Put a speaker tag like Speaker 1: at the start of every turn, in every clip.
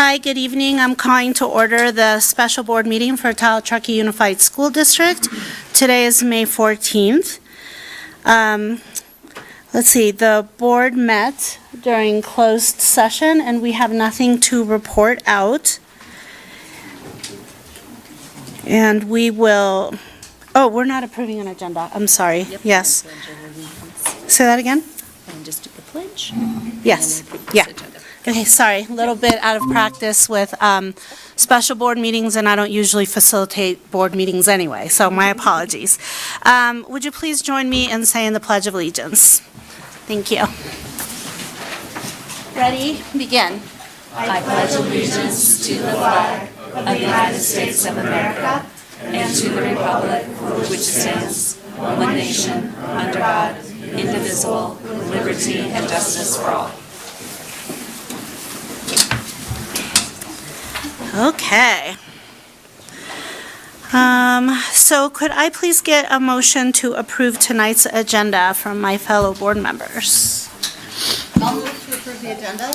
Speaker 1: Hi, good evening. I'm calling to order the special board meeting for Truckee Unified School District. Today is May 14th. Let's see, the board met during closed session and we have nothing to report out. And we will, we're not approving an agenda. I'm sorry.
Speaker 2: Yep.
Speaker 1: Yes. Say that again?
Speaker 2: And just do the pledge.
Speaker 1: Yes. Yeah. Okay, sorry, a little bit out of practice with special board meetings, and I don't usually facilitate board meetings anyway, so my apologies. Would you please join me in saying the Pledge of Allegiance? Thank you. Ready? Begin.
Speaker 2: I pledge allegiance to the flag of the United States of America and to the republic for which it stands, one nation, under God, indivisible, with liberty and justice for all.
Speaker 1: Okay. So could I please get a motion to approve tonight's agenda from my fellow board members?
Speaker 3: I'll move to approve the agenda.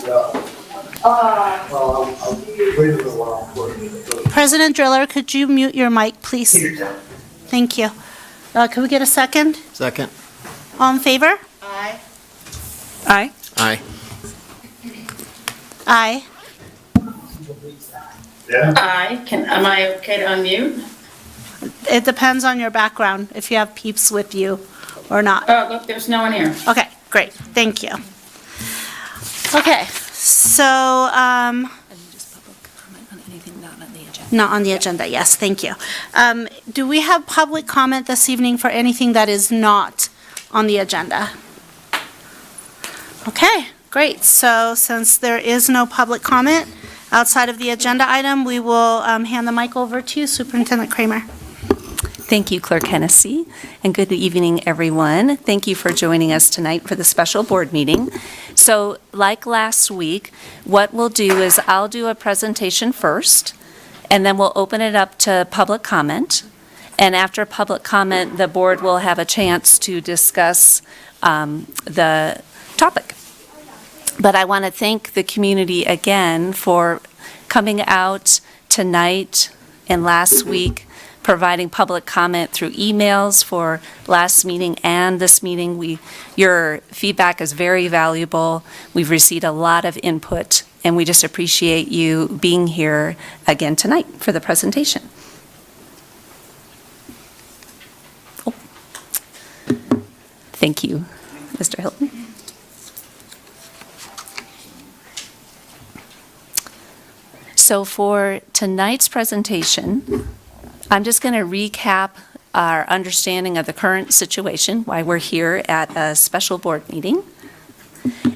Speaker 1: President Driller, could you mute your mic, please? Thank you. Could we get a second?
Speaker 4: Second.
Speaker 1: All in favor?
Speaker 3: Aye.
Speaker 2: Aye.
Speaker 4: Aye.
Speaker 1: Aye.
Speaker 5: Aye. Am I okay to unmute?
Speaker 1: It depends on your background, if you have peeps with you or not.
Speaker 5: Oh, look, there's no one here.
Speaker 1: Okay, great, thank you. Okay, so,
Speaker 2: And just public comment on anything not on the agenda.
Speaker 1: not on the agenda, yes, thank you. Do we have public comment this evening for anything that is not on the agenda? Okay, great, so since there is no public comment outside of the agenda item, we will hand the mic over to you, Superintendent Kramer.
Speaker 2: Thank you, Clerk Hennessy, and good evening, everyone. Thank you for joining us tonight for the special board meeting. So, like last week, what we'll do is I'll do a presentation first, and then we'll open it up to public comment. And after public comment, the board will have a chance to discuss the topic. But I want to thank the community again for coming out tonight and last week, providing public comment through emails for last meeting and this meeting. Your feedback is very valuable. We've received a lot of input, and we just appreciate you being here again tonight for the presentation. Oh. Thank you, Mr. Hilton. So for tonight's presentation, I'm just going to recap our understanding of the current situation, why we're here at a special board meeting.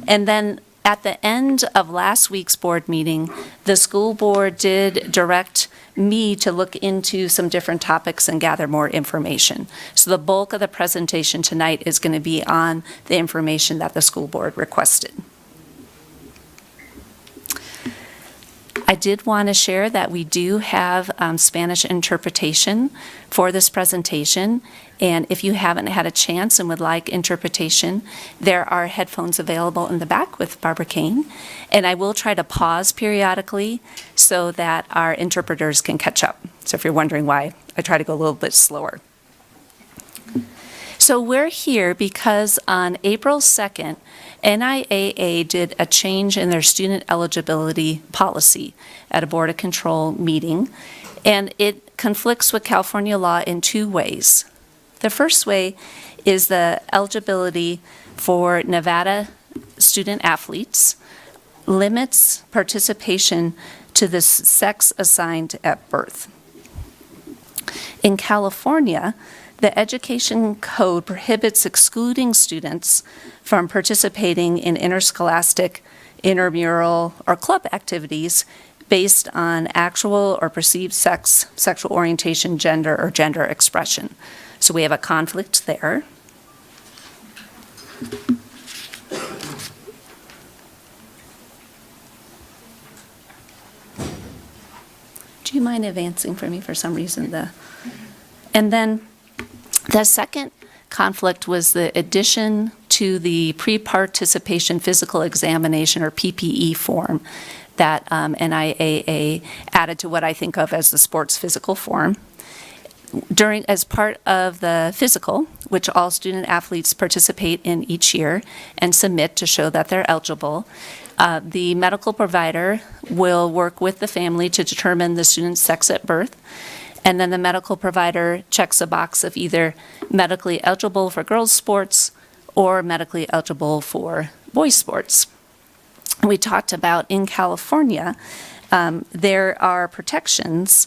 Speaker 2: And then at the end of last week's board meeting, the school board did direct me to look into some different topics and gather more information. So the bulk of the presentation tonight is going to be on the information that the school board requested. I did want to share that we do have Spanish interpretation for this presentation, and if you haven't had a chance and would like interpretation, there are headphones available in the back with Barbara Kane, and I will try to pause periodically so that our interpreters can catch up. So if you're wondering why, I try to go a little bit slower. So we're here because on April 2nd, NIAA did a change in their student eligibility policy at a Board of Control meeting, and it conflicts with California law in two ways. The first way is the eligibility for Nevada student athletes limits participation to the sex assigned at birth. In California, the Education Code prohibits excluding students from participating in interscholastic, intramural, or club activities based on actual or perceived sex, sexual orientation, gender, or gender expression. So we have a conflict there. Do you mind advancing for me for some reason? And then the second conflict was the addition to the pre-participation physical examination, or PPE form, that NIAA added to what I think of as the sports physical form. As part of the physical, which all student athletes participate in each year and submit to show that they're eligible, the medical provider will work with the family to determine the student's sex at birth, and then the medical provider checks a box of either medically eligible for girls' sports or medically eligible for boys' sports. We talked about in California, there are protections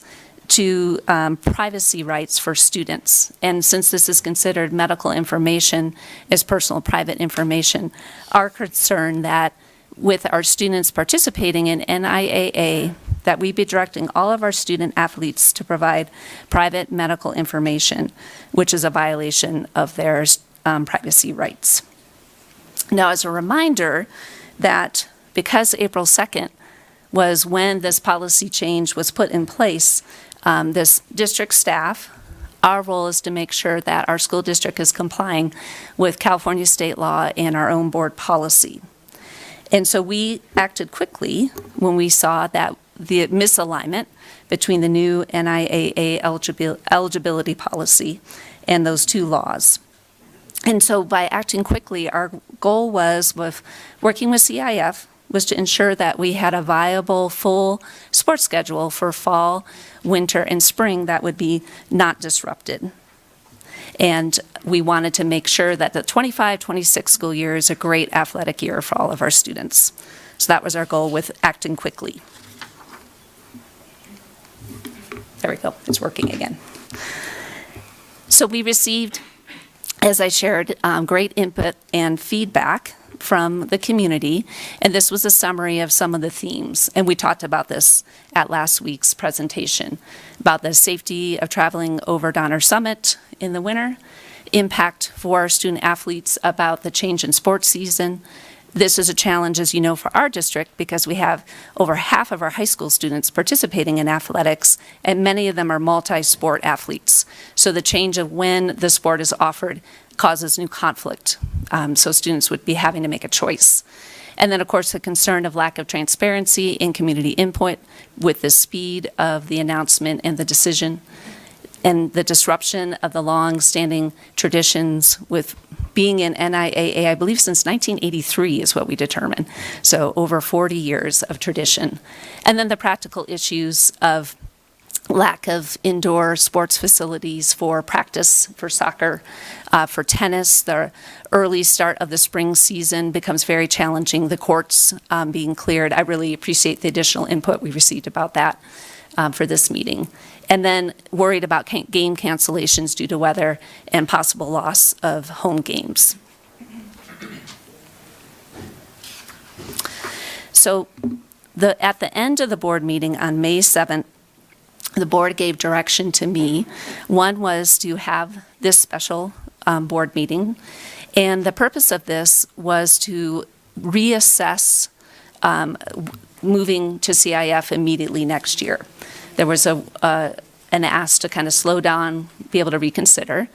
Speaker 2: to privacy rights for students. And since this is considered medical information as personal private information, our concern that with our students participating in NIAA, that we be directing all of our student athletes to provide private medical information, which is a violation of their privacy rights. Now, as a reminder that because April 2nd was when this policy change was put in place, this district staff, our role is to make sure that our school district is complying with California state law and our own board policy. And so we acted quickly when we saw that the misalignment between the new NIAA eligibility policy and those two laws. And so by acting quickly, our goal was, with working with CIF, was to ensure that we had a viable full sports schedule for fall, winter, and spring that would be not disrupted. And we wanted to make sure that the 25-26 school year is a great athletic year for all of our students. So that was our goal with acting quickly. There we go, it's working again. So we received, as I shared, great input and feedback from the community, and this was a summary of some of the themes. And we talked about this at last week's presentation, about the safety of traveling over Donner Summit in the winter, impact for our student athletes about the change in sports season. This is a challenge, as you know, for our district because we have over half of our high school students participating in athletics, and many of them are multi-sport athletes. So the change of when the sport is offered causes new conflict. So students would be having to make a choice. And then, of course, the concern of lack of transparency in community input with the speed of the announcement and the decision, and the disruption of the long-standing traditions with being in NIAA, I believe since 1983 is what we determined. So over 40 years of tradition. And then the practical issues of lack of indoor sports facilities for practice, for soccer, for tennis. The early start of the spring season becomes very challenging, the courts being cleared. I really appreciate the additional input we received about that for this meeting. And then worried about game cancellations due to weather and possible loss of home games. So at the end of the board meeting on May 7th, the board gave direction to me. One was to have this special board meeting, and the purpose of this was to reassess moving to CIF immediately next year. There was an ask to kind of slow down, be able to reconsider,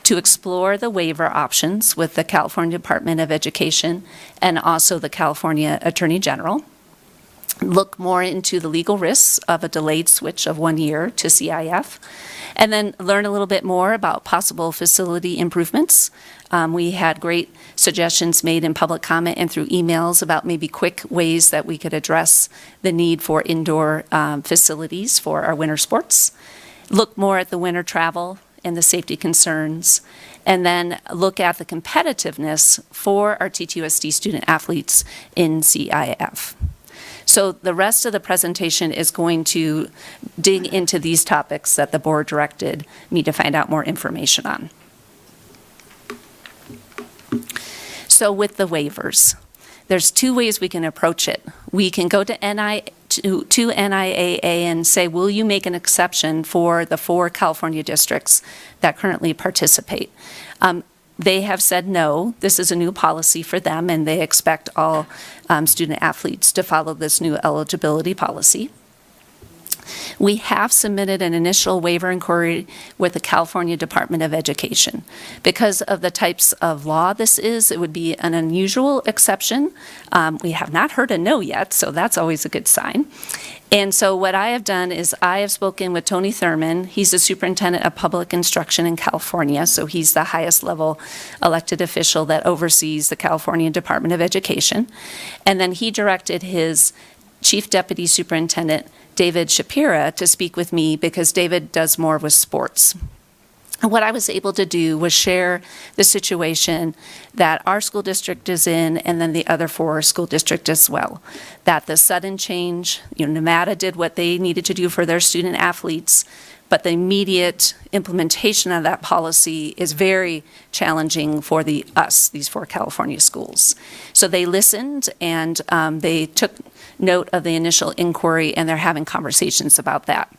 Speaker 2: to explore the waiver options with the California Department of Education and also the California Attorney General. Look more into the legal risks of a delayed switch of 1 year to CIF, and then learn a little bit more about possible facility improvements. We had great suggestions made in public comment and through emails about maybe quick ways that we could address the need for indoor facilities for our winter sports. Look more at the winter travel and the safety concerns, and then look at the competitiveness for our TTUSD student athletes in CIF. So the rest of the presentation is going to dig into these topics that the board directed me to find out more information on. So with the waivers, there's two ways we can approach it. We can go to NIAA and say, will you make an exception for the 4 California districts that currently participate? They have said no, this is a new policy for them, and they expect all student athletes to follow this new eligibility policy. We have submitted an initial waiver inquiry with the California Department of Education. Because of the types of law this is, it would be an unusual exception. We have not heard a no yet, so that's always a good sign. And so what I have done is I have spoken with Tony Thurman. He's the superintendent of public instruction in California, so he's the highest level elected official that oversees the California Department of Education. And then he directed his Chief Deputy Superintendent, David Shapira, to speak with me because David does more with sports. And what I was able to do was share the situation that our school district is in and then the other 4 school districts as well. That the sudden change, Nevada did what they needed to do for their student athletes, but the immediate implementation of that policy is very challenging for these 4 California schools. So they listened and they took note of the initial inquiry and they're having conversations about that.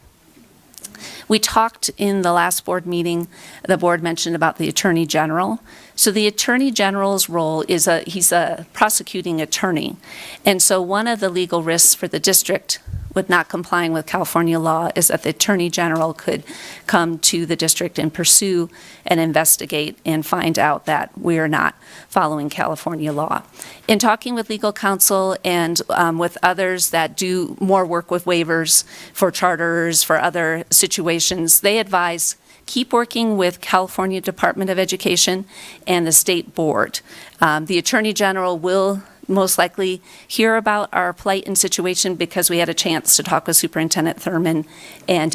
Speaker 2: We talked in the last board meeting, the board mentioned about the Attorney General. So the Attorney General's role is he's a prosecuting attorney. And so one of the legal risks for the district with not complying with California law is that the Attorney General could come to the district and pursue and investigate and find out that we are not following California law. In talking with legal counsel and with others that do more work with waivers for charters, for other situations, they advise keep working with California Department of Education and the state board. The Attorney General will most likely hear about our plight and situation because we had a chance to talk with Superintendent Thurman and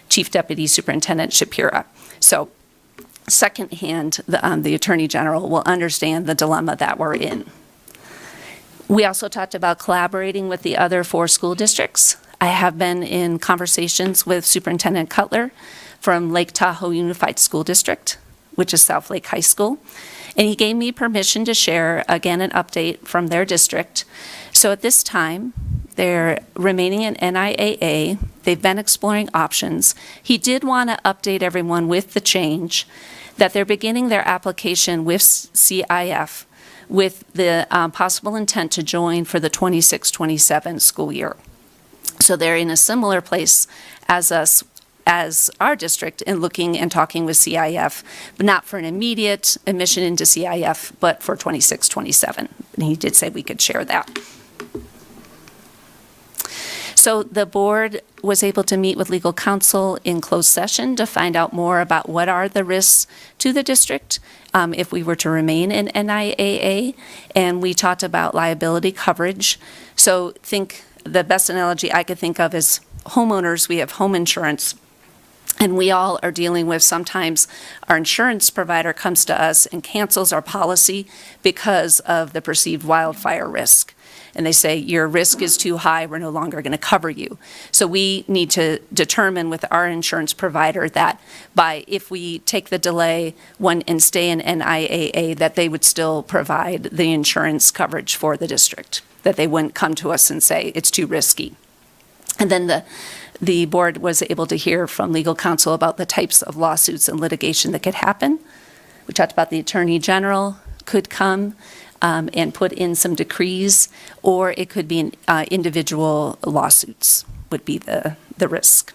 Speaker 2: Chief Deputy Superintendent Shapira. So secondhand, the Attorney General will understand the dilemma that we're in. We also talked about collaborating with the other 4 school districts. I have been in conversations with Superintendent Cutler from Lake Tahoe Unified School District, which is South Lake High School. And he gave me permission to share, again, an update from their district. So at this time, they're remaining in NIAA. They've been exploring options. He did want to update everyone with the change that they're beginning their application with CIF with the possible intent to join for the 26-27 school year. So they're in a similar place as us, as our district, in looking and talking with CIF, but not for an immediate admission into CIF, but for 26-27. And he did say we could share that. So the board was able to meet with legal counsel in closed session to find out more about what are the risks to the district if we were to remain in NIAA. And we talked about liability coverage. So think the best analogy I could think of is homeowners. We have home insurance. And we all are dealing with sometimes our insurance provider comes to us and cancels our policy because of the perceived wildfire risk. And they say, your risk is too high, we're no longer going to cover you. So we need to determine with our insurance provider that if we take the delay and stay in NIAA, that they would still provide the insurance coverage for the district, that they wouldn't come to us and say, it's too risky. And then the board was able to hear from legal counsel about the types of lawsuits and litigation that could happen. We talked about the Attorney General could come and put in some decrees, or it could be individual lawsuits would be the risk.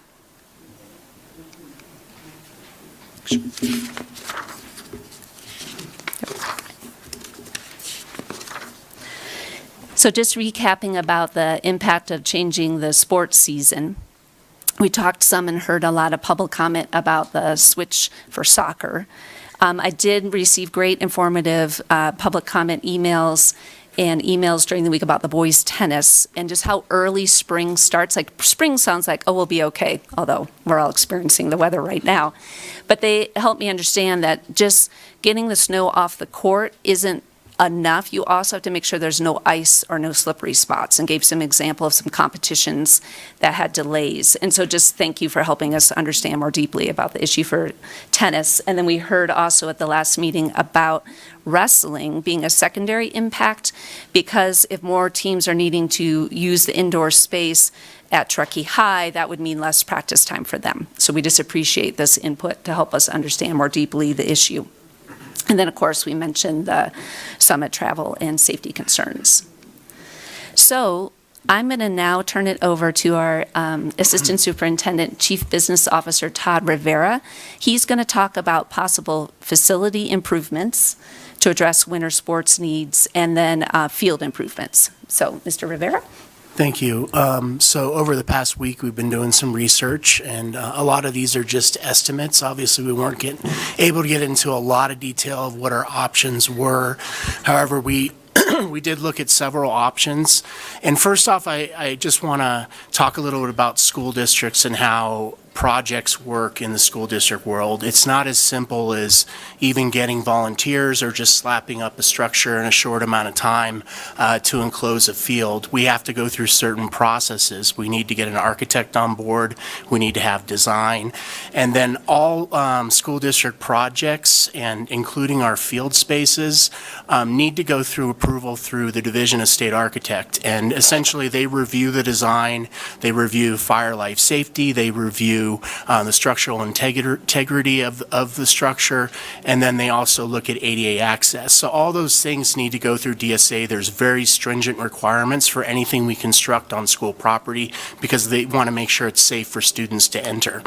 Speaker 2: So just recapping about the impact of changing the sports season. We talked some and heard a lot of public comment about the switch for soccer. I did receive great informative public comment emails and emails during the week about the boys' tennis and just how early spring starts. Like spring sounds like, oh, we'll be okay, although we're all experiencing the weather right now. But they helped me understand that just getting the snow off the court isn't enough. You also have to make sure there's no ice or no slippery spots, and gave some example of some competitions that had delays. And so just thank you for helping us understand more deeply about the issue for tennis. And then we heard also at the last meeting about wrestling being a secondary impact, because if more teams are needing to use the indoor space at Truckee High, that would mean less practice time for them. So we just appreciate this input to help us understand more deeply the issue. And then, of course, we mentioned the summit travel and safety concerns. So I'm going to now turn it over to our Assistant Superintendent, Chief Business Officer Todd Rivera. He's going to talk about possible facility improvements to address winter sports needs and then field improvements. So, Mr. Rivera?
Speaker 4: Thank you. So over the past week, we've been doing some research, and a lot of these are just estimates. Obviously, we weren't able to get into a lot of detail of what our options were. However, we did look at several options. And first off, I just want to talk a little bit about school districts and how projects work in the school district world. It's not as simple as even getting volunteers or just slapping up a structure in a short amount of time to enclose a field. We have to go through certain processes. We need to get an architect on board. We need to have design. And then all school district projects, and including our field spaces, need to go through approval through the Division of State Architect. And essentially, they review the design, they review fire life safety, they review the structural integrity of the structure, and then they also look at ADA access. So all those things need to go through DSA. There's very stringent requirements for anything we construct on school property because they want to make sure it's safe for students to enter.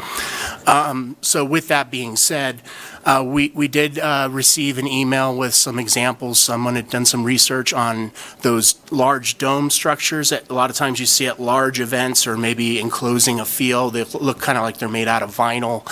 Speaker 4: So with that being said, we did receive an email with some examples. Someone had done some research on those large dome structures that a lot of times you see at large events or maybe enclosing a field. They look kind of like they're made out of vinyl.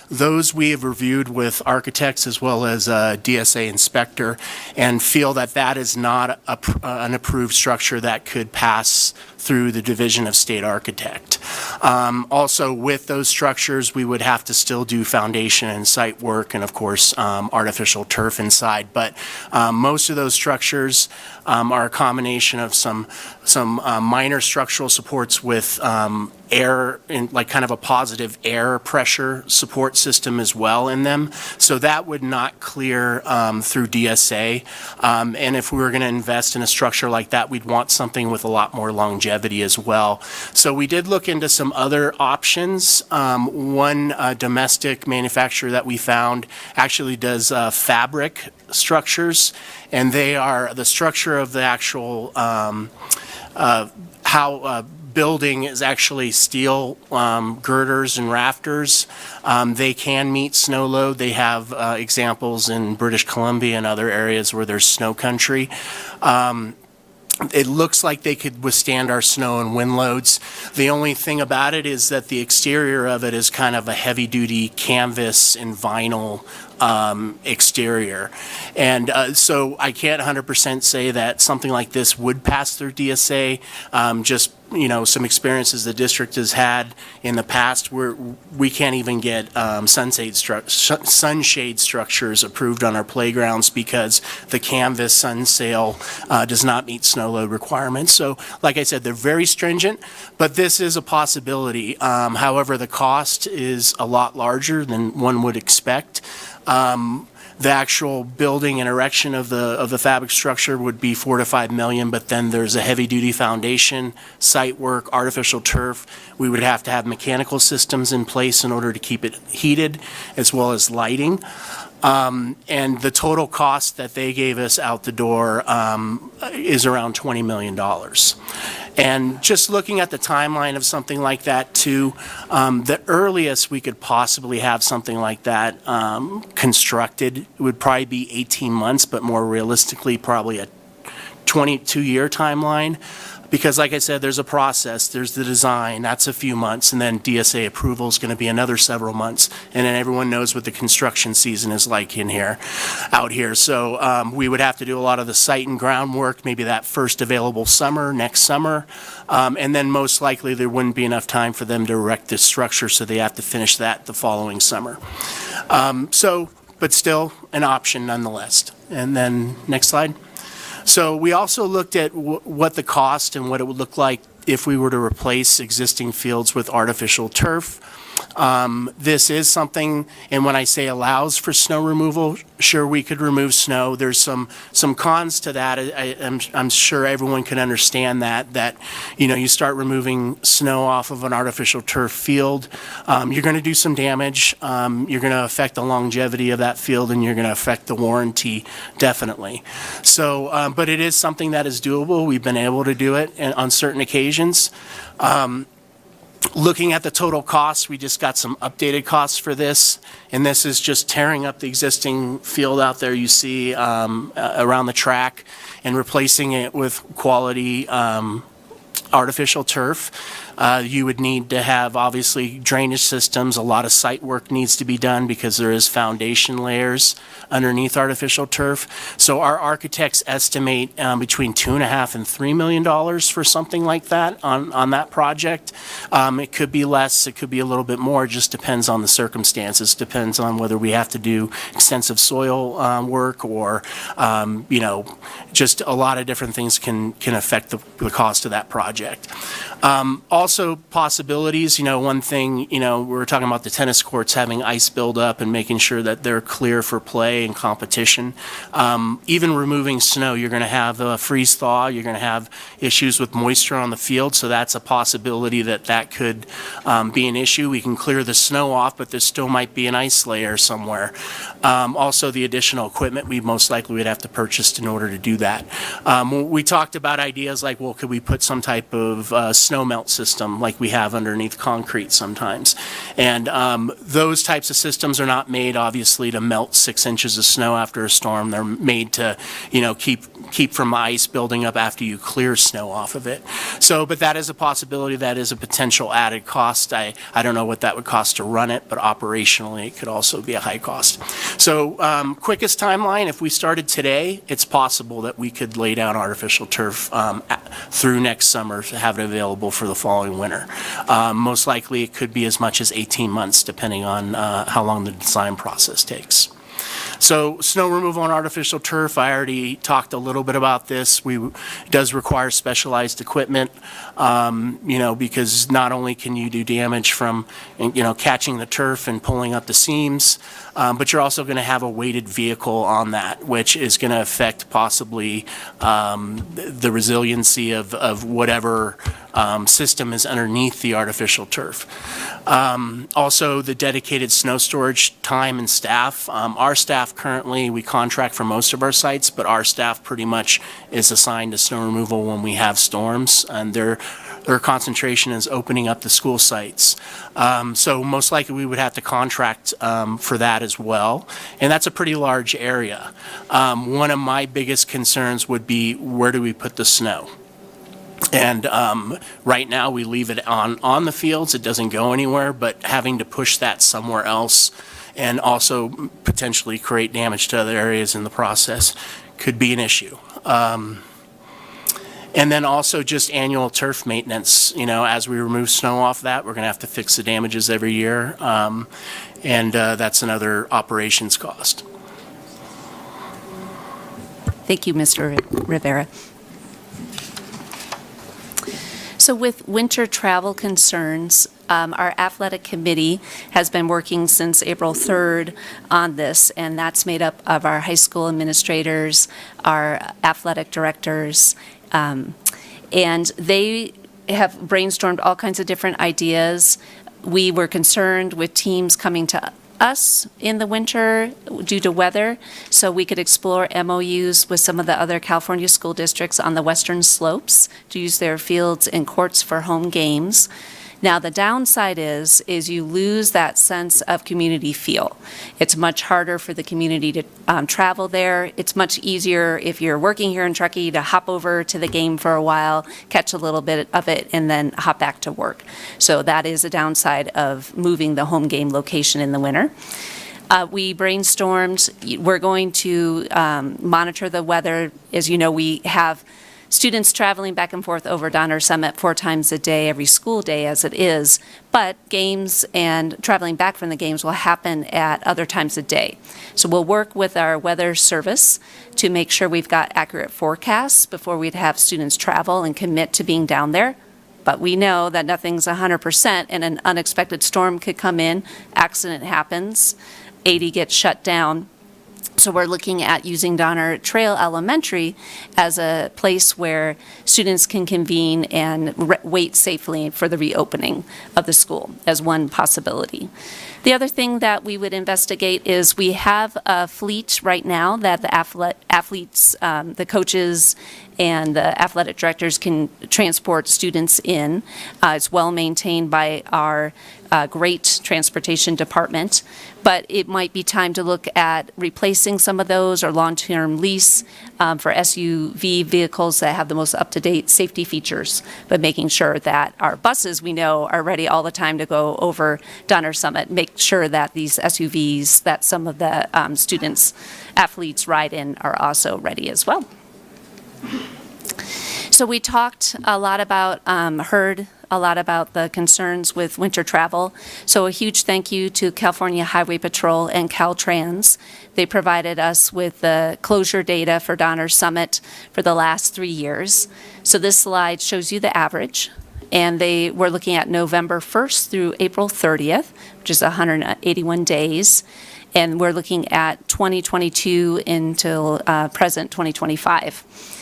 Speaker 4: Those we have reviewed with architects as well as a DSA inspector and feel that that is not an approved structure that could pass through the Division of State Architect. Also, with those structures, we would have to still do foundation and site work and, of course, artificial turf inside. But most of those structures are a combination of some minor structural supports with air, in like kind of a positive air pressure support system as well in them. So that would not clear through DSA. And if we were going to invest in a structure like that, we'd want something with a lot more longevity as well. So we did look into some other options. One domestic manufacturer that we found actually does fabric structures, and they are the structure of the actual building is actually steel girders and rafters. They can meet snow load. They have examples in British Columbia and other areas where there's snow country. It looks like they could withstand our snow and wind loads. The only thing about it is that the exterior of it is kind of a heavy-duty canvas and vinyl exterior. And so I can't 100% say that something like this would pass through DSA. Just, you know, some experiences the district has had in the past where we can't even get sunshade structures approved on our playgrounds because the canvas sun sail does not meet snow load requirements. So, like I said, they're very stringent, but this is a possibility. However, the cost is a lot larger than one would expect. The actual building and erection of the fabric structure would be $4 to $5 million, but then there's a heavy-duty foundation, site work, artificial turf. We would have to have mechanical systems in place in order to keep it heated, as well as lighting. And the total cost that they gave us out the door is around $20 million. And just looking at the timeline of something like that too, the earliest we could possibly have something like that constructed would probably be 18 months, but more realistically, probably a 22-year timeline. Because like I said, there's a process, there's the design, that's a few months, and then DSA approval is going to be another several months. And then everyone knows what the construction season is like out here. So we would have to do a lot of the site and groundwork, maybe that first available summer, next summer. And then most likely there wouldn't be enough time for them to erect this structure, so they have to finish that the following summer. But still an option nonetheless. And then next slide. So we also looked at what the cost and what it would look like if we were to replace existing fields with artificial turf. This is something, and when I say allows for snow removal, sure, we could remove snow. There's some cons to that. I'm sure everyone can understand that, you start removing snow off of an artificial turf field, you're going to do some damage. You're going to affect the longevity of that field, and you're going to affect the warranty, definitely. So, but it is something that is doable. We've been able to do it on certain occasions. Looking at the total costs, we just got some updated costs for this, and this is just tearing up the existing field out there you see around the track and replacing it with quality artificial turf. You would need to have, obviously, drainage systems. A lot of site work needs to be done because there is foundation layers underneath artificial turf. So our architects estimate between $2.5 and $3 million for something like that on that project. It could be less, it could be a little bit more. It just depends on the circumstances. Depends on whether we have to do extensive soil work or, just a lot of different things can affect the cost of that project. Also possibilities, one thing, we were talking about the tennis courts having ice buildup and making sure that they're clear for play and competition. Even removing snow, you're going to have a freeze thaw, you're going to have issues with moisture on the field, so that's a possibility that could be an issue. We can clear the snow off, but there still might be an ice layer somewhere. Also, the additional equipment we most likely would have to purchase in order to do that. We talked about ideas like, well, could we put some type of snow melt system like we have underneath concrete sometimes. And those types of systems are not made, obviously, to melt 6 inches of snow after a storm. They're made to, keep from ice building up after you clear snow off of it. So, but that is a possibility. That is a potential added cost. I don't know what that would cost to run it, but operationally it could also be a high cost. So quickest timeline, if we started today, it's possible that we could lay down artificial turf through next summer to have it available for the following winter. Most likely it could be as much as 18 months depending on how long the design process takes. So snow removal on artificial turf, I already talked a little bit about this. It does require specialized equipment, because not only can you do damage from, catching the turf and pulling up the seams, but you're also going to have a weighted vehicle on that, which is going to affect possibly the resiliency of whatever system is underneath the artificial turf. Also, the dedicated snow storage time and staff. Our staff currently, we contract for most of our sites, but our staff pretty much is assigned to snow removal when we have storms, and their concentration is opening up the school sites. So most likely we would have to contract for that as well, and that's a pretty large area. One of my biggest concerns would be, where do we put the snow? And right now we leave it on the fields, it doesn't go anywhere, but having to push that somewhere else and also potentially create damage to other areas in the process could be an issue. And then also just annual turf maintenance. As we remove snow off that, we're going to have to fix the damages every year, and that's another operations cost.
Speaker 2: Thank you, Mr. Rivera. So with winter travel concerns, our athletic committee has been working since April 3rd on this, and that's made up of our high school administrators, our athletic directors, and they have brainstormed all kinds of different ideas. We were concerned with teams coming to us in the winter due to weather, so we could explore MOUs with some of the other California school districts on the western slopes to use their fields and courts for home games. Now, the downside is you lose that sense of community feel. It's much harder for the community to travel there. It's much easier if you're working here in Truckee to hop over to the game for a while, catch a little bit of it, and then hop back to work. So that is a downside of moving the home game location in the winter. We brainstormed. We're going to monitor the weather. As you know, we have students traveling back and forth over Donner Summit 4 times a day, every school day as it is, but games and traveling back from the games will happen at other times of day. So we'll work with our weather service to make sure we've got accurate forecasts before we'd have students travel and commit to being down there. But we know that nothing's 100% and an unexpected storm could come in, accident happens, 80 gets shut down. So we're looking at using Donner Trail Elementary as a place where students can convene and wait safely for the reopening of the school as one possibility. The other thing that we would investigate is we have a fleet right now that the athletes, the coaches, and the athletic directors can transport students in. It's well maintained by our great transportation department, but it might be time to look at replacing some of those or long-term lease for SUV vehicles that have the most up-to-date safety features, but making sure that our buses we know are ready all the time to go over Donner Summit, make sure that these SUVs that some of the students, athletes ride in are also ready as well. So we talked a lot about, heard a lot about the concerns with winter travel. So a huge thank you to California Highway Patrol and Caltrans. They provided us with the closure data for Donner Summit for the last 3 years. So this slide shows you the average. And they were looking at November 1st through April 30th, which is 181 days. And we're looking at 2022 until present 2025.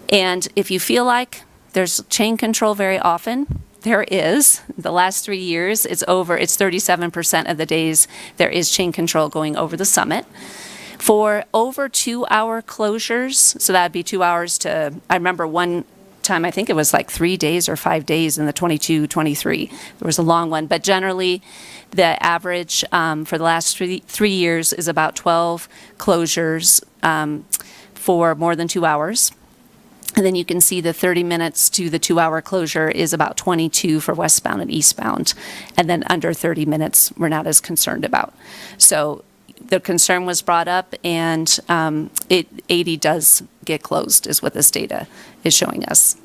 Speaker 2: And if you feel like there's chain control very often, there is. The last 3 years, it's 37% of the days there is chain control going over the summit. For over 2-hour closures, so that'd be 2 hours to, I remember one time, I think it was like 3 days or 5 days in the 22, 23. There was a long one, but generally the average for the last three years is about 12 closures for more than 2 hours. And then you can see the 30 minutes to the 2-hour closure is about 22 for westbound and eastbound. And then under 30 minutes, we're not as concerned about. So the concern was brought up, and 80 does get closed, is what this data is showing us.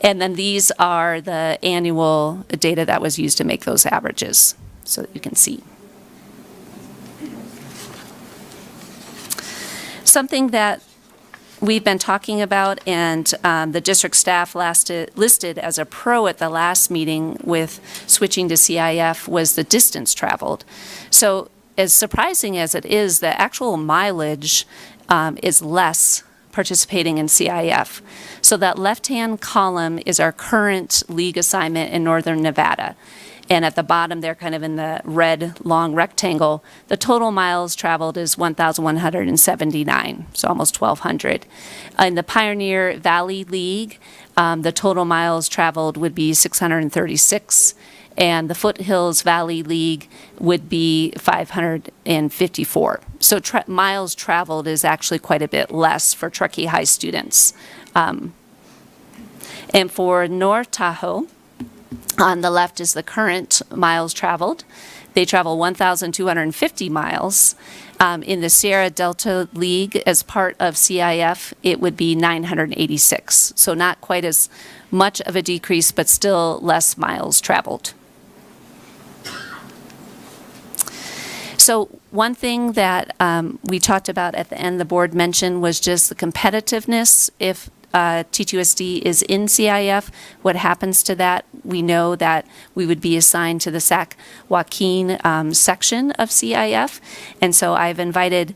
Speaker 2: And then these are the annual data that was used to make those averages, so that you can see. Something that we've been talking about, and the district staff listed as a pro at the last meeting with switching to CIF was the distance traveled. So as surprising as it is, the actual mileage is less participating in CIF. So that left-hand column is our current league assignment in Northern Nevada. And at the bottom there, kind of in the red long rectangle, the total miles traveled is 1,179, so almost 1,200. In the Pioneer Valley League, the total miles traveled would be 636, and the Foothills Valley League would be 554. So miles traveled is actually quite a bit less for Truckee High students. And for North Tahoe, on the left is the current miles traveled. They travel 1,250 miles. In the Sierra Delta League, as part of CIF, it would be 986. So not quite as much of a decrease, but still less miles traveled. So one thing that we talked about at the end, the board mentioned, was just the competitiveness. If TTUSD is in CIF, what happens to that? We know that we would be assigned to the Sac Joaquin section of CIF, and so I've invited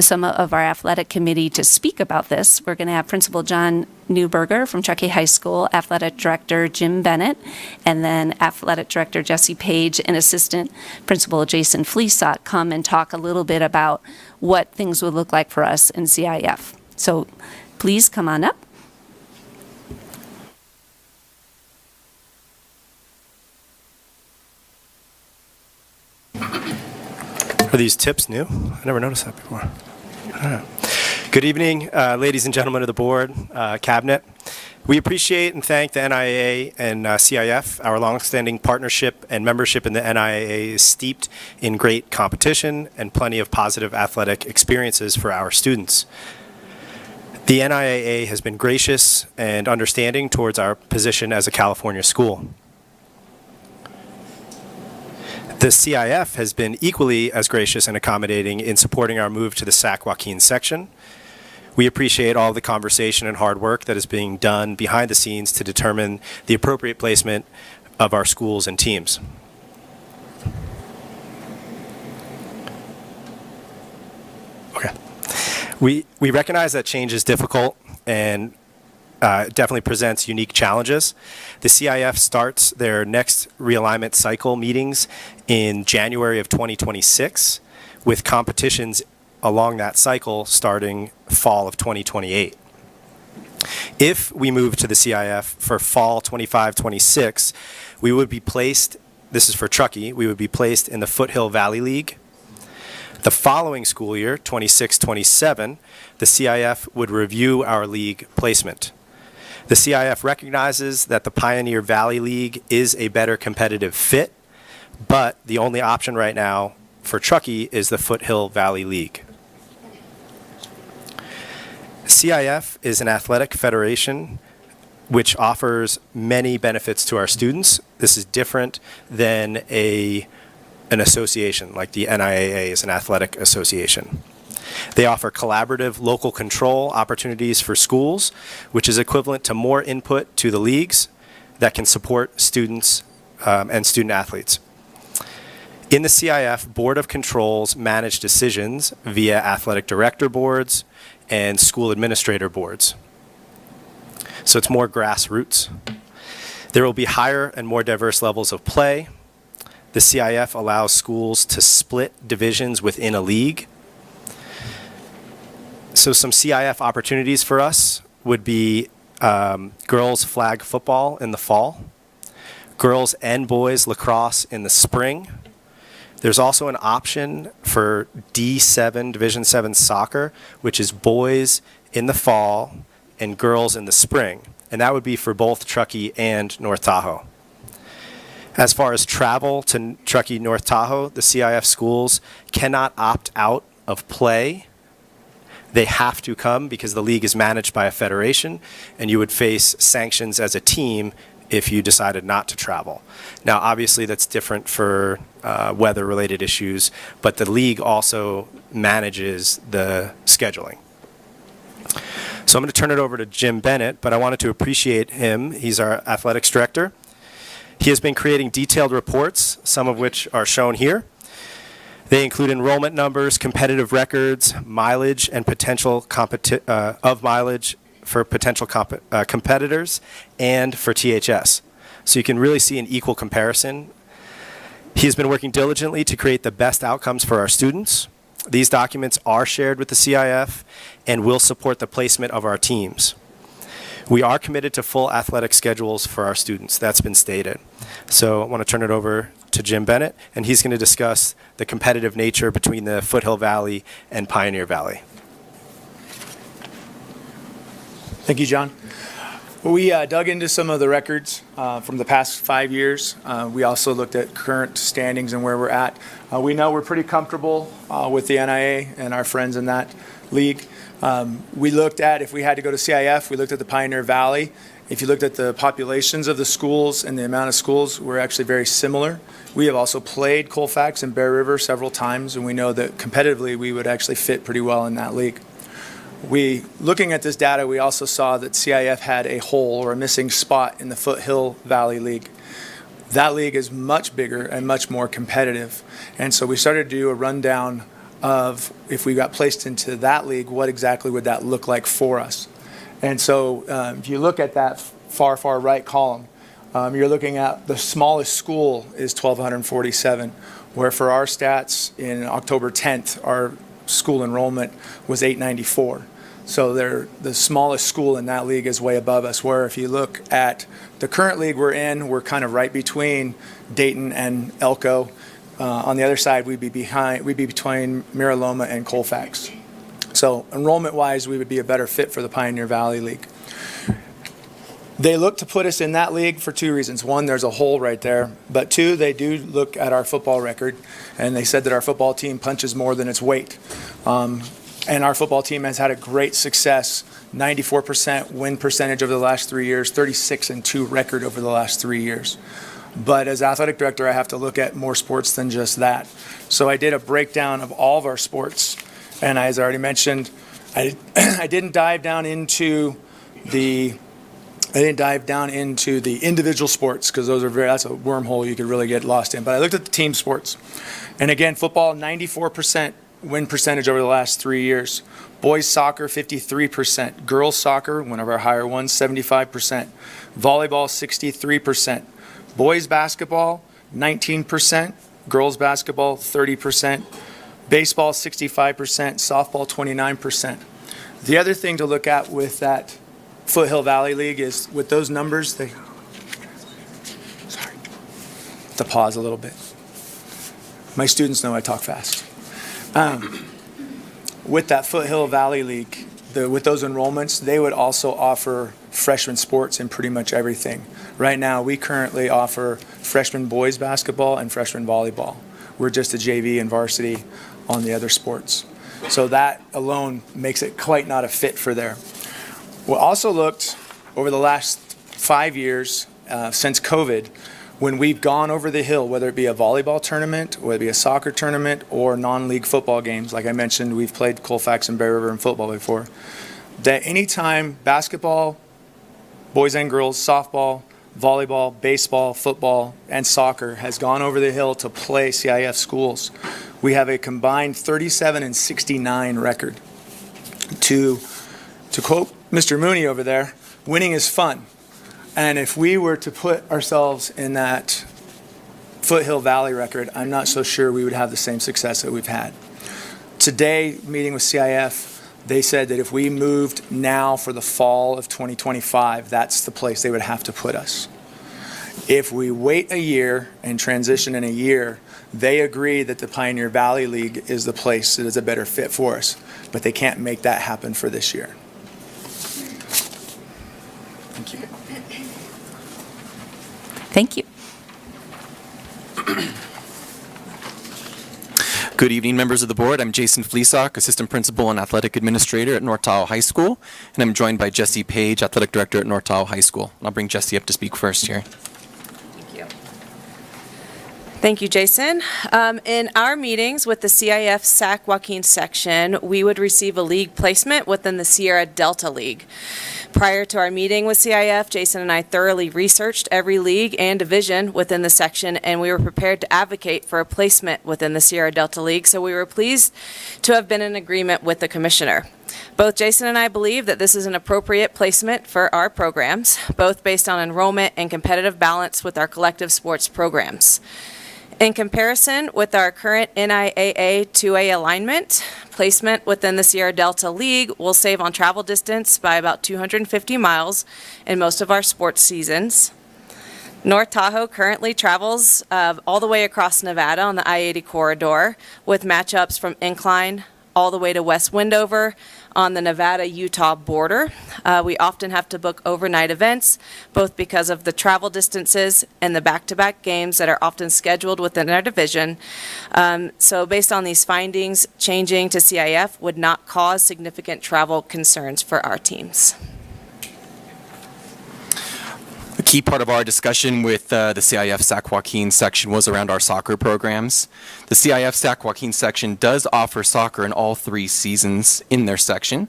Speaker 2: some of our athletic committee to speak about this. We're going to have Principal John Newberger from Truckee High School, Athletic Director Jim Bennett, and then Athletic Director Jesse Page and Assistant Principal Jason Fleesock come and talk a little bit about what things would look like for us in CIF. So please come on up.
Speaker 6: Are these tips new? I never noticed that before. All right. Good evening, ladies and gentlemen of the board, cabinet. We appreciate and thank the NIAA and CIF. Our longstanding partnership and membership in the NIAA is steeped in great competition and plenty of positive athletic experiences for our students. The NIAA has been gracious and understanding towards our position as a California school. The CIF has been equally as gracious and accommodating in supporting our move to the Sac Joaquin section. We appreciate all the conversation and hard work that is being done behind the scenes to determine the appropriate placement of our schools and teams. Okay. We recognize that change is difficult and definitely presents unique challenges. The CIF starts their next realignment cycle meetings in January of 2026, with competitions along that cycle starting fall of 2028. If we move to the CIF for fall 25-26, we would be placed, this is for Truckee, we would be placed in the Foothill Valley League. The following school year, 26-27, the CIF would review our league placement. The CIF recognizes that the Pioneer Valley League is a better competitive fit, but the only option right now for Truckee is the Foothill Valley League. CIF is an athletic federation which offers many benefits to our students. This is different than an association like the NIAA is an athletic association. They offer collaborative local control opportunities for schools, which is equivalent to more input to the leagues that can support students and student athletes. In the CIF, Board of Controls manage decisions via athletic director boards and school administrator boards. So it's more grassroots. There will be higher and more diverse levels of play. The CIF allows schools to split divisions within a league. So some CIF opportunities for us would be girls flag football in the fall, girls and boys lacrosse in the spring. There's also an option for D7, Division 7 soccer, which is boys in the fall and girls in the spring. And that would be for both Truckee and North Tahoe. As far as travel to Truckee, North Tahoe, the CIF schools cannot opt out of play. They have to come because the league is managed by a federation, and you would face sanctions as a team if you decided not to travel. Now, obviously, that's different for weather-related issues, but the league also manages the scheduling. So I'm going to turn it over to Jim Bennett, but I wanted to appreciate him. He's our athletics director. He has been creating detailed reports, some of which are shown here. They include enrollment numbers, competitive records, mileage, and potential of mileage for potential competitors and for THS. So you can really see an equal comparison. He has been working diligently to create the best outcomes for our students. These documents are shared with the CIF and will support the placement of our teams. We are committed to full athletic schedules for our students. That's been stated. So I want to turn it over to Jim Bennett, and he's going to discuss the competitive nature between the Foothill Valley and Pioneer Valley.
Speaker 7: Thank you, John. We dug into some of the records from the past 5 years. We also looked at current standings and where we're at. We know we're pretty comfortable with the NIA and our friends in that league. We looked at, if we had to go to CIF, we looked at the Pioneer Valley. If you looked at the populations of the schools and the amount of schools, we're actually very similar. We have also played Colfax and Bear River several times, and we know that competitively we would actually fit pretty well in that league. Looking at this data, we also saw that CIF had a hole or a missing spot in the Foothill Valley League. That league is much bigger and much more competitive. And so we started to do a rundown of if we got placed into that league, what exactly would that look like for us? And so if you look at that far right column, you're looking at the smallest school is 1,247, where for our stats in October 10th, our school enrollment was 894. So the smallest school in that league is way above us, where if you look at the current league we're in, we're kind of right between Dayton and Elko. On the other side, we'd be between Mira Loma and Colfax. So enrollment-wise, we would be a better fit for the Pioneer Valley League. They look to put us in that league for two reasons. One, there's a hole right there. But two, they do look at our football record, and they said that our football team punches more than its weight. And our football team has had a great success, 94% win percentage over the last 3 years, 36-2 record over the last 3 years. But as athletic director, I have to look at more sports than just that. So I did a breakdown of all of our sports. And as I already mentioned, I didn't dive down into the individual sports because that's a wormhole you could really get lost in. But I looked at the team sports. And again, football, 94% win percentage over the last 3 years. Boys soccer, 53%. Girls soccer, one of our higher ones, 75%. Volleyball, 63%. Boys basketball, 19%. Girls basketball, 30%. Baseball, 65%. Softball, 29%. The other thing to look at with that Foothill Valley League is with those numbers, sorry, to pause a little bit. My students know I talk fast. With that Foothill Valley League, with those enrollments, they would also offer freshman sports in pretty much everything. Right now, we currently offer freshman boys basketball and freshman volleyball. We're just a JV and varsity on the other sports. So that alone makes it quite not a fit for there. We also looked over the last 5 years since COVID, when we've gone over the hill, whether it be a volleyball tournament, whether it be a soccer tournament, or non-league football games. Like I mentioned, we've played Colfax and Bear River in football before. That anytime basketball, boys and girls, softball, volleyball, baseball, football, and soccer has gone over the hill to play CIF schools, we have a combined 37-69 record. To quote Mr. Mooney over there, winning is fun. And if we were to put ourselves in that Foothill Valley record, I'm not so sure we would have the same success that we've had. Today, meeting with CIF, they said that if we moved now for the fall of 2025, that's the place they would have to put us. If we wait a year and transition in a year, they agree that the Pioneer Valley League is the place that is a better fit for us, but they can't make that happen for this year. Thank you.
Speaker 2: Thank you.
Speaker 8: Good evening, members of the board. I'm Jason Fleesock, Assistant Principal and Athletic Administrator at North Tahoe High School, and I'm joined by Jesse Page, Athletic Director at North Tahoe High School. I'll bring Jesse up to speak first here.
Speaker 9: Thank you, Jason. In our meetings with the CIF SAC Joaquin section, we would receive a league placement within the Sierra Delta League. Prior to our meeting with CIF, Jason and I thoroughly researched every league and division within the section, and we were prepared to advocate for a placement within the Sierra Delta League, so we were pleased to have been in agreement with the commissioner. Both Jason and I believe that this is an appropriate placement for our programs, both based on enrollment and competitive balance with our collective sports programs. In comparison with our current NIAA 2A alignment, placement within the Sierra Delta League will save on travel distance by about 250 miles in most of our sports seasons. North Tahoe currently travels all the way across Nevada on the I-80 corridor with matchups from Incline all the way to West Windover on the Nevada-Utah border. We often have to book overnight events, both because of the travel distances and the back-to-back games that are often scheduled within our division. So based on these findings, changing to CIF would not cause significant travel concerns for our teams.
Speaker 8: A key part of our discussion with the CIF Sac Joaquin section was around our soccer programs. The CIF Sac Joaquin section does offer soccer in all 3 seasons in their section.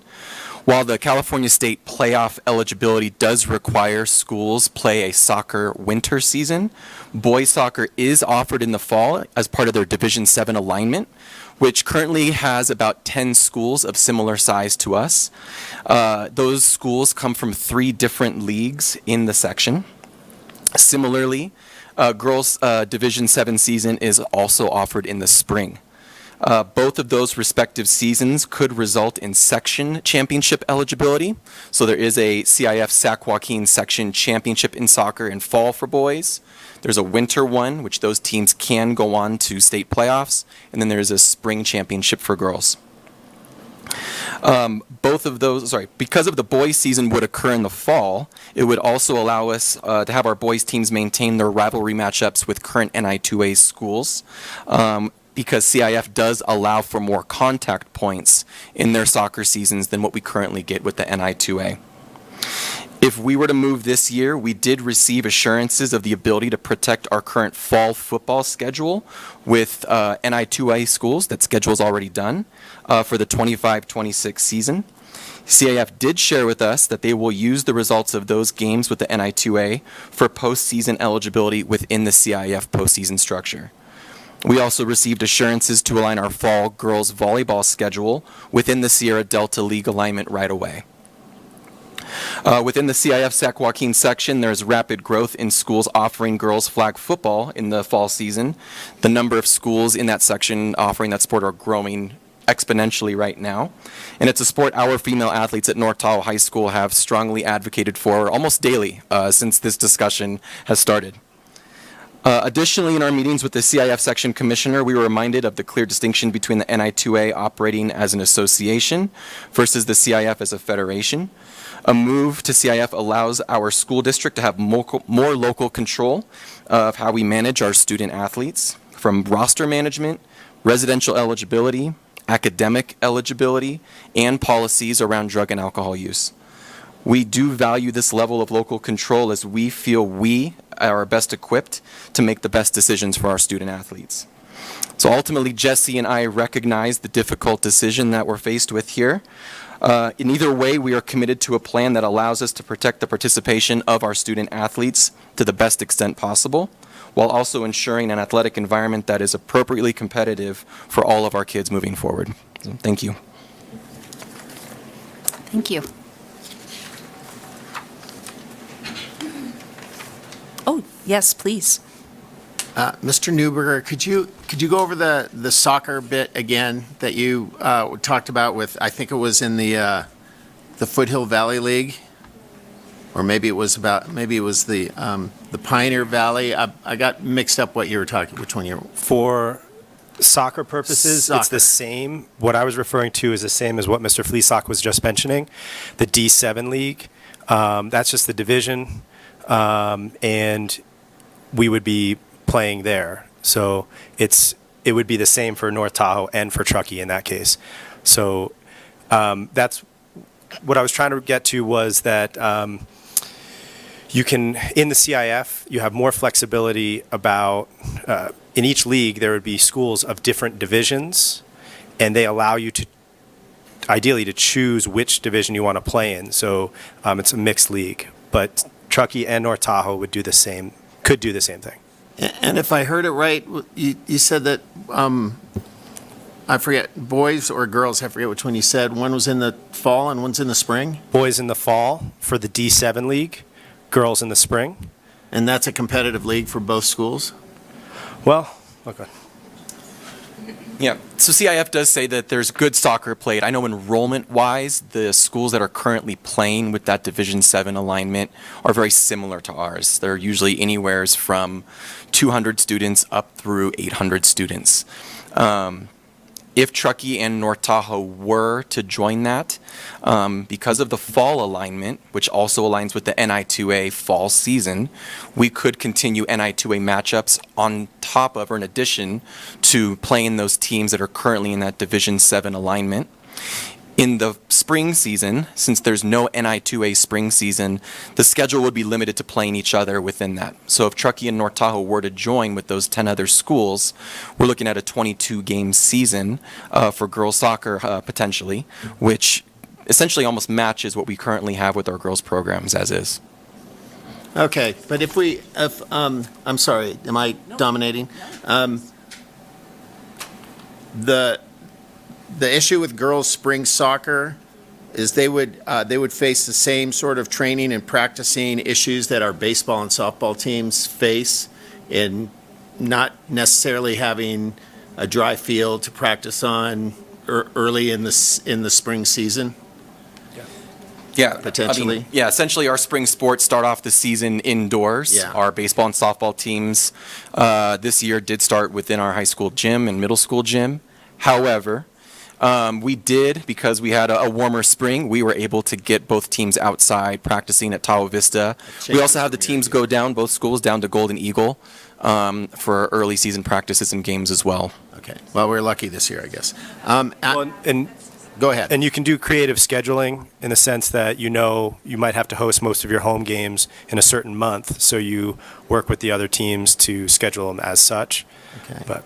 Speaker 8: While the California State playoff eligibility does require schools play a soccer winter season, boys soccer is offered in the fall as part of their Division 7 alignment, which currently has about 10 schools of similar size to us. Those schools come from 3 different leagues in the section. Similarly, girls' Division 7 season is also offered in the spring. Both of those respective seasons could result in section championship eligibility. So there is a CIF Sac Joaquin section championship in soccer in fall for boys. There's a winter one, which those teams can go on to state playoffs. And then there's a spring championship for girls. Both of those, because of the boys season would occur in the fall, it would also allow us to have our boys teams maintain their rivalry matchups with current NI2A schools. Because CIF does allow for more contact points in their soccer seasons than what we currently get with the NI2A. If we were to move this year, we did receive assurances of the ability to protect our current fall football schedule with NI2A schools. That schedule is already done for the 25-26 season. CIF did share with us that they will use the results of those games with the NI2A for postseason eligibility within the CIF postseason structure. We also received assurances to align our fall girls volleyball schedule within the Sierra Delta League alignment right away. Within the CIF Sac Joaquin section, there's rapid growth in schools offering girls flag football in the fall season. The number of schools in that section offering that sport are growing exponentially right now. And it's a sport our female athletes at North Tahoe High School have strongly advocated for almost daily since this discussion has started. Additionally, in our meetings with the CIF section commissioner, we were reminded of the clear distinction between the NI2A operating as an association versus the CIF as a federation. A move to CIF allows our school district to have more local control of how we manage our student athletes, from roster management, residential eligibility, academic eligibility, and policies around drug and alcohol use. We do value this level of local control as we feel we are best equipped to make the best decisions for our student athletes. So ultimately, Jesse and I recognize the difficult decision that we're faced with here. In either way, we are committed to a plan that allows us to protect the participation of our student athletes to the best extent possible, while also ensuring an athletic environment that is appropriately competitive for all of our kids moving forward. So, thank you.
Speaker 2: Thank you. Oh, yes, please.
Speaker 10: Mr. Newberger, could you go over the soccer bit again that you talked about with, I think it was in the Foothill Valley League, or maybe it was the Pioneer Valley. I got mixed up what you were talking. Which one you were?
Speaker 6: For soccer purposes, it's
Speaker 10: Soccer.
Speaker 6: the same. What I was referring to is the same as what Mr. Fleesock was just mentioning, the D7 League. That's just the division, and we would be playing there. So it would be the same for North Tahoe and for Truckee in that case. So that's what I was trying to get to, was that you can, in the CIF, you have more flexibility about, in each league, there would be schools of different divisions, and they allow you to, ideally, to choose which division you want to play in. So it's a mixed league. But Truckee and North Tahoe would do the same, could do the same thing.
Speaker 10: And if I heard it right, you said that, I forget, boys or girls, I forget which one you said. One was in the fall and one's in the spring?
Speaker 6: Boys in the fall for the D7 League, girls in the spring.
Speaker 10: And that's a competitive league for both schools?
Speaker 6: Well, okay.
Speaker 8: Yeah, so CIF does say that there's good soccer played. I know enrollment-wise, the schools that are currently playing with that Division 7 alignment are very similar to ours. They're usually anywhere from 200 students up through 800 students. If Truckee and North Tahoe were to join that, because of the fall alignment, which also aligns with the NI2A fall season, we could continue NI2A matchups on top of or in addition to playing those teams that are currently in that Division 7 alignment. In the spring season, since there's no NI2A spring season, the schedule would be limited to playing each other within that. So if Truckee and North Tahoe were to join with those 10 other schools, we're looking at a 22-game season for girls soccer potentially, which essentially almost matches what we currently have with our girls programs as is.
Speaker 10: Okay, but I'm sorry, am I dominating? The issue with girls' spring soccer is they would face the same sort of training and practicing issues that our baseball and softball teams face, in not necessarily having a dry field to practice on early in the spring season.
Speaker 8: Yeah,
Speaker 10: Potentially.
Speaker 8: I mean, yeah, essentially our spring sports start off the season indoors.
Speaker 10: Yeah.
Speaker 8: Our baseball and softball teams this year did start within our high school gym and middle school gym. However, we did, because we had a warmer spring, we were able to get both teams outside practicing at Tahoe Vista. We also have the teams go down, both schools, down to Golden Eagle for early season practices and games as well.
Speaker 10: Okay, well, we're lucky this year, I guess.
Speaker 6: Well, and
Speaker 10: go ahead.
Speaker 6: And you can do creative scheduling in the sense that you know you might have to host most of your home games in a certain month, so you work with the other teams to schedule them as such.
Speaker 10: Okay.
Speaker 6: But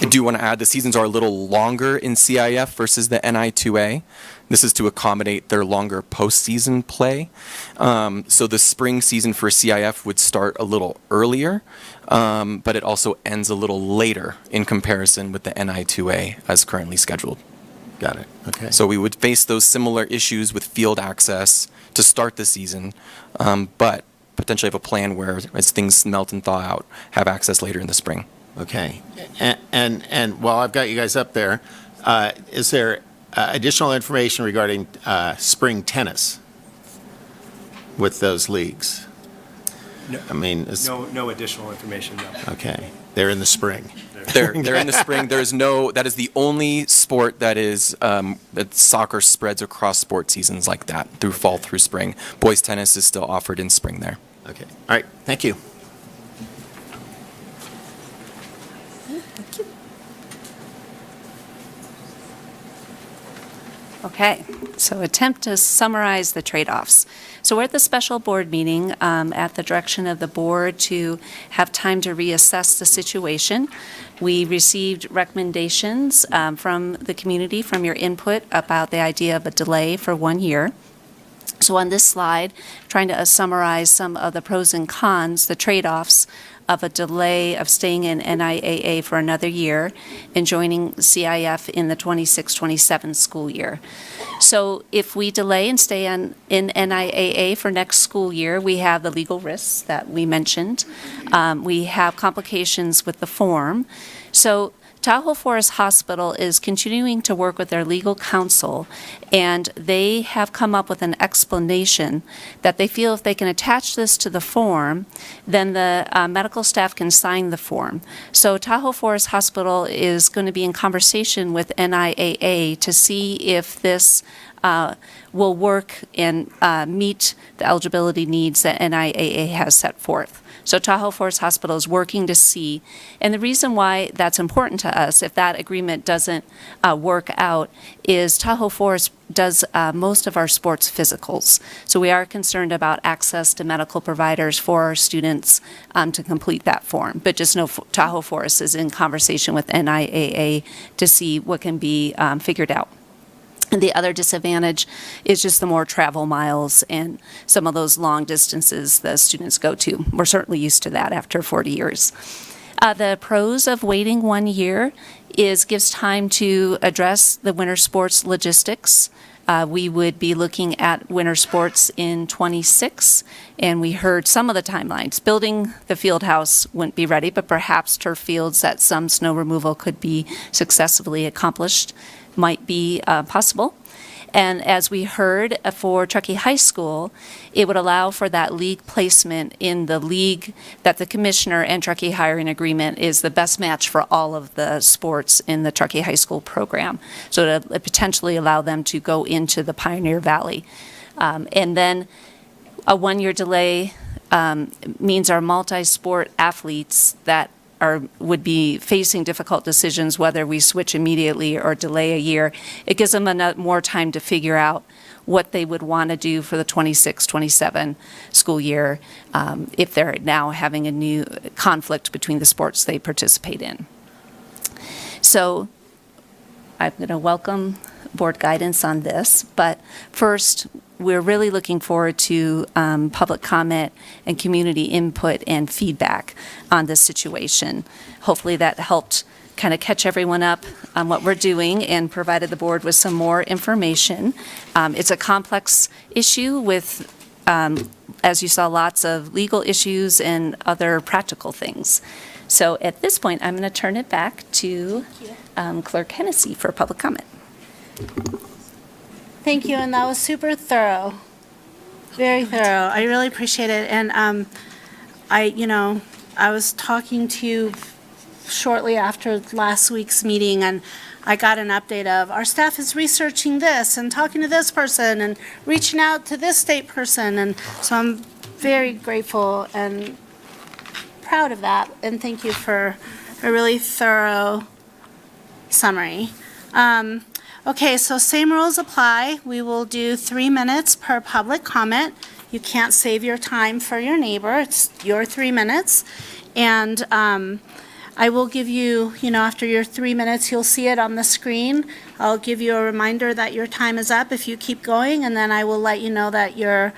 Speaker 8: I do want to add the seasons are a little longer in CIF versus the NI2A. This is to accommodate their longer postseason play. So the spring season for CIF would start a little earlier, but it also ends a little later in comparison with the NI2A as currently scheduled.
Speaker 10: Got it. Okay.
Speaker 8: So we would face those similar issues with field access to start the season, but potentially have a plan where, as things melt and thaw out, have access later in the spring.
Speaker 10: Okay. And while I've got you guys up there, is there additional information regarding spring tennis with those leagues?
Speaker 6: No,
Speaker 10: I mean,
Speaker 6: no additional information, no.
Speaker 10: okay, they're in the spring.
Speaker 8: They're in the spring. That is the only sport that is, that soccer spreads across sport seasons like that, through fall through spring. Boys tennis is still offered in spring there.
Speaker 10: Okay, all right, thank you.
Speaker 2: Okay, so attempt to summarize the trade-offs. So we're at the special board meeting at the direction of the board to have time to reassess the situation. We received recommendations from the community, from your input about the idea of a delay for 1 year. So on this slide, trying to summarize some of the pros and cons, the trade-offs of a delay of staying in NIAA for another year and joining CIF in the 26-27 school year. So if we delay and stay in NIAA for next school year, we have the legal risks that we mentioned. We have complications with the form. So Tahoe Forest Hospital is continuing to work with their legal counsel, and they have come up with an explanation that they feel if they can attach this to the form, then the medical staff can sign the form. So Tahoe Forest Hospital is going to be in conversation with NIAA to see if this will work and meet the eligibility needs that NIAA has set forth. So Tahoe Forest Hospital is working to see, and the reason why that's important to us, if that agreement doesn't work out, is Tahoe Forest does most of our sports physicals. So we are concerned about access to medical providers for our students to complete that form. But just know Tahoe Forest is in conversation with NIAA to see what can be figured out. And the other disadvantage is just the more travel miles and some of those long distances the students go to. We're certainly used to that after 40 years. The pros of waiting 1 year is gives time to address the winter sports logistics. We would be looking at winter sports in 26, and we heard some of the timelines. Building the field house wouldn't be ready, but perhaps turf fields that some snow removal could be successfully accomplished might be possible. And as we heard for Truckee High School, it would allow for that league placement in the league that the commissioner and Truckee hiring agreement is the best match for all of the sports in the Truckee High School program. So to potentially allow them to go into the Pioneer Valley. And then a 1 year delay means our multi-sport athletes that would be facing difficult decisions whether we switch immediately or delay a year. It gives them more time to figure out what they would want to do for the 26-27 school year if they're now having a new conflict between the sports they participate in. So I'm going to welcome board guidance on this, but first, we're really looking forward to public comment and community input and feedback on this situation. Hopefully that helped kind of catch everyone up on what we're doing and provided the board with some more information. It's a complex issue with, as you saw, lots of legal issues and other practical things. So at this point, I'm going to turn it back to Clerk Hennessy for public comment.
Speaker 1: Thank you, and that was super thorough. Very thorough. I really appreciate it. And I was talking to you shortly after last week's meeting, and I got an update of our staff is researching this and talking to this person and reaching out to this state person. And so I'm very grateful and proud of that. And thank you for a really thorough summary. Okay, so same rules apply. We will do 3 minutes per public comment. You can't save your time for your neighbor. It's your 3 minutes. And I will give you, after your 3 minutes, you'll see it on the screen. I'll give you a reminder that your time is up if you keep going, and then I will let you know that your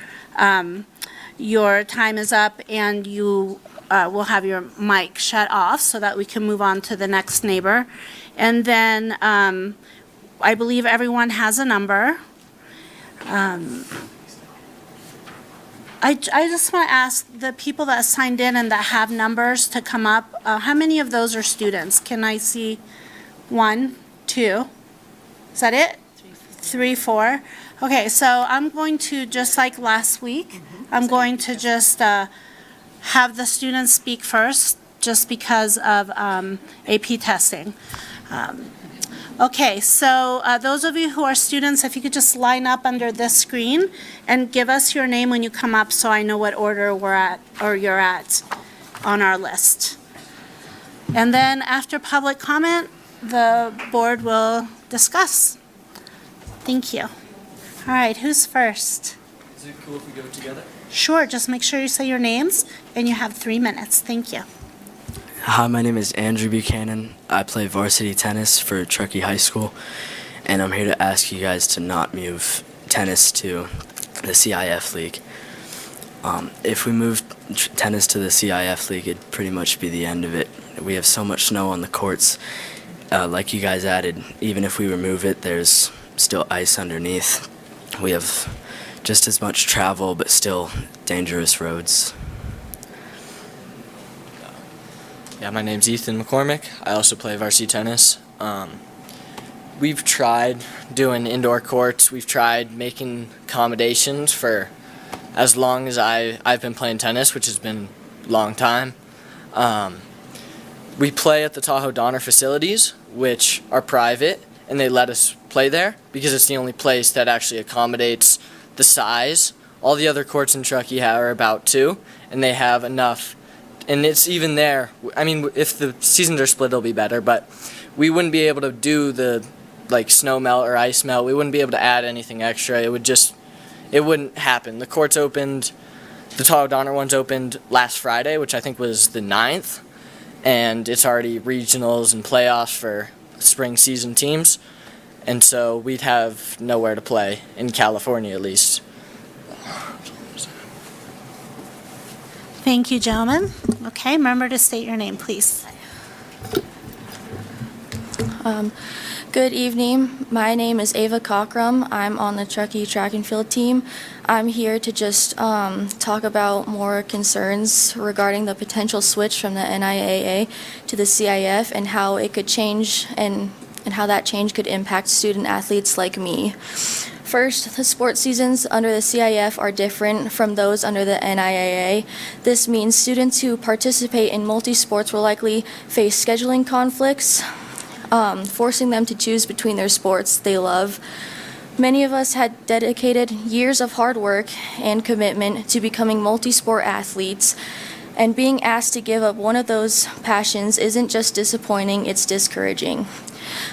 Speaker 1: time is up and you will have your mic shut off so that we can move on to the next neighbor. And then I believe everyone has a number. I just want to ask the people that signed in and that have numbers to come up, how many of those are students? Can I see 1, 2? Is that it? 3, 4. Okay, so I'm going to, just like last week, I'm going to just have the students speak first, just because of AP testing. Okay, so those of you who are students, if you could just line up under this screen and give us your name when you come up so I know what order we're at, or you're at on our list. And then after public comment, the board will discuss. Thank you. All right, who's first?
Speaker 11: Is it cool if we go together?
Speaker 1: Sure, just make sure you say your names and you have 3 minutes. Thank you.
Speaker 11: Hi, my name is Andrew Buchanan. I play varsity tennis for Truckee High School, and I'm here to ask you guys to not move tennis to the CIF League. If we move tennis to the CIF League, it'd pretty much be the end of it. We have so much snow on the courts. Like you guys added, even if we remove it, there's still ice underneath. We have just as much travel, but still dangerous roads.
Speaker 12: Yeah, my name's Ethan McCormick. I also play varsity tennis. We've tried doing indoor courts. We've tried making accommodations for as long as I've been playing tennis, which has been a long time. We play at the Tahoe Donner facilities, which are private, and they let us play there because it's the only place that actually accommodates the size. All the other courts in Truckee are about 2, and they have enough. And it's even there. I mean, if the seasons are split, it'll be better, but we wouldn't be able to do the snow melt or ice melt. We wouldn't be able to add anything extra. It wouldn't happen. The courts opened, the Tahoe Donner ones opened last Friday, which I think was the 9th, and it's already regionals and playoffs for spring season teams, and so we'd have nowhere to play, in California at least.
Speaker 1: Thank you, gentlemen. Okay, remember to state your name, please.
Speaker 13: Good evening. My name is Ava Cockrum. I'm on the Truckee track and field team. I'm here to just talk about more concerns regarding the potential switch from the NIAA to the CIF and how it could change and how that change could impact student athletes like me. First, the sports seasons under the CIF are different from those under the NIAA. This means students who participate in multi-sports will likely face scheduling conflicts, forcing them to choose between their sports they love. Many of us had dedicated years of hard work and commitment to becoming multi-sport athletes, and being asked to give up one of those passions isn't just disappointing, it's discouraging.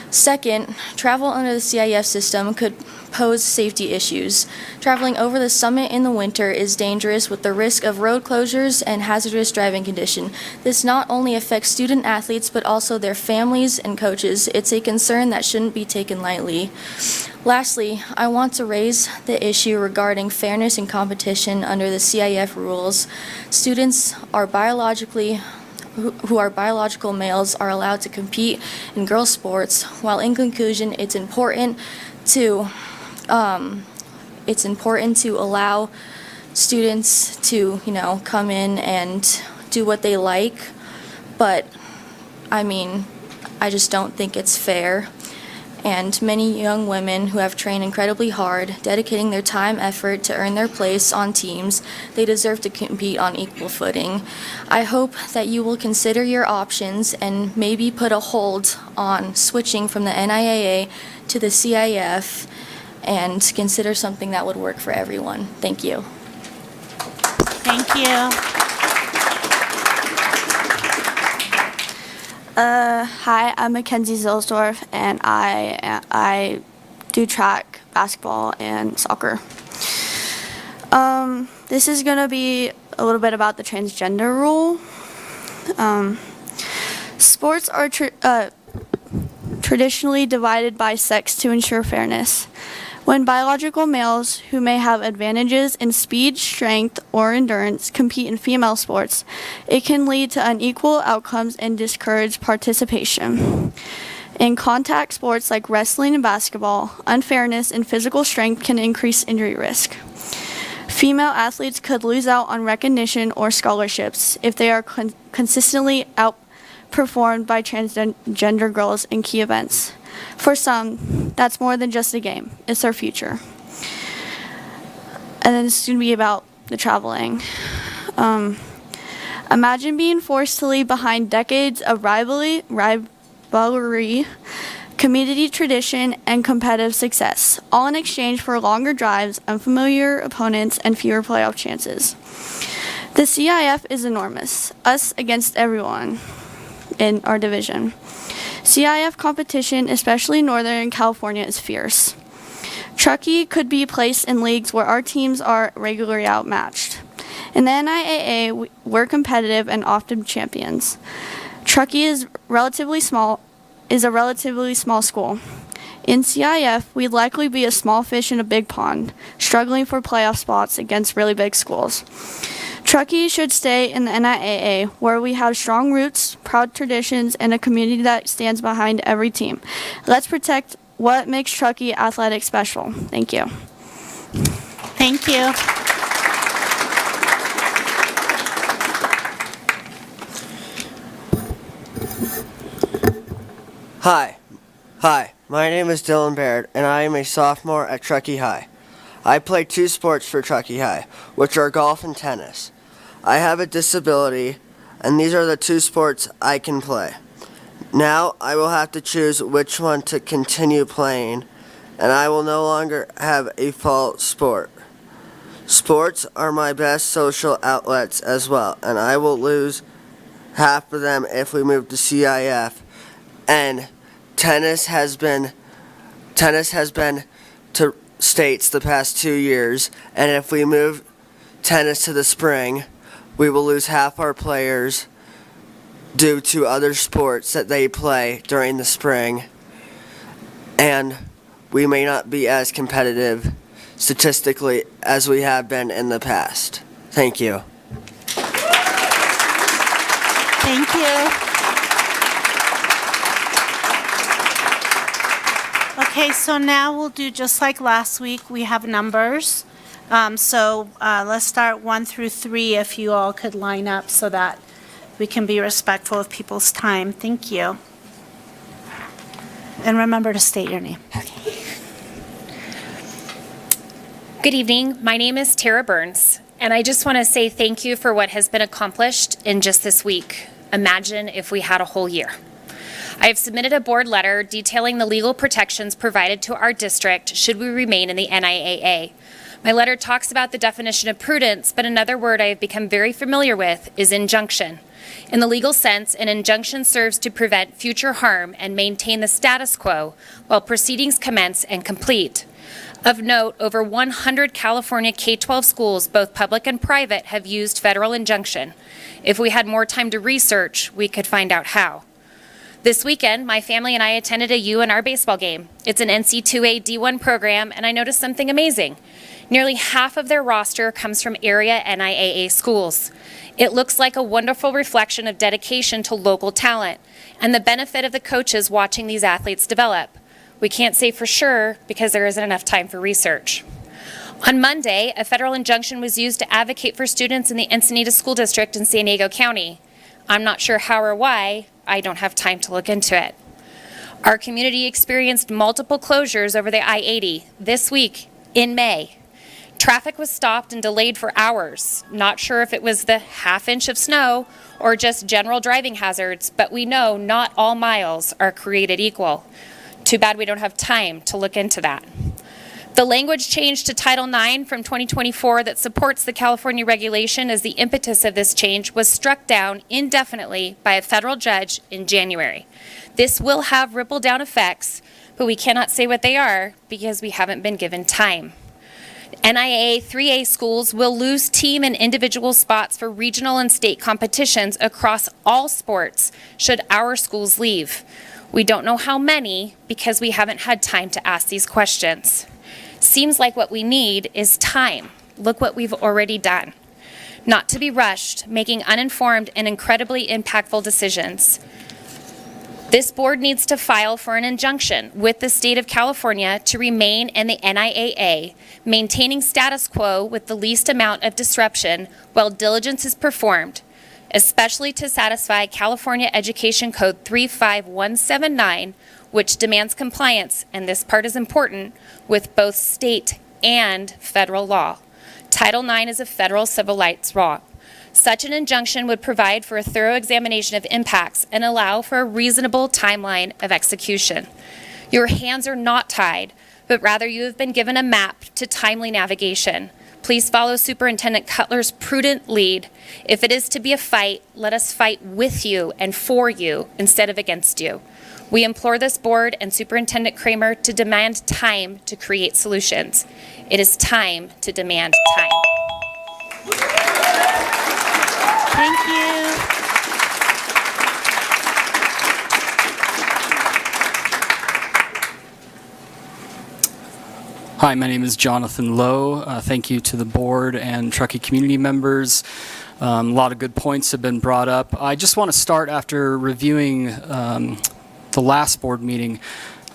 Speaker 13: Second, travel under the CIF system could pose safety issues. Traveling over the summit in the winter is dangerous with the risk of road closures and hazardous driving condition. This not only affects student athletes but also their families and coaches. It's a concern that shouldn't be taken lightly. Lastly, I want to raise the issue regarding fairness and competition under the CIF rules. Students are who are biological males are allowed to compete in girls' sports, while in conclusion, it's important to allow students to, come in and do what they like, but I mean, I just don't think it's fair. And many young women who have trained incredibly hard, dedicating their time, effort to earn their place on teams, they deserve to compete on equal footing. I hope that you will consider your options and maybe put a hold on switching from the NIAA to the CIF and consider something that would work for everyone. Thank you.
Speaker 1: Thank you.
Speaker 13: Hi, I'm Mackenzie Zilsdorf, and I do track, basketball, and soccer. This is going to be a little bit about the transgender rule. Sports are traditionally divided by sex to ensure fairness. When biological males who may have advantages in speed, strength, or endurance compete in female sports, it can lead to unequal outcomes and discourage participation. In contact sports like wrestling and basketball, unfairness in physical strength can increase injury risk. Female athletes could lose out on recognition or scholarships if they are consistently outperformed by transgender girls in key events. For some, that's more than just a game. It's their future. And then it's going to be about the traveling. Imagine being forced to leave behind decades of rivalry, community tradition, and competitive success, all in exchange for longer drives, unfamiliar opponents, and fewer playoff chances. The CIF is enormous, us against everyone in our division. CIF competition, especially in Northern California, is fierce. Truckee could be placed in leagues where our teams are regularly outmatched. In the NIAA, we're competitive and often champions. Truckee is a relatively small school. In CIF, we'd likely be a small fish in a big pond, struggling for playoff spots against really big schools. Truckee should stay in the NIAA, where we have strong roots, proud traditions, and a community that stands behind every team. Let's protect what makes Truckee athletics special. Thank you.
Speaker 1: Thank you.
Speaker 14: Hi, my name is Dylan Baird, and I am a sophomore at Truckee High. I play 2 sports for Truckee High, which are golf and tennis. I have a disability, and these are the 2 sports I can play. Now I will have to choose which one to continue playing, and I will no longer have a fall sport. Sports are my best social outlets as well, and I will lose half of them if we move to CIF. And tennis has been to states the past 2 years, and if we move tennis to the spring, we will lose half our players due to other sports that they play during the spring, and we may not be as competitive statistically as we have been in the past. Thank you.
Speaker 1: Thank you. Okay, so now we'll do just like last week. We have numbers. Let's start 1 through 3 if you all could line up so that we can be respectful of people's time. Thank you. And remember to state your name.
Speaker 15: Good evening. My name is Tara Burns, and I just want to say thank you for what has been accomplished in just this week. Imagine if we had a whole year. I have submitted a board letter detailing the legal protections provided to our district should we remain in the NIAA. My letter talks about the definition of prudence, but another word I have become very familiar with is injunction. In the legal sense, an injunction serves to prevent future harm and maintain the status quo while proceedings commence and complete. Of note, over 100 California K-12 schools, both public and private, have used federal injunction. If we had more time to research, we could find out how. This weekend, my family and I attended a UNR baseball game. It's an NC2A D1 program, and I noticed something amazing. Nearly half of their roster comes from area NIAA schools. It looks like a wonderful reflection of dedication to local talent and the benefit of the coaches watching these athletes develop. We can't say for sure because there isn't enough time for research. On Monday, a federal injunction was used to advocate for students in the Encinitas School District in San Diego County. I'm not sure how or why. I don't have time to look into it. Our community experienced multiple closures over the I-80 this week in May. Traffic was stopped and delayed for hours. Not sure if it was the half inch of snow or just general driving hazards, but we know not all miles are created equal. Too bad we don't have time to look into that. The language change to Title IX from 2024 that supports the California regulation as the impetus of this change was struck down indefinitely by a federal judge in January. This will have ripple-down effects, but we cannot say what they are because we haven't been given time. NIA 3A schools will lose team and individual spots for regional and state competitions across all sports should our schools leave. We don't know how many because we haven't had time to ask these questions. Seems like what we need is time. Look what we've already done. Not to be rushed, making uninformed and incredibly impactful decisions. This board needs to file for an injunction with the state of California to remain in the NIAA, maintaining status quo with the least amount of disruption while diligence is performed, especially to satisfy California Education Code 35179, which demands compliance, and this part is important, with both state and federal law. Title IX is a federal civil rights law. Such an injunction would provide for a thorough examination of impacts and allow for a reasonable timeline of execution. Your hands are not tied, but rather you have been given a map to timely navigation. Please follow Superintendent Cutler's prudent lead. If it is to be a fight, let us fight with you and for you instead of against you. We implore this board and Superintendent Kramer to demand time to create solutions. It is time to demand time.
Speaker 1: Thank you.
Speaker 16: Hi, my name is Jonathan Lowe. Thank you to the board and Truckee community members. A lot of good points have been brought up. I just want to start after reviewing the last board meeting.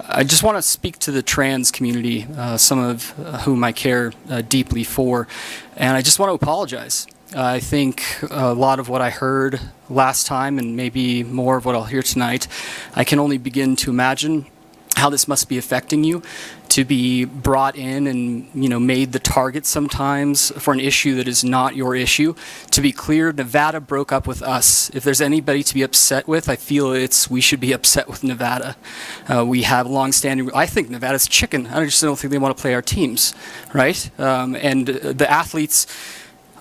Speaker 16: I just want to speak to the trans community, some of whom I care deeply for, and I just want to apologize. I think a lot of what I heard last time, and maybe more of what I'll hear tonight, I can only begin to imagine how this must be affecting you, to be brought in and, made the target sometimes for an issue that is not your issue. To be clear, Nevada broke up with us. If there's anybody to be upset with, I feel we should be upset with Nevada. We have longstanding, I think Nevada's chicken. I just don't think they want to play our teams, right? And the athletes,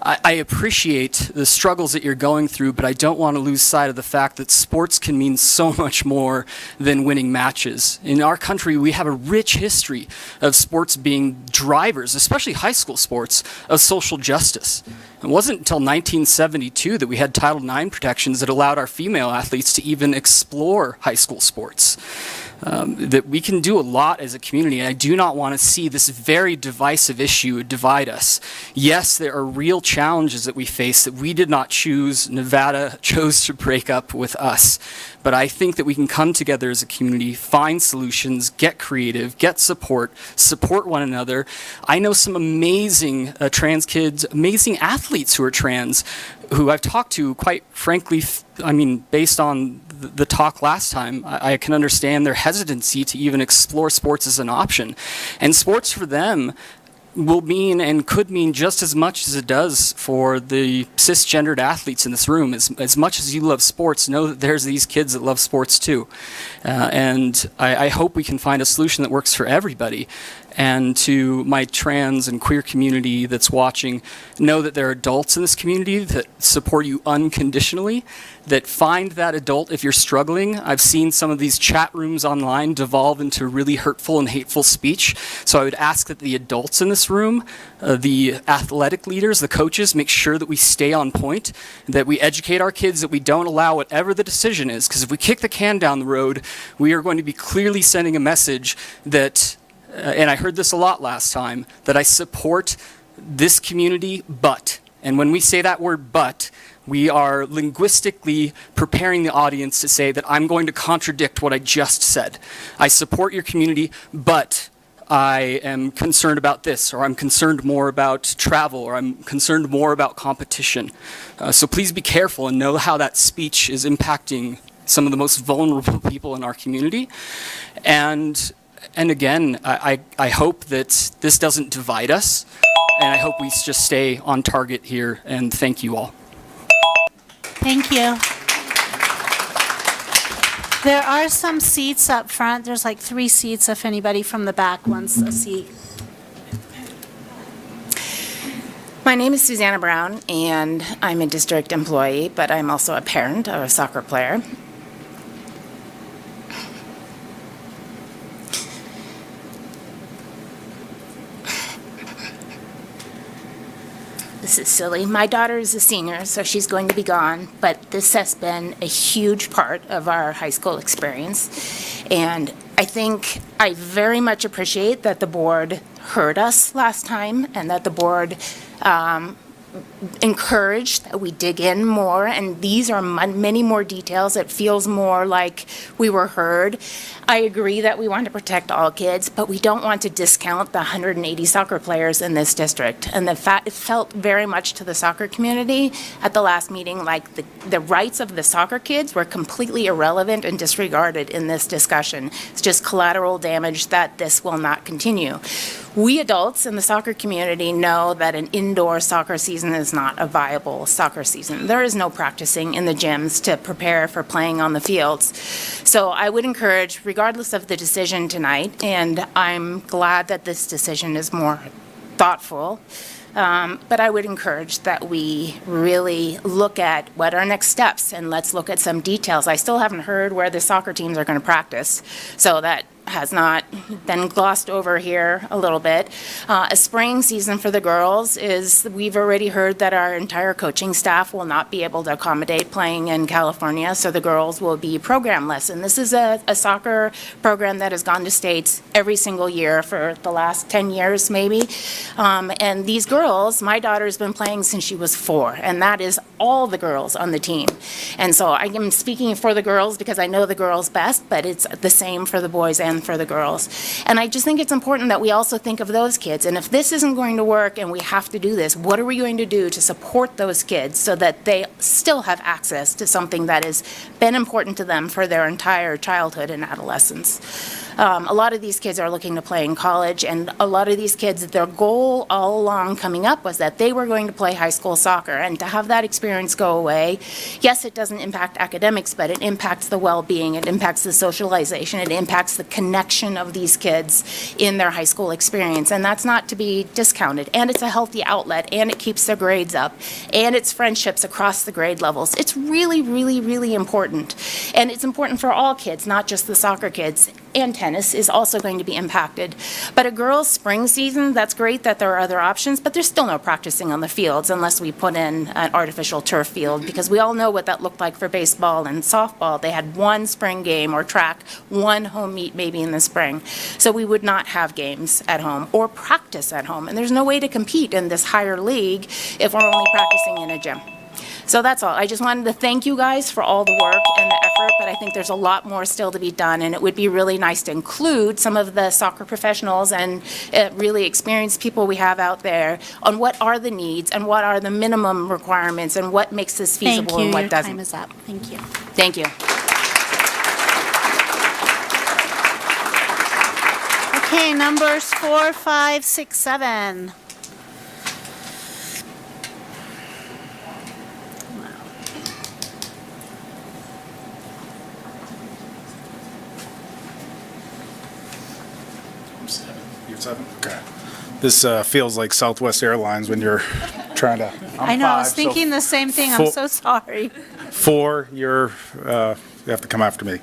Speaker 16: I appreciate the struggles that you're going through, but I don't want to lose sight of the fact that sports can mean so much more than winning matches. In our country, we have a rich history of sports being drivers, especially high school sports, of social justice. It wasn't until 1972 that we had Title IX protections that allowed our female athletes to even explore high school sports. That we can do a lot as a community, and I do not want to see this very divisive issue divide us. Yes, there are real challenges that we face that we did not choose. Nevada chose to break up with us. But I think that we can come together as a community, find solutions, get creative, get support one another. I know some amazing trans kids, amazing athletes who are trans, who I've talked to, quite frankly, based on the talk last time, I can understand their hesitancy to even explore sports as an option. And sports for them will mean and could mean just as much as it does for the cisgendered athletes in this room. As much as you love sports, know that there's these kids that love sports too. And I hope we can find a solution that works for everybody. And to my trans and queer community that's watching, know that there are adults in this community that support you unconditionally, that find that adult if you're struggling. I've seen some of these chat rooms online devolve into really hurtful and hateful speech. So I would ask that the adults in this room, the athletic leaders, the coaches, make sure that we stay on point, that we educate our kids, that we don't allow whatever the decision is. Because if we kick the can down the road, we are going to be clearly sending a message that, and I heard this a lot last time, that I support this community, but. And when we say that word but, we are linguistically preparing the audience to say that I'm going to contradict what I just said. I support your community, but I am concerned about this, or I'm concerned more about travel, or I'm concerned more about competition. So please be careful and know how that speech is impacting some of the most vulnerable people in our community. And again, I hope that this doesn't divide us, and I hope we just stay on target here, and thank you all.
Speaker 1: Thank you. There are some seats up front. There's like 3 seats if anybody from the back wants a seat.
Speaker 17: My name is Susanna Brown, and I'm a district employee, but I'm also a parent of a soccer player. This is silly. My daughter is a senior, so she's going to be gone, but this has been a huge part of our high school experience. And I think I very much appreciate that the board heard us last time and that the board encouraged that we dig in more, and these are many more details. It feels more like we were heard. I agree that we want to protect all kids, but we don't want to discount the 180 soccer players in this district. And it felt very much to the soccer community at the last meeting like the rights of the soccer kids were completely irrelevant and disregarded in this discussion. It's just collateral damage that this will not continue. We adults in the soccer community know that an indoor soccer season is not a viable soccer season. There is no practicing in the gyms to prepare for playing on the fields. So I would encourage, regardless of the decision tonight, and I'm glad that this decision is more thoughtful, but I would encourage that we really look at what are next steps, and let's look at some details. I still haven't heard where the soccer teams are going to practice, so that has not been glossed over here a little bit. A spring season for the girls is, we've already heard that our entire coaching staff will not be able to accommodate playing in California, so the girls will be programless. And this is a soccer program that has gone to states every single year for the last 10 years maybe. And these girls, my daughter's been playing since she was 4, and that is all the girls on the team. And so I am speaking for the girls because I know the girls best, but it's the same for the boys and for the girls. And I just think it's important that we also think of those kids. And if this isn't going to work and we have to do this, what are we going to do to support those kids so that they still have access to something that has been important to them for their entire childhood and adolescence? A lot of these kids are looking to play in college, and a lot of these kids, their goal all along coming up was that they were going to play high school soccer. And to have that experience go away, yes, it doesn't impact academics, but it impacts the well-being, it impacts the socialization, it impacts the connection of these kids in their high school experience. And that's not to be discounted. And it's a healthy outlet, and it keeps their grades up, and it's friendships across the grade levels. It's really, really, really important. And it's important for all kids, not just the soccer kids. And tennis is also going to be impacted. But a girls' spring season, that's great that there are other options, but there's still no practicing on the fields unless we put in an artificial turf field, because we all know what that looked like for baseball and softball. They had one spring game, or track, one home meet maybe in the spring. So we would not have games at home or practice at home. And there's no way to compete in this higher league if we're only practicing in a gym. So that's all. I just wanted to thank you guys for all the work and the effort, but I think there's a lot more still to be done, and it would be really nice to include some of the soccer professionals and really experienced people we have out there on what are the needs and what are the minimum requirements and what makes this feasible and what doesn't.
Speaker 1: Thank you. Your time is up. Thank you.
Speaker 17: Thank you.
Speaker 1: Okay, numbers 4, 5, 6, 7.
Speaker 18: You're 7? Okay. This feels like Southwest Airlines when you're trying to.
Speaker 1: I know, I was
Speaker 18: 5,
Speaker 1: thinking the same thing. I'm so sorry.
Speaker 18: 4, you have to come after me.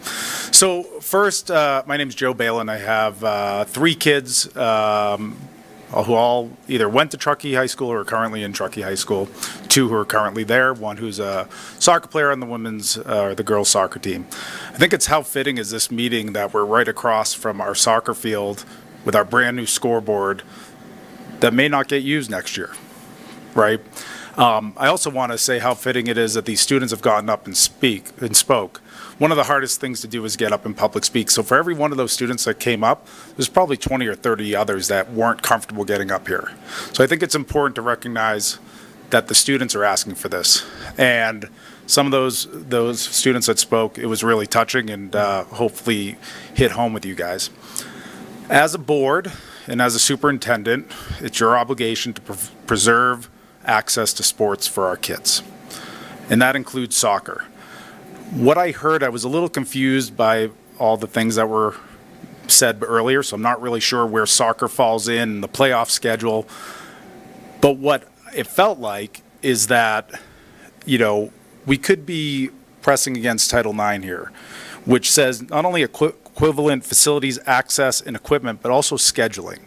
Speaker 18: So first, my name is Joe Balin. I have 3 kids who all either went to Truckee High School or are currently in Truckee High School. 2 who are currently there. 1 who's a soccer player on the women's or the girls' soccer team. I think it's how fitting is this meeting that we're right across from our soccer field with our brand new scoreboard that may not get used next year, right? I also want to say how fitting it is that these students have gotten up and spoke. One of the hardest things to do is get up and public speak. So for every one of those students that came up, there's probably 20 or 30 others that weren't comfortable getting up here. So I think it's important to recognize that the students are asking for this. And some of those students that spoke, it was really touching and hopefully hit home with you guys. As a board and as a superintendent, it's your obligation to preserve access to sports for our kids. And that includes soccer. What I heard, I was a little confused by all the things that were said earlier, so I'm not really sure where soccer falls in the playoff schedule. But what it felt like is that, we could be pressing against Title IX here, which says not only equivalent facilities, access, and equipment, but also scheduling.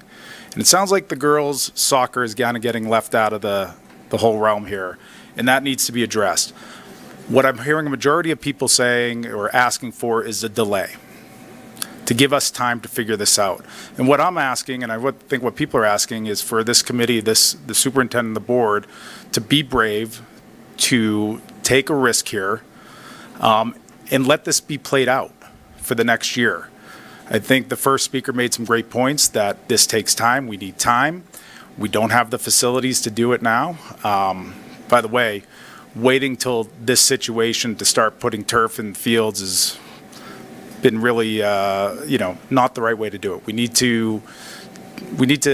Speaker 18: And it sounds like the girls' soccer is kind of getting left out of the whole realm here, and that needs to be addressed. What I'm hearing a majority of people saying or asking for is a delay to give us time to figure this out. And what I'm asking, and I think what people are asking, is for this committee, the superintendent and the board, to be brave, to take a risk here, and let this be played out for the next year. I think the first speaker made some great points that this takes time. We need time. We don't have the facilities to do it now. By the way, waiting till this situation to start putting turf in fields has been really, not the right way to do it. We need to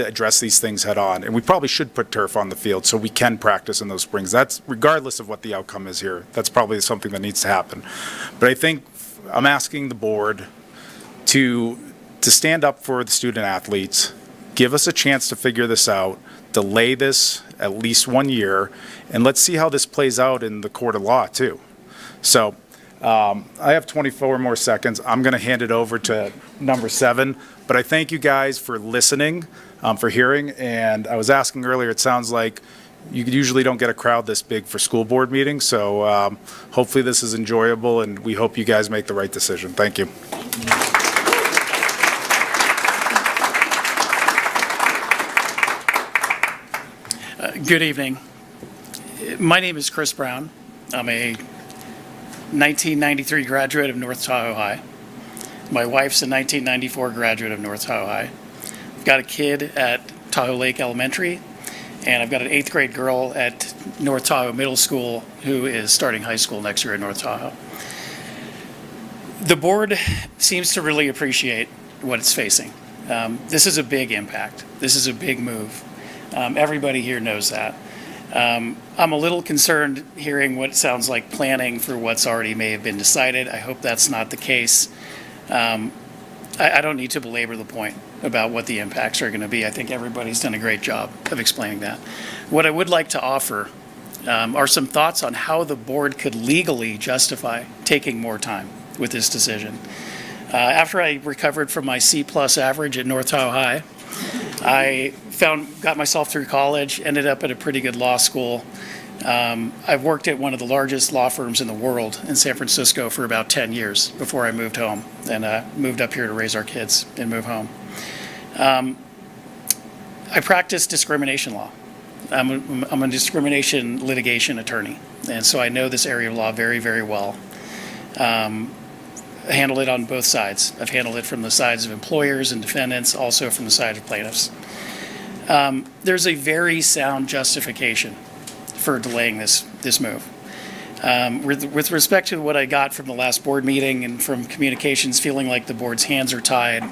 Speaker 18: address these things head on, and we probably should put turf on the field so we can practice in those springs. That's regardless of what the outcome is here. That's probably something that needs to happen. But I think I'm asking the board to stand up for the student athletes, give us a chance to figure this out, delay this at least 1 year, and let's see how this plays out in the court of law too. So I have 24 more seconds. I'm going to hand it over to number 7, but I thank you guys for listening, for hearing, and I was asking earlier, it sounds like you usually don't get a crowd this big for school board meetings, so hopefully this is enjoyable, and we hope you guys make the right decision. Thank you.
Speaker 19: Good evening. My name is Chris Brown. I'm a 1993 graduate of North Tahoe High. My wife's a 1994 graduate of North Tahoe High. I've got a kid at Tahoe Lake Elementary, and I've got an 8th grade girl at North Tahoe Middle School who is starting high school next year at North Tahoe. The board seems to really appreciate what it's facing. This is a big impact. This is a big move. Everybody here knows that. I'm a little concerned hearing what sounds like planning for what's already may have been decided. I hope that's not the case. I don't need to belabor the point about what the impacts are going to be. I think everybody's done a great job of explaining that. What I would like to offer are some thoughts on how the board could legally justify taking more time with this decision. After I recovered from my C+ average at North Tahoe High, I got myself through college, ended up at a pretty good law school. I've worked at one of the largest law firms in the world in San Francisco for about 10 years before I moved home and moved up here to raise our kids and move home. I practice discrimination law. I'm a discrimination litigation attorney, and so I know this area of law very, very well. I handle it on both sides. I've handled it from the sides of employers and defendants, also from the side of plaintiffs. There's a very sound justification for delaying this move. With respect to what I got from the last board meeting and from communications feeling like the board's hands are tied,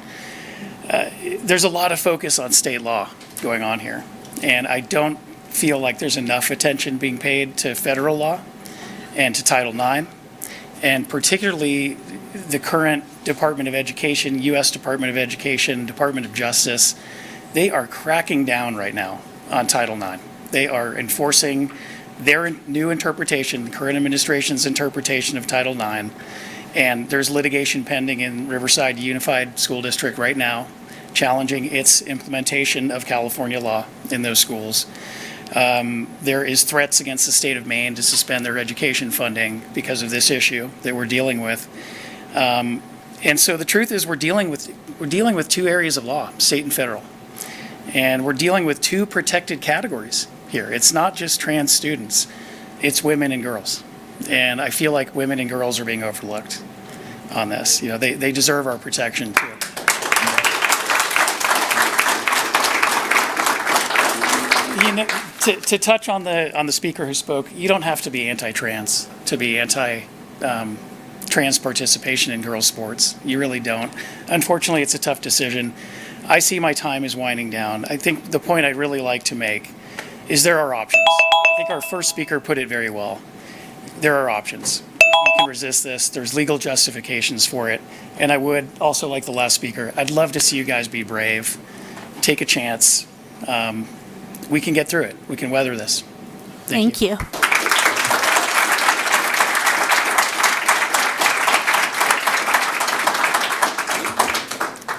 Speaker 19: there's a lot of focus on state law going on here. And I don't feel like there's enough attention being paid to federal law and to Title IX, and particularly the current Department of Education, U.S. Department of Education, Department of Justice. They are cracking down right now on Title IX. They are enforcing their new interpretation, the current administration's interpretation of Title IX, and there's litigation pending in Riverside Unified School District right now, challenging its implementation of California law in those schools. There is threats against the state of Maine to suspend their education funding because of this issue that we're dealing with. And so the truth is we're dealing with two areas of law, state and federal. And we're dealing with two protected categories here. It's not just trans students, it's women and girls. And I feel like women and girls are being overlooked on this. You know, they deserve our protection too. You know, to touch on the speaker who spoke, you don't have to be anti-trans to be anti-trans participation in girls' sports. You really don't. Unfortunately, it's a tough decision. I see my time is winding down. I think the point I'd really like to make is there are options. I think our first speaker put it very well. There are options. You can resist this. There's legal justifications for it. And I would also, like the last speaker, I'd love to see you guys be brave, take a chance, we can get through it. We can weather this.
Speaker 1: Thank you.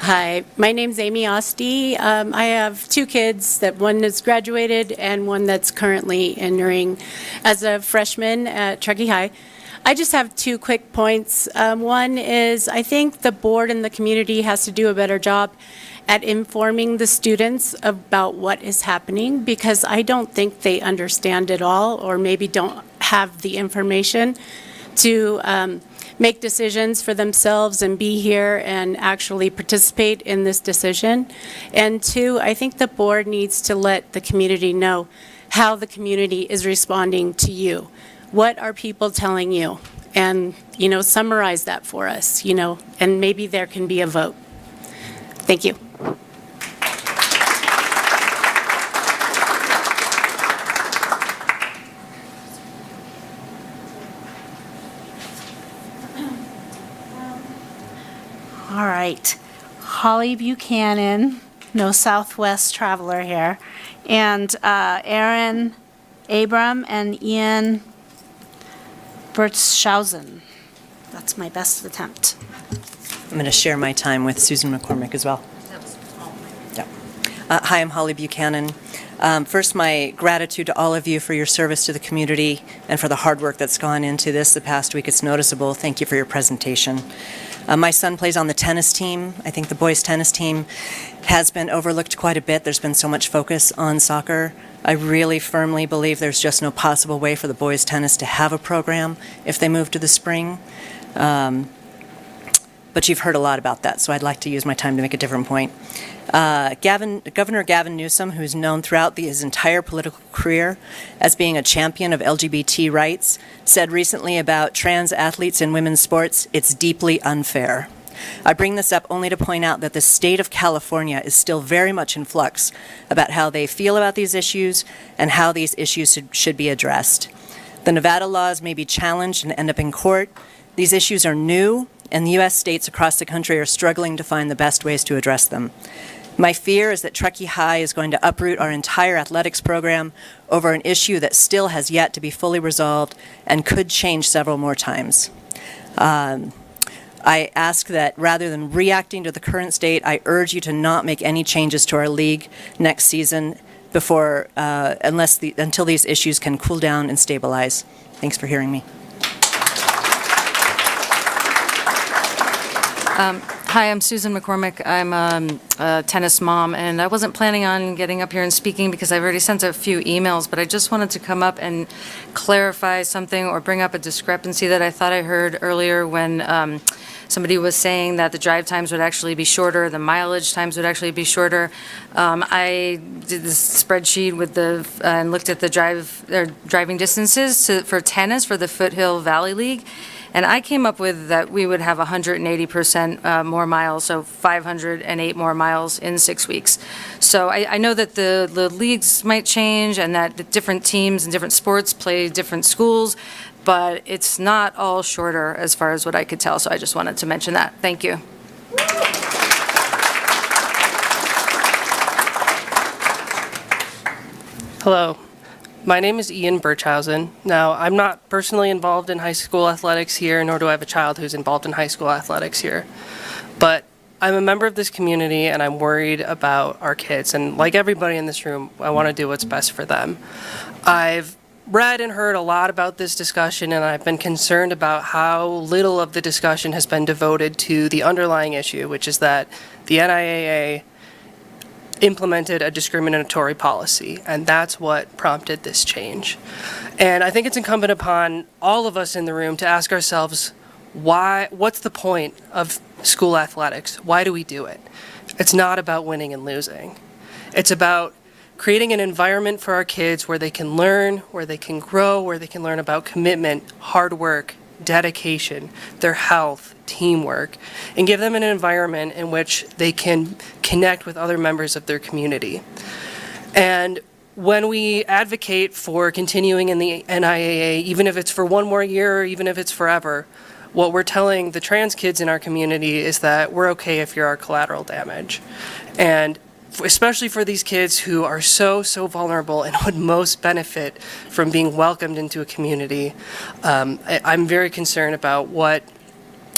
Speaker 20: Hi, my name's Amy Osti. I have two kids, that one is graduated and one that's currently entering as a freshman at Truckee High. I just have two quick points. One is I think the board and the community has to do a better job at informing the students about what is happening, because I don't think they understand it all, or maybe don't have the information to make decisions for themselves and be here and actually participate in this decision. And two, I think the board needs to let the community know how the community is responding to you. What are people telling you? And, summarize that for us, and maybe there can be a vote. Thank you.
Speaker 1: All right. Holly Buchanan, no Southwest traveler here, and Aaron Abram and Ian Bertschausen. That's my best attempt.
Speaker 21: I'm going to share my time with Susan McCormick as well. Yeah. Hi, I'm Holly Buchanan. First, my gratitude to all of you for your service to the community and for the hard work that's gone into this the past week. It's noticeable. Thank you for your presentation. My son plays on the tennis team. I think the boys' tennis team has been overlooked quite a bit. There's been so much focus on soccer. I really firmly believe there's just no possible way for the boys' tennis to have a program if they move to the spring. But you've heard a lot about that, so I'd like to use my time to make a different point. Governor Gavin Newsom, who's known throughout his entire political career as being a champion of LGBT rights, said recently about trans athletes in women's sports, "It's deeply unfair." I bring this up only to point out that the state of California is still very much in flux about how they feel about these issues and how these issues should be addressed. The Nevada laws may be challenged and end up in court. These issues are new, and the U.S. states across the country are struggling to find the best ways to address them. My fear is that Truckee High is going to uproot our entire athletics program over an issue that still has yet to be fully resolved and could change several more times. I ask that rather than reacting to the current state, I urge you to not make any changes to our league next season until these issues can cool down and stabilize. Thanks for hearing me.
Speaker 22: Hi, I'm Susan McCormick. I'm a tennis mom, and I wasn't planning on getting up here and speaking because I've already sent a few emails, but I just wanted to come up and clarify something or bring up a discrepancy that I thought I heard earlier when somebody was saying that the drive times would actually be shorter, the mileage times would actually be shorter. I did this spreadsheet with and looked at the driving distances for tennis for the Foothill Valley League, and I came up with that we would have 180% more miles, so 508 more miles in 6 weeks. So I know that the leagues might change and that the different teams and different sports play different schools, but it's not all shorter as far as what I could tell, so I just wanted to mention that. Thank you.
Speaker 23: Hello. My name is Ian Bertschausen. Now, I'm not personally involved in high school athletics here, nor do I have a child who's involved in high school athletics here. But I'm a member of this community, and I'm worried about our kids. And like everybody in this room, I want to do what's best for them. I've read and heard a lot about this discussion, and I've been concerned about how little of the discussion has been devoted to the underlying issue, which is that the NIAA implemented a discriminatory policy, and that's what prompted this change. And I think it's incumbent upon all of us in the room to ask ourselves, what's the point of school athletics? Why do we do it? It's not about winning and losing. It's about creating an environment for our kids where they can learn, where they can grow, where they can learn about commitment, hard work, dedication, their health, teamwork, and give them an environment in which they can connect with other members of their community. And when we advocate for continuing in the NIAA, even if it's for one more year or even if it's forever, what we're telling the trans kids in our community is that we're okay if you're our collateral damage. And especially for these kids who are so vulnerable and would most benefit from being welcomed into a community. I'm very concerned about what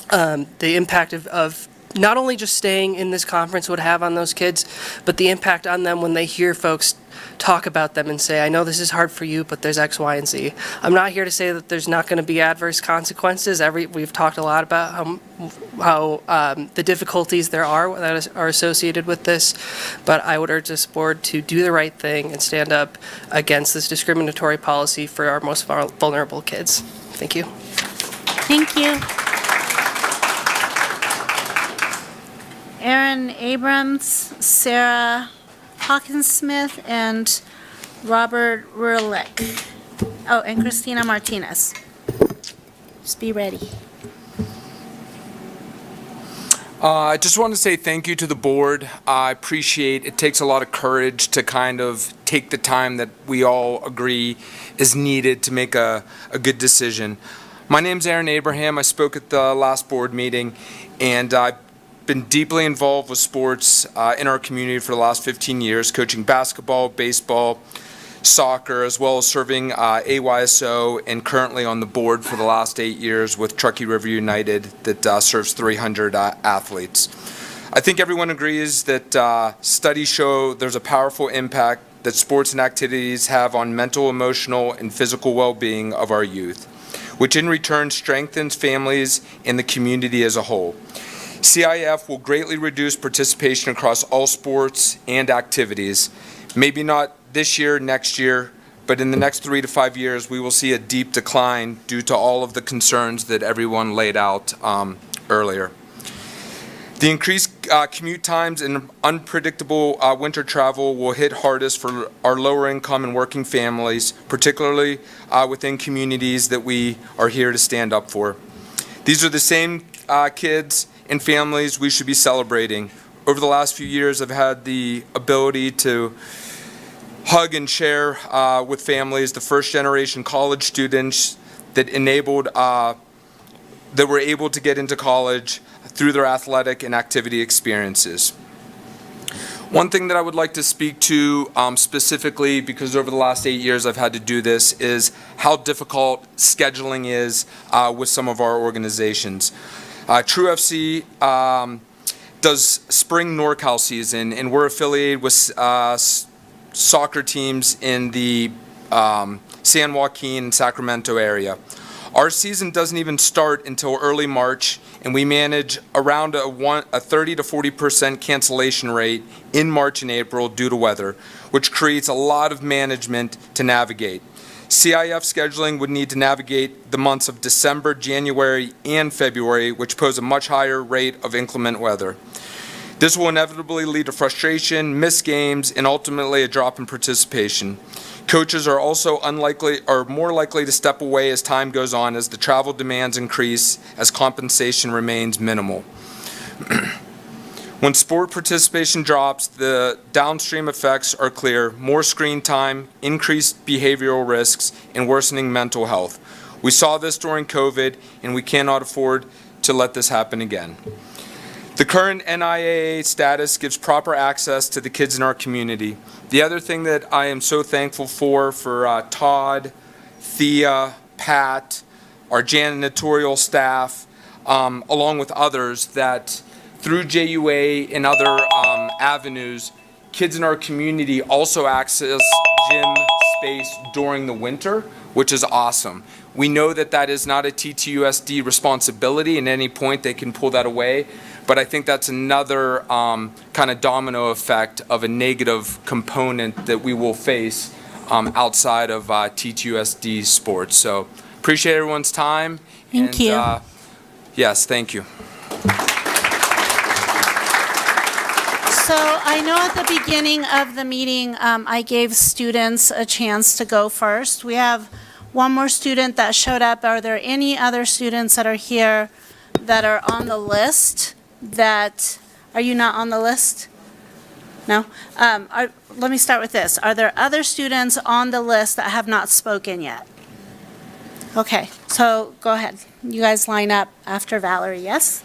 Speaker 23: the impact of not only just staying in this conference would have on those kids, but the impact on them when they hear folks talk about them and say, I know this is hard for you, but there's X, Y, and Z. I'm not here to say that there's not going to be adverse consequences. We've talked a lot about how the difficulties there are that are associated with this, but I would urge this board to do the right thing and stand up against this discriminatory policy for our most vulnerable kids. Thank you.
Speaker 1: Thank you. Aaron Abrams, Sarah Hawkins-Smith, and Robert Rurlick. Oh, and Christina Martinez. Just be ready.
Speaker 3: I just want to say thank you to the board. I appreciate it takes a lot of courage to kind of take the time that we all agree is needed to make a good decision. My name's Aaron Abraham. I spoke at the last board meeting, and I've been deeply involved with sports in our community for the last 15 years, coaching basketball, baseball, soccer, as well as serving AYSO and currently on the board for the last 8 years with Truckee River United that serves 300 athletes. I think everyone agrees that studies show there's a powerful impact that sports and activities have on mental, emotional, and physical well-being of our youth, which in return strengthens families and the community as a whole. CIF will greatly reduce participation across all sports and activities. Maybe not this year, next year, but in the next 3 to 5 years, we will see a deep decline due to all of the concerns that everyone laid out earlier. The increased commute times and unpredictable winter travel will hit hardest for our lower income and working families, particularly within communities that we are here to stand up for. These are the same kids and families we should be celebrating. Over the last few years, I've had the ability to hug and share with families, the first generation college students that were able to get into college through their athletic and activity experiences. One thing that I would like to speak to specifically, because over the last 8 years I've had to do this, is how difficult scheduling is with some of our organizations. True FC does spring NorCal season, and we're affiliated with soccer teams in the San Joaquin and Sacramento area. Our season doesn't even start until early March, and we manage around a 30 to 40% cancellation rate in March and April due to weather, which creates a lot of management to navigate. CIF scheduling would need to navigate the months of December, January, and February, which pose a much higher rate of inclement weather. This will inevitably lead to frustration, missed games, and ultimately a drop in participation. Coaches are also more likely to step away as time goes on as the travel demands increase as compensation remains minimal. When sport participation drops, the downstream effects are clear: more screen time, increased behavioral risks, and worsening mental health. We saw this during COVID, and we cannot afford to let this happen again. The current NIAA status gives proper access to the kids in our community. The other thing that I am so thankful for Todd, Thea, Pat, our janitorial staff, along with others, that through JUA and other avenues, kids in our community also access gym space during the winter, which is awesome. We know that that is not a TTUSD responsibility, and at any point they can pull that away, but I think that's another kind of domino effect of a negative component that we will face outside of TTUSD sports. So appreciate everyone's time.
Speaker 1: Thank you.
Speaker 3: Yes, thank you.
Speaker 1: So I know at the beginning of the meeting, I gave students a chance to go first. We have one more student that showed up. Are there any other students that are here that are on the list are you not on the list? No? Let me start with this. Are there other students on the list that have not spoken yet? Okay, so go ahead. You guys line up after Valerie, yes?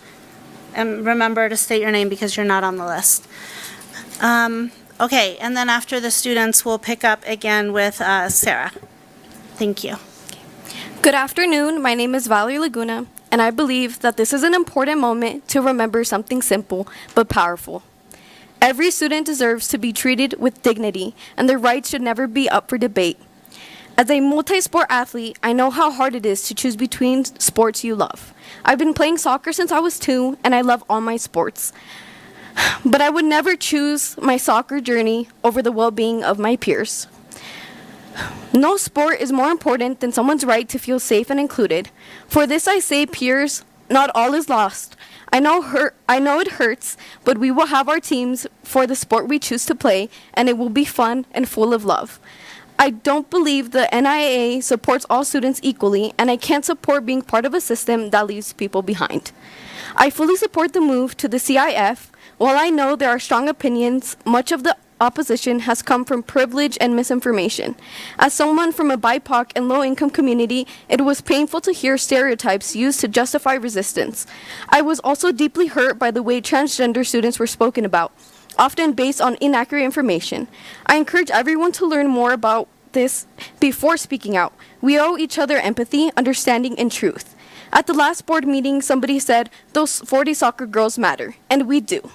Speaker 1: And remember to state your name because you're not on the list. Okay, and then after the students, we'll pick up again with Sarah. Thank you.
Speaker 4: Good afternoon. My name is Valerie Laguna, and I believe that this is an important moment to remember something simple but powerful. Every student deserves to be treated with dignity, and their rights should never be up for debate. As a multi-sport athlete, I know how hard it is to choose between sports you love. I've been playing soccer since I was 2, and I love all my sports. But I would never choose my soccer journey over the well-being of my peers. No sport is more important than someone's right to feel safe and included. For this I say, peers, not all is lost. I know it hurts, but we will have our teams for the sport we choose to play, and it will be fun and full of love. I don't believe the NIAA supports all students equally, and I can't support being part of a system that leaves people behind. I fully support the move to the CIF. While I know there are strong opinions, much of the opposition has come from privilege and misinformation. As someone from a BIPOC and low-income community, it was painful to hear stereotypes used to justify resistance. I was also deeply hurt by the way transgender students were spoken about, often based on inaccurate information. I encourage everyone to learn more about this before speaking out. We owe each other empathy, understanding, and truth. At the last board meeting, somebody said, those 40 soccer girls matter, and we do.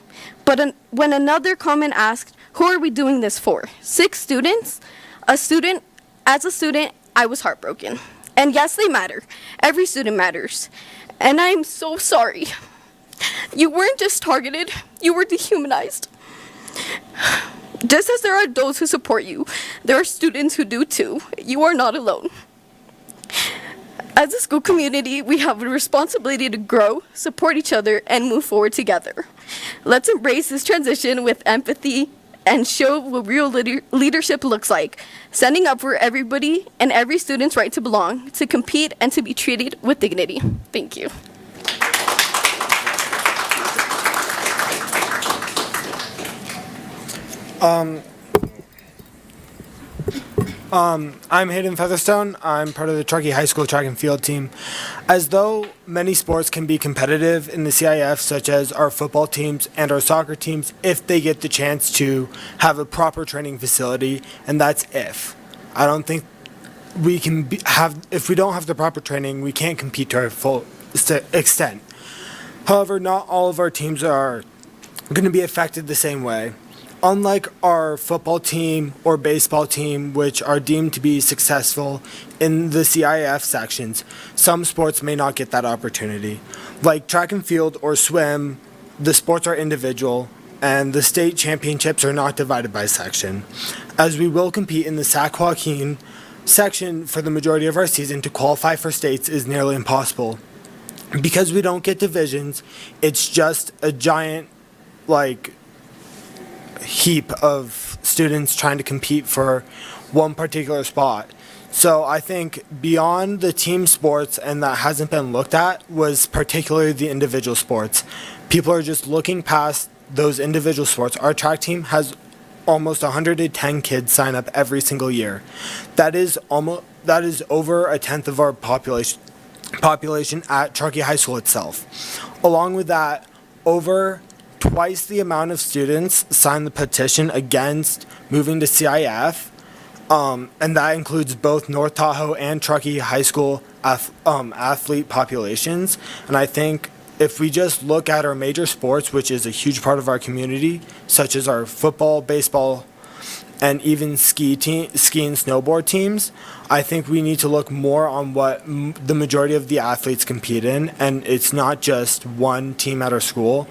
Speaker 4: But when another comment asked, who are we doing this for? 6 students? As a student, I was heartbroken. And yes, they matter. Every student matters. And I'm so sorry. You weren't just targeted, you were dehumanized. Just as there are those who support you, there are students who do too. You are not alone. As a school community, we have a responsibility to grow, support each other, and move forward together. Let's embrace this transition with empathy and show what real leadership looks like, standing up for everybody and every student's right to belong, to compete, and to be treated with dignity. Thank you.
Speaker 5: I'm Hayden Featherstone. I'm part of the Truckee High School track and field team. As though many sports can be competitive in the CIF, such as our football teams and our soccer teams, if they get the chance to have a proper training facility, and that's if. I don't think we can if we don't have the proper training, we can't compete to our full extent. However, not all of our teams are going to be affected the same way. Unlike our football team or baseball team, which are deemed to be successful in the CIF sections, some sports may not get that opportunity. Like track and field or swim, the sports are individual, and the state championships are not divided by section. As we will compete in the Sac Joaquin section for the majority of our season, to qualify for states is nearly impossible. Because we don't get divisions, it's just a giant, heap of students trying to compete for one particular spot. So I think beyond the team sports, and that hasn't been looked at, was particularly the individual sports. People are just looking past those individual sports. Our track team has almost 110 kids sign up every single year. That is over a tenth of our population at Truckee High School itself. Along with that, over twice the amount of students signed the petition against moving to CIF, and that includes both North Tahoe and Truckee High School athlete populations. And I think if we just look at our major sports, which is a huge part of our community, such as our football, baseball, and even ski and snowboard teams, I think we need to look more on what the majority of the athletes compete in, and it's not just one team at our school.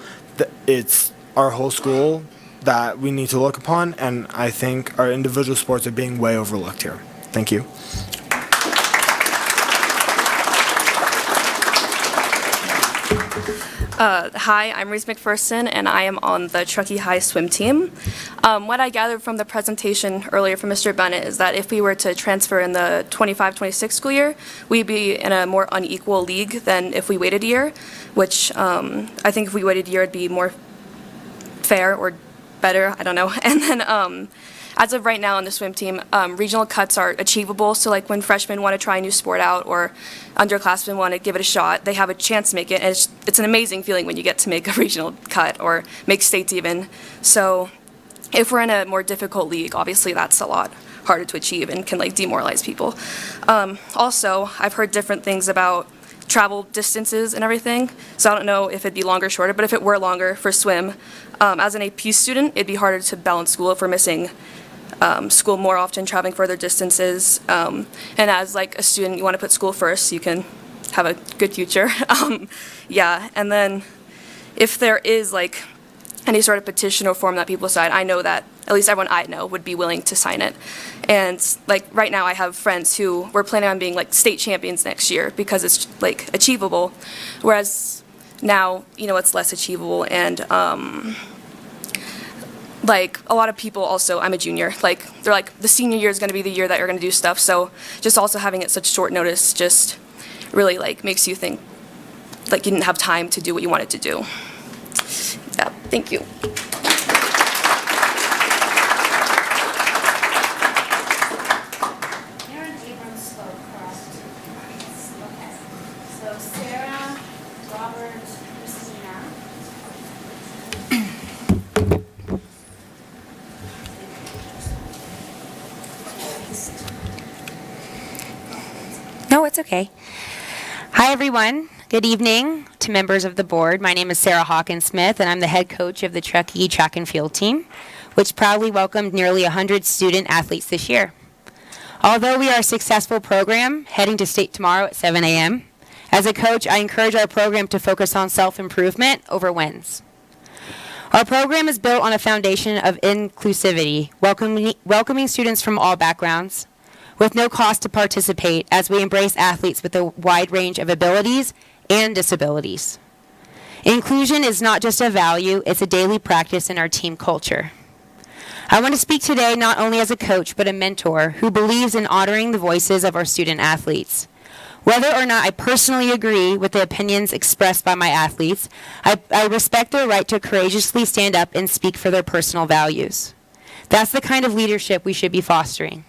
Speaker 5: It's our whole school that we need to look upon, and I think our individual sports are being way overlooked here. Thank you.
Speaker 7: Hi, I'm Reese McPherson, and I am on the Truckee High swim team. What I gathered from the presentation earlier from Mr. Bennett is that if we were to transfer in the 25-26 school year, we'd be in a more unequal league than if we waited a year, which I think if we waited a year, it'd be more fair or better, I don't know. And then as of right now on the swim team, regional cuts are achievable. So like when freshmen want to try a new sport out or underclassmen want to give it a shot, they have a chance to make it. And it's an amazing feeling when you get to make a regional cut or make states even. So if we're in a more difficult league, obviously that's a lot harder to achieve and can like demoralize people. Also, I've heard different things about travel distances and everything, so I don't know if it'd be longer or shorter, but if it were longer for swim, as an AP student, it'd be harder to balance school if we're missing school more often, traveling further distances, and as like a student, you want to put school first so you can have a good future. Yeah, and then if there is like any sort of petition or form that people sign, I know that at least everyone I know would be willing to sign it. And like right now I have friends who were planning on being like state champions next year because it's like achievable, whereas now, you know, it's less achievable. And like a lot of people also, I'm a junior, like they're like the senior year is going to be the year that you're going to do stuff, so just also having it such short notice just really like makes you think like you didn't have time to do what you wanted to do. Yeah, thank you.
Speaker 1: So Sarah, Robert, Christina.
Speaker 6: No, it's okay. Hi, everyone. Good evening to members of the board. My name is Sarah Hawkins-Smith, and I'm the head coach of the Truckee track and field team, which proudly welcomed nearly 100 student athletes this year. Although we are a successful program, heading to state tomorrow at 7 a.m., as a coach, I encourage our program to focus on self-improvement over wins. Our program is built on a foundation of inclusivity, welcoming students from all backgrounds, with no cost to participate as we embrace athletes with a wide range of abilities and disabilities. Inclusion is not just a value, it's a daily practice in our team culture. I want to speak today not only as a coach, but a mentor who believes in honoring the voices of our student athletes. Whether or not I personally agree with the opinions expressed by my athletes, I respect their right to courageously stand up and speak for their personal values. That's the kind of leadership we should be fostering.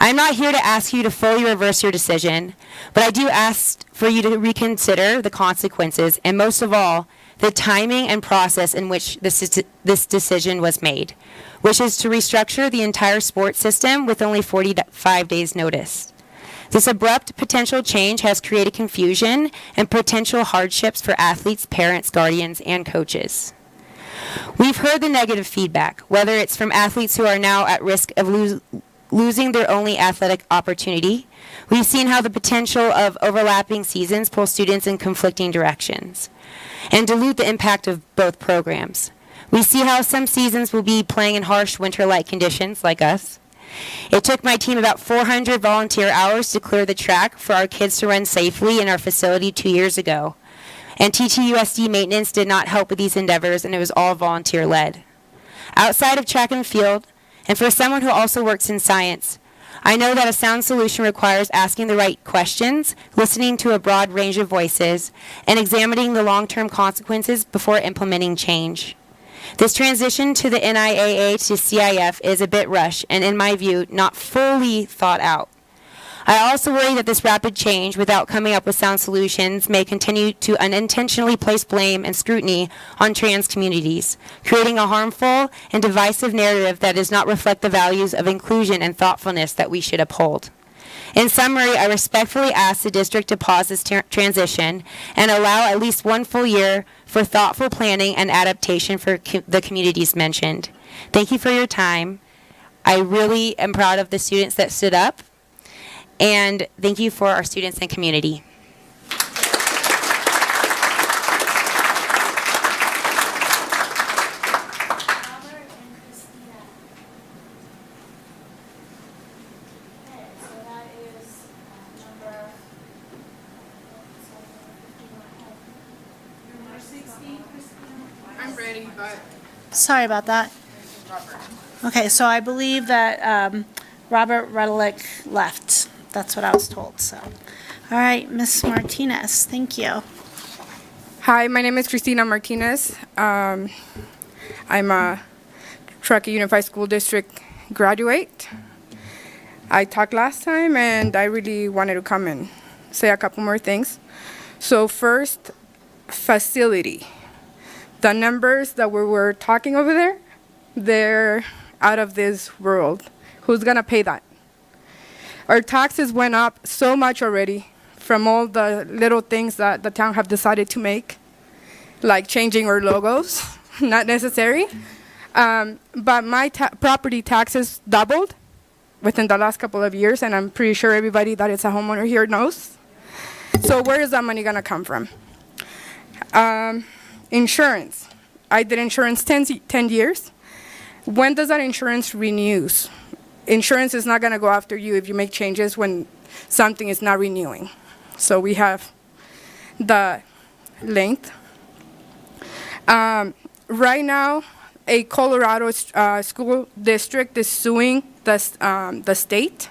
Speaker 6: I'm not here to ask you to fully reverse your decision, but I do ask for you to reconsider the consequences and most of all, the timing and process in which this decision was made, which is to restructure the entire sports system with only 45 days notice. This abrupt potential change has created confusion and potential hardships for athletes, parents, guardians, and coaches. We've heard the negative feedback, whether it's from athletes who are now at risk of losing their only athletic opportunity. We've seen how the potential of overlapping seasons pull students in conflicting directions and dilute the impact of both programs. We see how some seasons will be playing in harsh winter-like conditions like us. It took my team about 400 volunteer hours to clear the track for our kids to run safely in our facility 2 years ago. And TTUSD maintenance did not help with these endeavors, and it was all volunteer-led. Outside of track and field, and for someone who also works in science, I know that a sound solution requires asking the right questions, listening to a broad range of voices, and examining the long-term consequences before implementing change. This transition to the NIAA to CIF is a bit rushed and, in my view, not fully thought out. I also worry that this rapid change, without coming up with sound solutions, may continue to unintentionally place blame and scrutiny on trans communities, creating a harmful and divisive narrative that does not reflect the values of inclusion and thoughtfulness that we should uphold. In summary, I respectfully ask the district to pause this transition and allow at least 1 full year for thoughtful planning and adaptation for the communities mentioned. Thank you for your time. I really am proud of the students that stood up, and thank you for our students and community.
Speaker 1: I'm ready, but... Sorry about that. Okay, so I believe that Robert Rudelick left. That's what I was told, so. All right, Ms. Martinez, thank you.
Speaker 8: Hi, my name is Christina Martinez. I'm a Truckee Unified School District graduate. I talked last time, and I really wanted to come and say a couple more things. So first, facility. The numbers that we were talking over there, they're out of this world. Who's gonna pay that? Our taxes went up so much already from all the little things that the town have decided to make, like changing our logos, not necessary. But my property taxes doubled within the last couple of years, and I'm pretty sure everybody that is a homeowner here knows. So where is that money gonna come from? Insurance. I did insurance 10 years. When does that insurance renews? Insurance is not gonna go after you if you make changes when something is not renewing. So we have the length. Right now, a Colorado school district is suing the state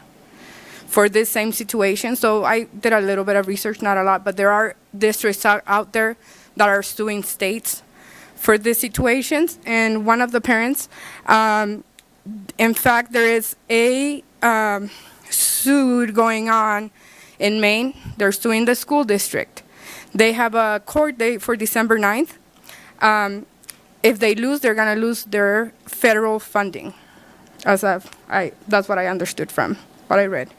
Speaker 8: for this same situation. So I did a little bit of research, not a lot, but there are districts out there that are suing states for these situations. And one of the parents, in fact, there is a suit going on in Maine. They're suing the school district. They have a court date for December 9th. If they lose, they're going to lose their federal funding. That's what I understood from what I read.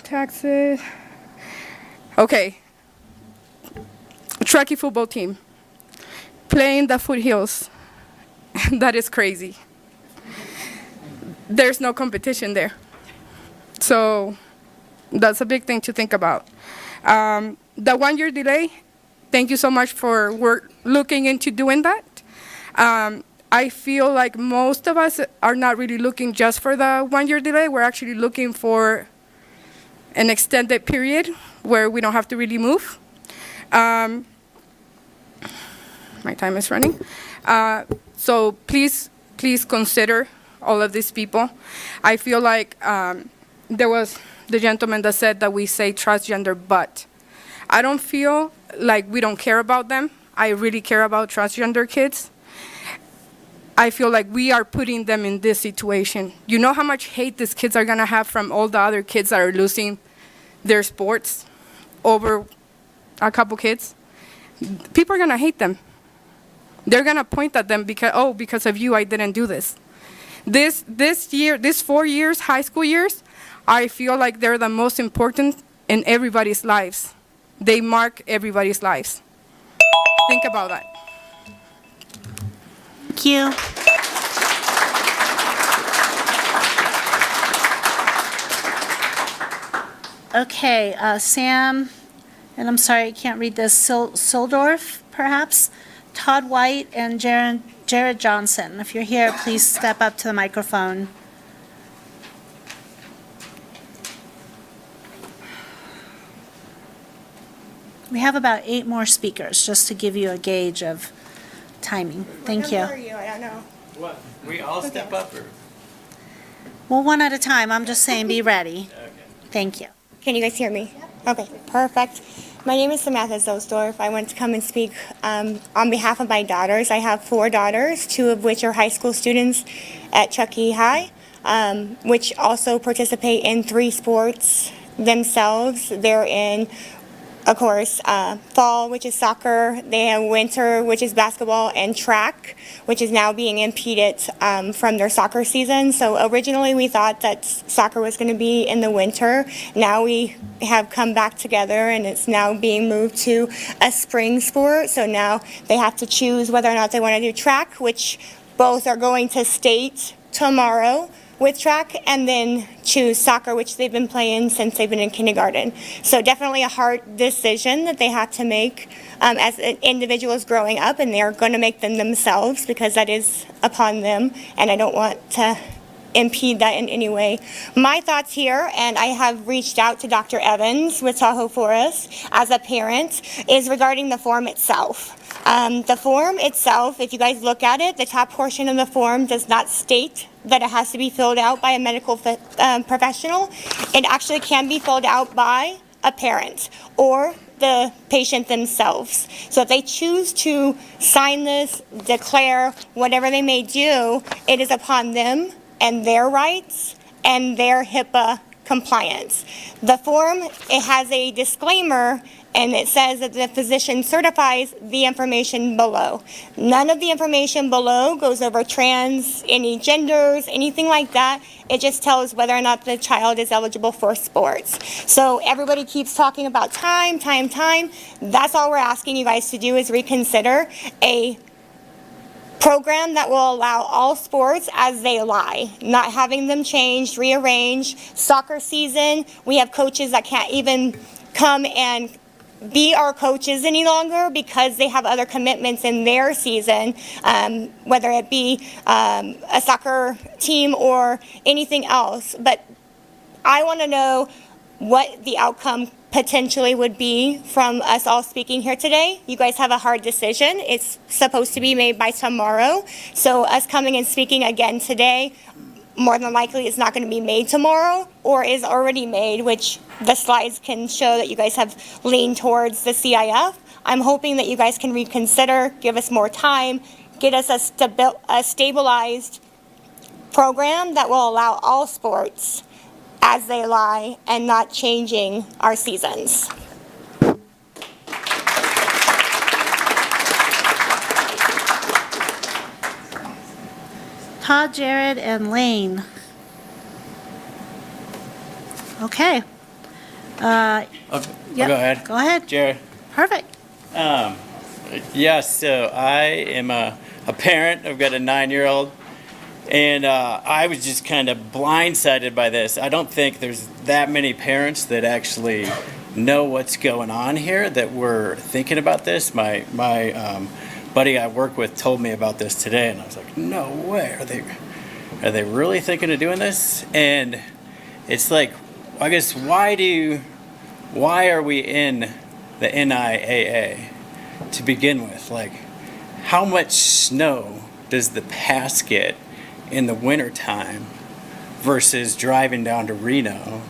Speaker 8: Taxes. Okay. Truckee football team playing the foothills. That is crazy. There's no competition there. So that's a big thing to think about. The 1-year delay, thank you so much for looking into doing that. I feel like most of us are not really looking just for the 1-year delay. We're actually looking for an extended period where we don't have to really move. My time is running. So please consider all of these people. I feel like there was the gentleman that said that we say transgender, but I don't feel like we don't care about them. I really care about transgender kids. I feel like we are putting them in this situation. You know how much hate these kids are gonna have from all the other kids that are losing their sports over a couple kids? People are gonna hate them. They're gonna point at them because of you, I didn't do this. This 4 years, high school years, I feel like they're the most important in everybody's lives. They mark everybody's lives. Think about that.
Speaker 1: Thank you. Okay, Sam, and I'm sorry, I can't read this, Sildorf, perhaps? Todd White and Jared Johnson. If you're here, please step up to the microphone. We have about 8 more speakers, just to give you a gauge of timing. Thank you.
Speaker 2: What number are you? I don't know. What? We all step up or?
Speaker 1: Well, one at a time. I'm just saying, be ready. Okay. Thank you.
Speaker 2: Can you guys hear me? Okay, perfect. My name is Samantha Zosdorf. I want to come and speak on behalf of my daughters. I have 4 daughters, 2 of which are high school students at Truckee High, which also participate in 3 sports themselves. They're in, of course, fall, which is soccer. They have winter, which is basketball, and track, which is now being impeded from their soccer season. So originally we thought that soccer was going to be in the winter. Now we have come back together, and it's now being moved to a spring sport. So now they have to choose whether or not they want to do track, which both are going to state tomorrow with track, and then choose soccer, which they've been playing since they've been in kindergarten. So definitely a hard decision that they have to make as individuals growing up, and they're going to make them themselves because that is upon them, and I don't want to impede that in any way. My thoughts here, and I have reached out to Dr. Evans with Tahoe Forest as a parent, is regarding the form itself. The form itself, if you guys look at it, the top portion of the form does not state that it has to be filled out by a medical professional. It actually can be filled out by a parent or the patient themselves. So if they choose to sign this, declare whatever they may do, it is upon them and their rights and their HIPAA compliance. The form, it has a disclaimer and it says that the physician certifies the information below. None of the information below goes over trans, any genders, anything like that. It just tells whether or not the child is eligible for sports. So everybody keeps talking about time. That's all we're asking you guys to do, is reconsider a program that will allow all sports as they lie, not having them changed, rearranged. Soccer season, we have coaches that can't even come and be our coaches any longer because they have other commitments in their season, whether it be a soccer team or anything else. But I want to know what the outcome potentially would be from us all speaking here today. You guys have a hard decision. It's supposed to be made by tomorrow. So us coming and speaking again today, more than likely it's not going to be made tomorrow, or is already made, which the slides can show that you guys have leaned towards the CIF. I'm hoping that you guys can reconsider, give us more time, get us a stabilized program that will allow all sports as they lie and not changing our seasons.
Speaker 1: Todd, Jared, and Lane. Okay.
Speaker 9: Go ahead.
Speaker 1: Go ahead.
Speaker 9: Jared.
Speaker 1: Perfect.
Speaker 9: Yeah, so I am a parent. I've got a 9-year-old. And I was just kind of blindsided by this. I don't think there's that many parents that actually know what's going on here, that were thinking about this. My buddy I work with told me about this today, and I was like, no way. Are they really thinking of doing this? And it's like, I guess, why are we in the NIAA to begin with? Like, how much snow does the pass get in the wintertime versus driving down to Reno?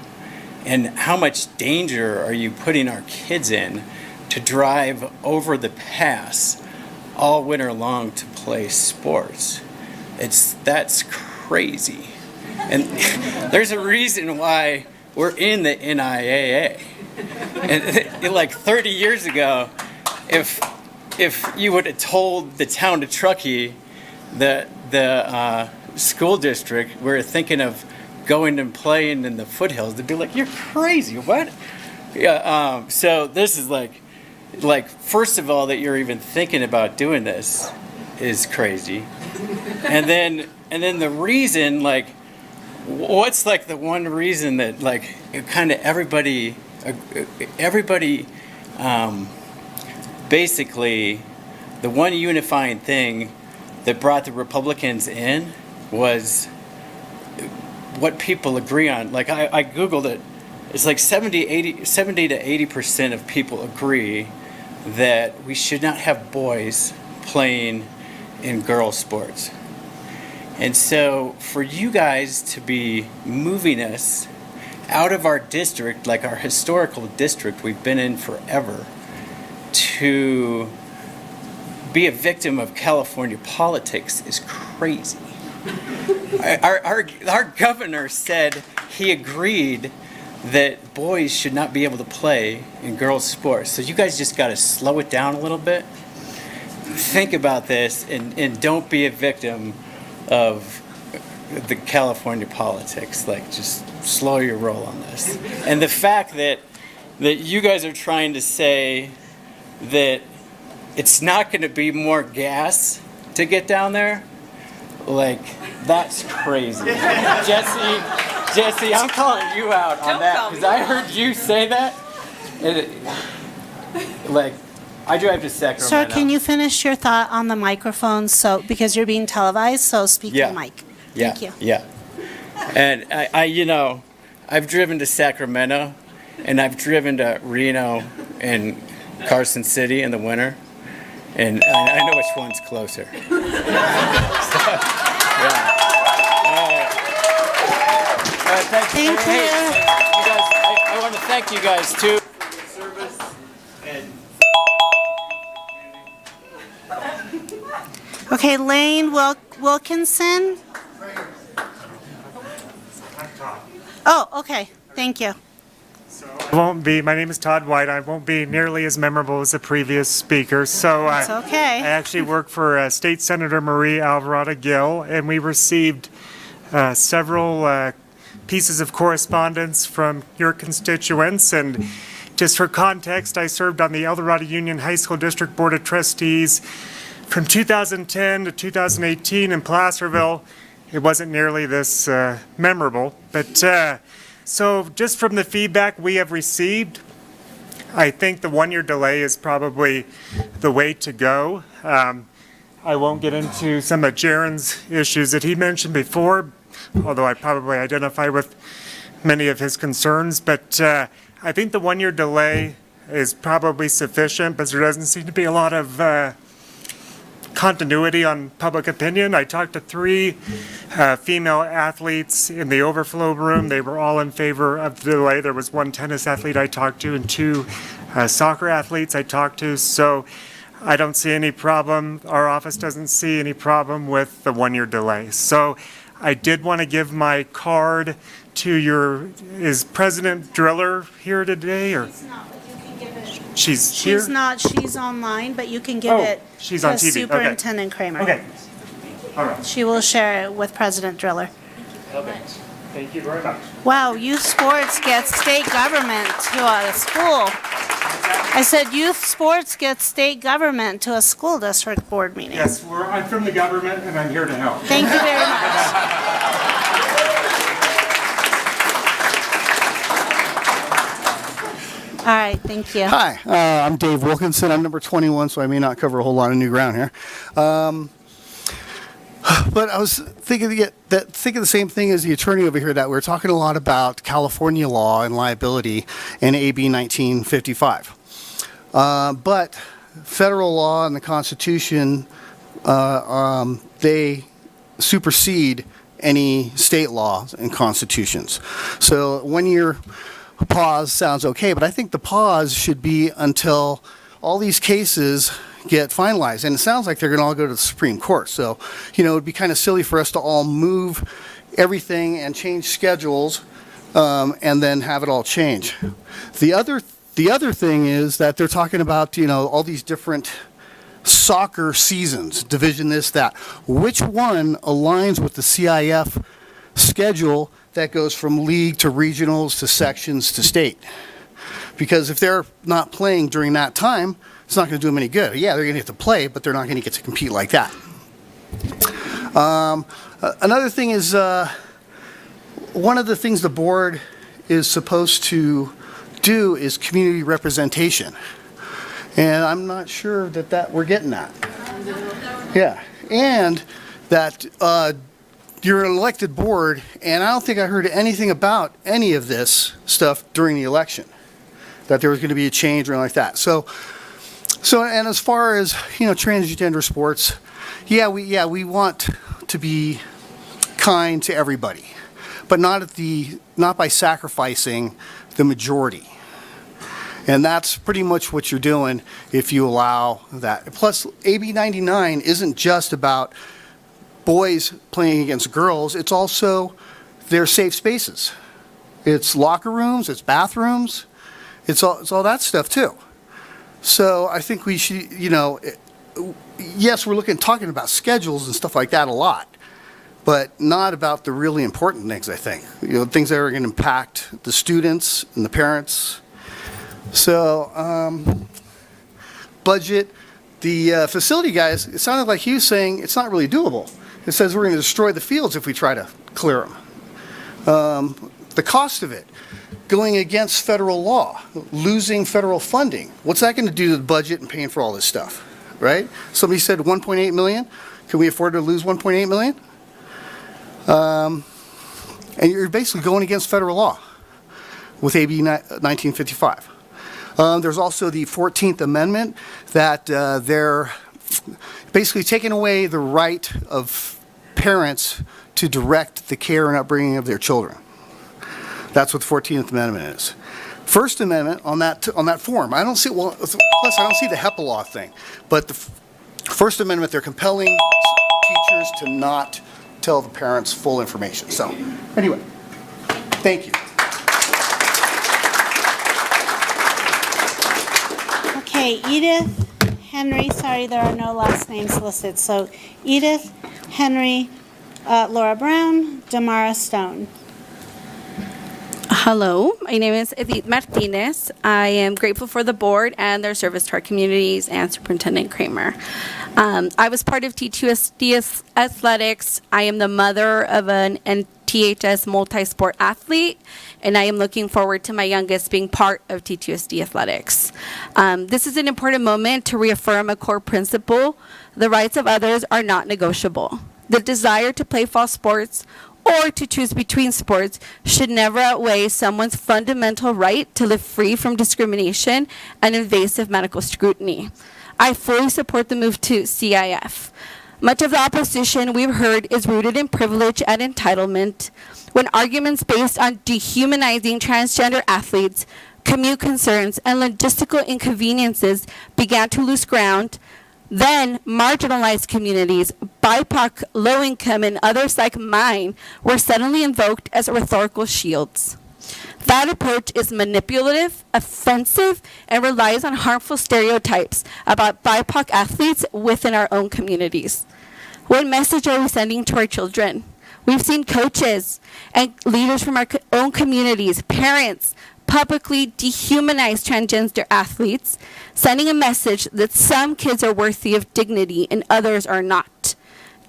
Speaker 9: And how much danger are you putting our kids in to drive over the pass all winter long to play sports? That's crazy. And there's a reason why we're in the NIAA. And like 30 years ago, if you would have told the town of Truckee that the school district we're thinking of going and playing in the foothills, they'd be like, you're crazy, what? Yeah. So this is like first of all, that you're even thinking about doing this is crazy. And then the reason, like, what's like the one reason that like kind of everybody basically the one unifying thing that brought the Republicans in was what people agree on. Like I Googled it. It's like 70 to 80% of people agree that we should not have boys playing in girls' sports. And so for you guys to be moving us out of our district, like our historical district we've been in forever, to be a victim of California politics is crazy. Our governor said he agreed that boys should not be able to play in girls' sports. So you guys just got to slow it down a little bit. Think about this and don't be a victim of the California politics. Like, just slow your roll on this. And the fact that you guys are trying to say that it's not going to be more gas to get down there, like, that's crazy. Jesse, I'm calling you out on that because I heard you say that. Like, I drive to Sacramento.
Speaker 1: Sir, can you finish your thought on the microphone? So, because you're being televised, so speak to the mic. Thank you.
Speaker 9: Yeah. And I've driven to Sacramento, and I've driven to Reno and Carson City in the winter, and I know which one's closer.
Speaker 1: Thank you.
Speaker 9: You guys, I want to thank you guys too for your service and.
Speaker 1: Okay, Lane Wilkinson. Oh, okay. Thank you.
Speaker 10: So I My name is Todd White. I won't be nearly as memorable as the previous speaker. So
Speaker 1: It's okay.
Speaker 10: I actually work for State Senator Marie Alvarado Gill, and we received several pieces of correspondence from your constituents. And just for context, I served on the El Dorado Union High School District Board of Trustees from 2010 to 2018 in Placerville. It wasn't nearly this memorable, but so just from the feedback we have received, I think the one-year delay is probably the way to go. I won't get into some of Jaron's issues that he mentioned before, although I probably identify with many of his concerns, but I think the one-year delay is probably sufficient, but there doesn't seem to be a lot of continuity on public opinion. I talked to 3 female athletes in the overflow room. They were all in favor of the delay. There was 1 tennis athlete I talked to and 2 soccer athletes I talked to. So I don't see any problem. Our office doesn't see any problem with the one-year delay. So I did want to give my card to is President Driller here today, or? She's here?
Speaker 1: She's not, she's online, but you can give it
Speaker 10: she's
Speaker 1: to
Speaker 10: on TV. Okay.
Speaker 1: Superintendent Kramer.
Speaker 10: Okay. All right.
Speaker 1: She will share it with President Driller.
Speaker 10: Okay. Thank you very much.
Speaker 1: Wow, youth sports gets state government to a school. I said youth sports gets state government to a school district board meeting.
Speaker 10: Yes, I'm from the government and I'm here to help.
Speaker 1: Thank you very much. All right, thank you.
Speaker 11: Hi, I'm Dave Wilkinson. I'm number 21, so I may not cover a whole lot of new ground here. But I was thinking the same thing as the attorney over here, that we're talking a lot about California law and liability and AB 1955. But federal law and the Constitution, they supersede any state laws and constitutions. So 1 year pause sounds okay, but I think the pause should be until all these cases get finalized. And it sounds like they're going to all go to the Supreme Court. So, it would be kind of silly for us to all move everything and change schedules and then have it all change. The other thing is that they're talking about, all these different soccer seasons, division this, that. Which one aligns with the CIF schedule that goes from league to regionals to sections to state? Because if they're not playing during that time, it's not going to do them any good. Yeah, they're going to get to play, but they're not going to get to compete like that. Another thing is, one of the things the board is supposed to do is community representation. And I'm not sure that we're getting that. Yeah, and that you're an elected board, and I don't think I heard anything about any of this stuff during the election, that there was going to be a change or anything like that. So, and as far as, transgender sports, we want to be kind to everybody, but not by sacrificing the majority. And that's pretty much what you're doing if you allow that. Plus, AB 99 isn't just about boys playing against girls. It's also their safe spaces. It's locker rooms, it's bathrooms, it's all that stuff too. So I think we should, yes, we're talking about schedules and stuff like that a lot, but not about the really important things, I think. Things that are going to impact the students and the parents. So, budget, the facility guys, it sounded like he was saying it's not really doable. It says we're going to destroy the fields if we try to clear them. The cost of it, going against federal law, losing federal funding. What's that going to do to the budget and paying for all this stuff, right? Somebody said 1.8 million. Can we afford to lose 1.8 million? And you're basically going against federal law with AB 1955. There's also the 14th Amendment that they're basically taking away the right of parents to direct the care and upbringing of their children. That's what the 14th Amendment is. First Amendment on that form, I don't see, plus I don't see the HEPA law thing, but the First Amendment, they're compelling teachers to not tell the parents full information. So, anyway, thank you.
Speaker 1: Okay, Edith, Henry, sorry, there are no last names listed. So Edith, Henry, Laura Brown, Damara Stone.
Speaker 12: Hello, my name is Edith Martinez. I am grateful for the board and their service to our communities and Superintendent Kramer. I was part of TTUSD Athletics. I am the mother of an THS multi-sport athlete, and I am looking forward to my youngest being part of TTUSD Athletics. This is an important moment to reaffirm a core principle: the rights of others are not negotiable. The desire to play fall sports or to choose between sports should never outweigh someone's fundamental right to live free from discrimination and invasive medical scrutiny. I fully support the move to CIF. Much of the opposition we've heard is rooted in privilege and entitlement. When arguments based on dehumanizing transgender athletes, commute concerns, and logistical inconveniences began to lose ground, then marginalized communities, BIPOC, low-income, and others like mine were suddenly invoked as rhetorical shields. That approach is manipulative, offensive, and relies on harmful stereotypes about BIPOC athletes within our own communities. What message are we sending to our children? We've seen coaches and leaders from our own communities, parents, publicly dehumanize transgender athletes, sending a message that some kids are worthy of dignity and others are not.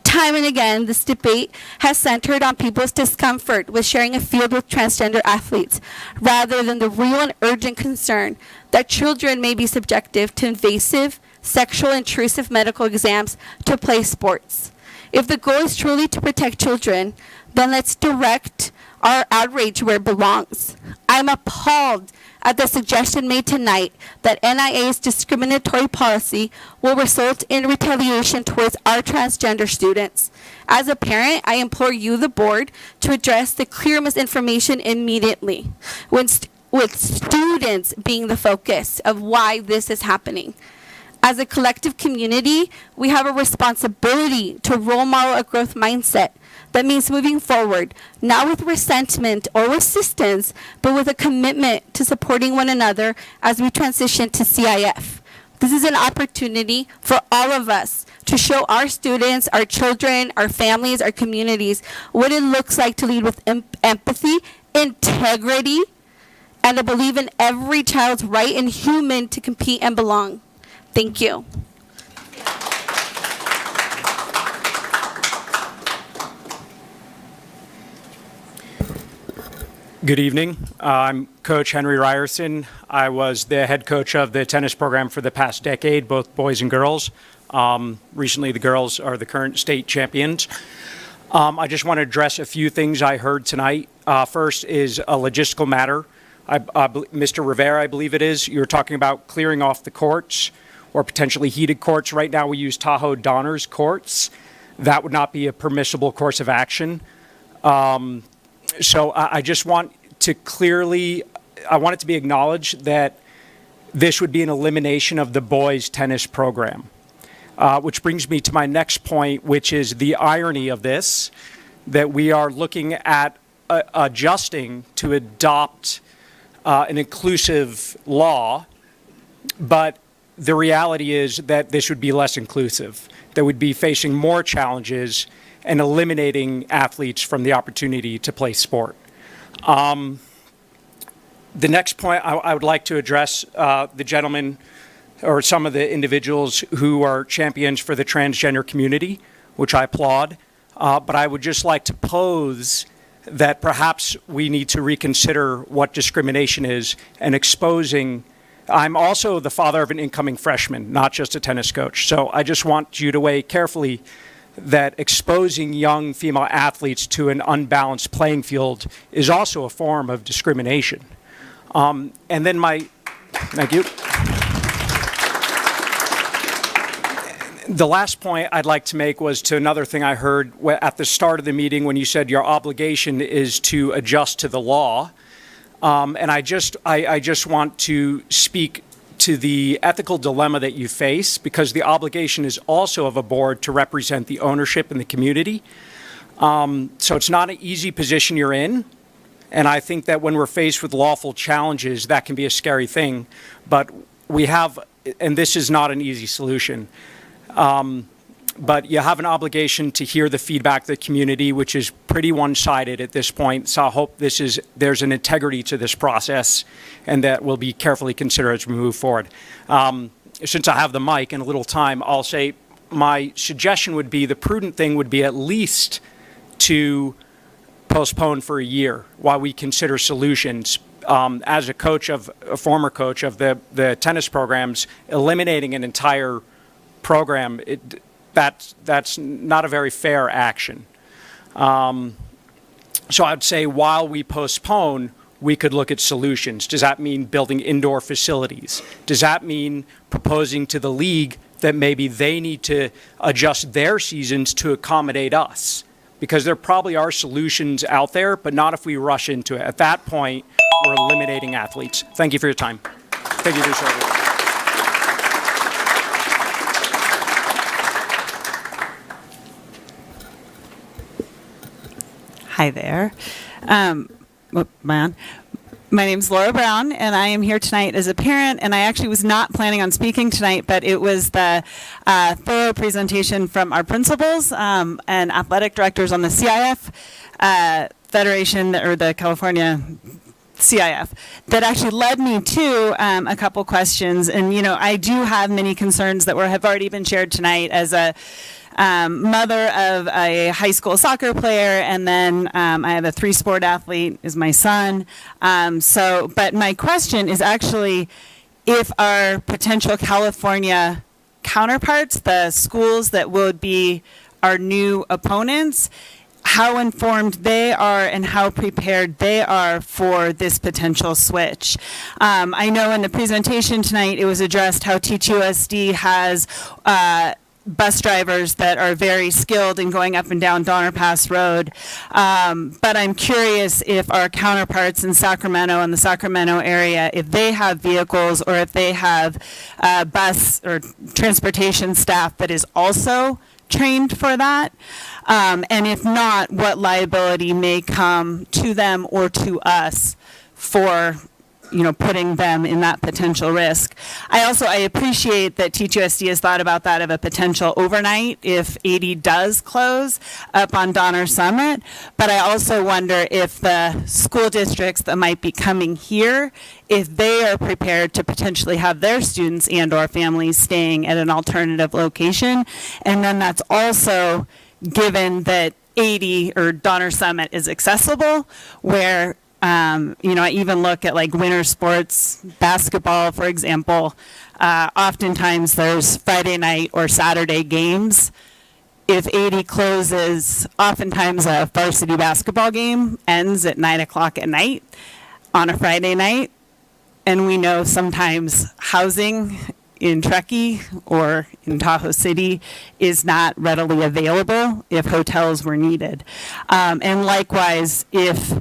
Speaker 12: Time and again, this debate has centered on people's discomfort with sharing a field with transgender athletes, rather than the real and urgent concern that children may be subjected to invasive, sexual, intrusive medical exams to play sports. If the goal is truly to protect children, then let's direct our outrage where it belongs. I'm appalled at the suggestion made tonight that NIA's discriminatory policy will result in retaliation towards our transgender students. As a parent, I implore you, the board, to address the clear misinformation immediately, with students being the focus of why this is happening. As a collective community, we have a responsibility to role model a growth mindset. That means moving forward, not with resentment or resistance, but with a commitment to supporting one another as we transition to CIF. This is an opportunity for all of us to show our students, our children, our families, our communities, what it looks like to lead with empathy, integrity, and to believe in every child's right and human to compete and belong. Thank you.
Speaker 13: Good evening. I'm Coach Henry Ryerson. I was the head coach of the tennis program for the past decade, both boys and girls. Recently, the girls are the current state champions. I just want to address a few things I heard tonight. First is a logistical matter. Mr. Rivera, I believe it is, you're talking about clearing off the courts or potentially heated courts. Right now, we use Tahoe Donner's courts. That would not be a permissible course of action. So I just want to I want it to be acknowledged that this would be an elimination of the boys' tennis program. Which brings me to my next point, which is the irony of this, that we are looking at adjusting to adopt an inclusive law, but the reality is that this would be less inclusive, that would be facing more challenges and eliminating athletes from the opportunity to play sport. The next point I would like to address the gentleman or some of the individuals who are champions for the transgender community, which I applaud. But I would just like to pose that perhaps we need to reconsider what discrimination is and exposing. I'm also the father of an incoming freshman, not just a tennis coach. So I just want you to weigh carefully that exposing young female athletes to an unbalanced playing field is also a form of discrimination. And then thank you. The last point I'd like to make was to another thing I heard at the start of the meeting when you said your obligation is to adjust to the law. And I just want to speak to the ethical dilemma that you face, because the obligation is also of a board to represent the ownership in the community. So it's not an easy position you're in. And I think that when we're faced with lawful challenges, that can be a scary thing. But we have and this is not an easy solution, but you have an obligation to hear the feedback of the community, which is pretty one-sided at this point. So I hope there's an integrity to this process, and that will be carefully considered as we move forward. Since I have the mic and a little time, I'll say my suggestion would be the prudent thing would be at least to postpone for a year while we consider solutions. As a former coach of the tennis programs, eliminating an entire program, that's not a very fair action. So I'd say while we postpone, we could look at solutions. Does that mean building indoor facilities? Does that mean proposing to the league that maybe they need to adjust their seasons to accommodate us? Because there probably are solutions out there, but not if we rush into it. At that point, we're eliminating athletes. Thank you for your time. Thank you for your service.
Speaker 14: Hi there. My name's Laura Brown, and I am here tonight as a parent, and I actually was not planning on speaking tonight, but it was the thorough presentation from our principals and athletic directors on the CIF Federation, or the California CIF, that actually led me to a couple questions. And, I do have many concerns that have already been shared tonight as a mother of a high school soccer player, and then I have a 3-sport athlete is my son. But my question is actually if our potential California counterparts, the schools that would be our new opponents, how informed they are and how prepared they are for this potential switch. I know in the presentation tonight it was addressed how TTUSD has bus drivers that are very skilled in going up and down Donner Pass Road. But I'm curious if our counterparts in Sacramento and the Sacramento area, if they have vehicles or if they have bus or transportation staff that is also trained for that. And if not, what liability may come to them or to us for putting them in that potential risk. I appreciate that TTUSD has thought about that of a potential overnight if 80 does close up on Donner Summit, but I also wonder if the school districts that might be coming here, if they are prepared to potentially have their students and or families staying at an alternative location. And then that's also given that 80 or Donner Summit is accessible, where I even look at like winter sports, basketball, for example. Oftentimes there's Friday night or Saturday games. If 80 closes, oftentimes a varsity basketball game ends at 9 o'clock at night on a Friday night. And we know sometimes housing in Truckee or in Tahoe City is not readily available if hotels were needed. And likewise, if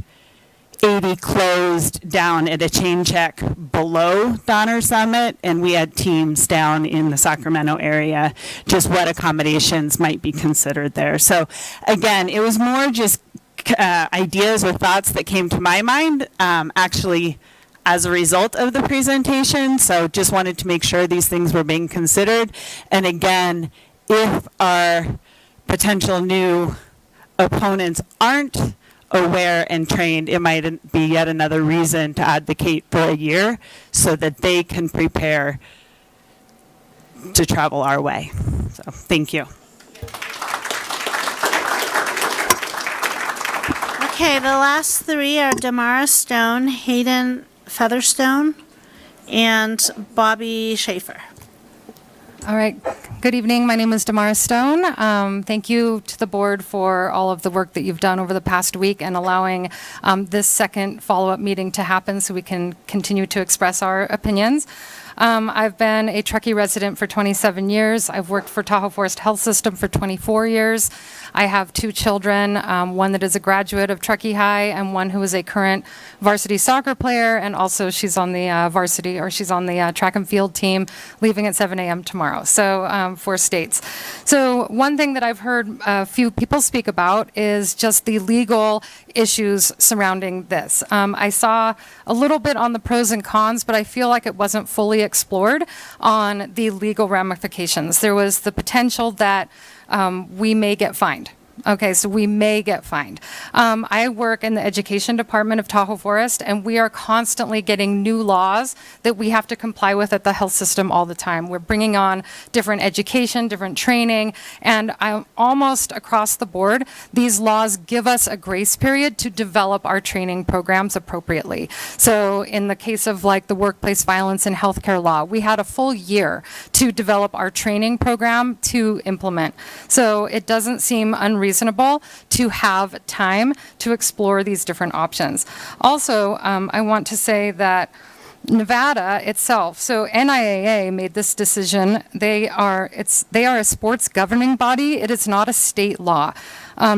Speaker 14: 80 closed down at a chain check below Donner Summit, and we had teams down in the Sacramento area, just what accommodations might be considered there. So again, it was more just ideas or thoughts that came to my mind actually as a result of the presentation. So just wanted to make sure these things were being considered. And again, if our potential new opponents aren't aware and trained, it might be yet another reason to advocate for a year so that they can prepare to travel our way. So thank you.
Speaker 1: Okay, the last three are Damara Stone, Hayden Featherstone, and Bobby Schaefer.
Speaker 22: All right. Good evening. My name is Damara Stone. Thank you to the board for all of the work that you've done over the past week and allowing this second follow-up meeting to happen so we can continue to express our opinions. I've been a Truckee resident for 27 years. I've worked for Tahoe Forest Health System for 24 years. I have two children, one that is a graduate of Truckee High and one who is a current varsity soccer player, and also she's on the varsity, or she's on the track and field team, leaving at 7 a.m. tomorrow, so for states. So one thing that I've heard a few people speak about is just the legal issues surrounding this. I saw a little bit on the pros and cons, but I feel like it wasn't fully explored on the legal ramifications. There was the potential that we may get fined. Okay, so we may get fined. I work in the education department of Tahoe Forest, and we are constantly getting new laws that we have to comply with at the health system all the time. We're bringing on different education, different training, and almost across the board, these laws give us a grace period to develop our training programs appropriately. So in the case of like the workplace violence and healthcare law, we had a full year to develop our training program to implement. So it doesn't seem unreasonable to have time to explore these different options. Also, I want to say that Nevada itself, so NIAA made this decision. They are a sports governing body. It is not a state law.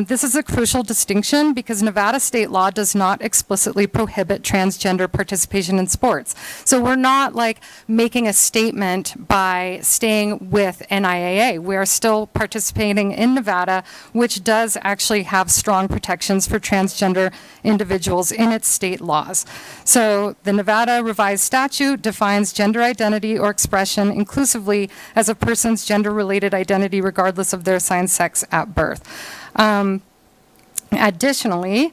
Speaker 22: This is a crucial distinction because Nevada state law does not explicitly prohibit transgender participation in sports. So we're not like making a statement by staying with NIAA. We are still participating in Nevada, which does actually have strong protections for transgender individuals in its state laws. So the Nevada revised statute defines gender identity or expression inclusively as a person's gender-related identity regardless of their assigned sex at birth. Additionally,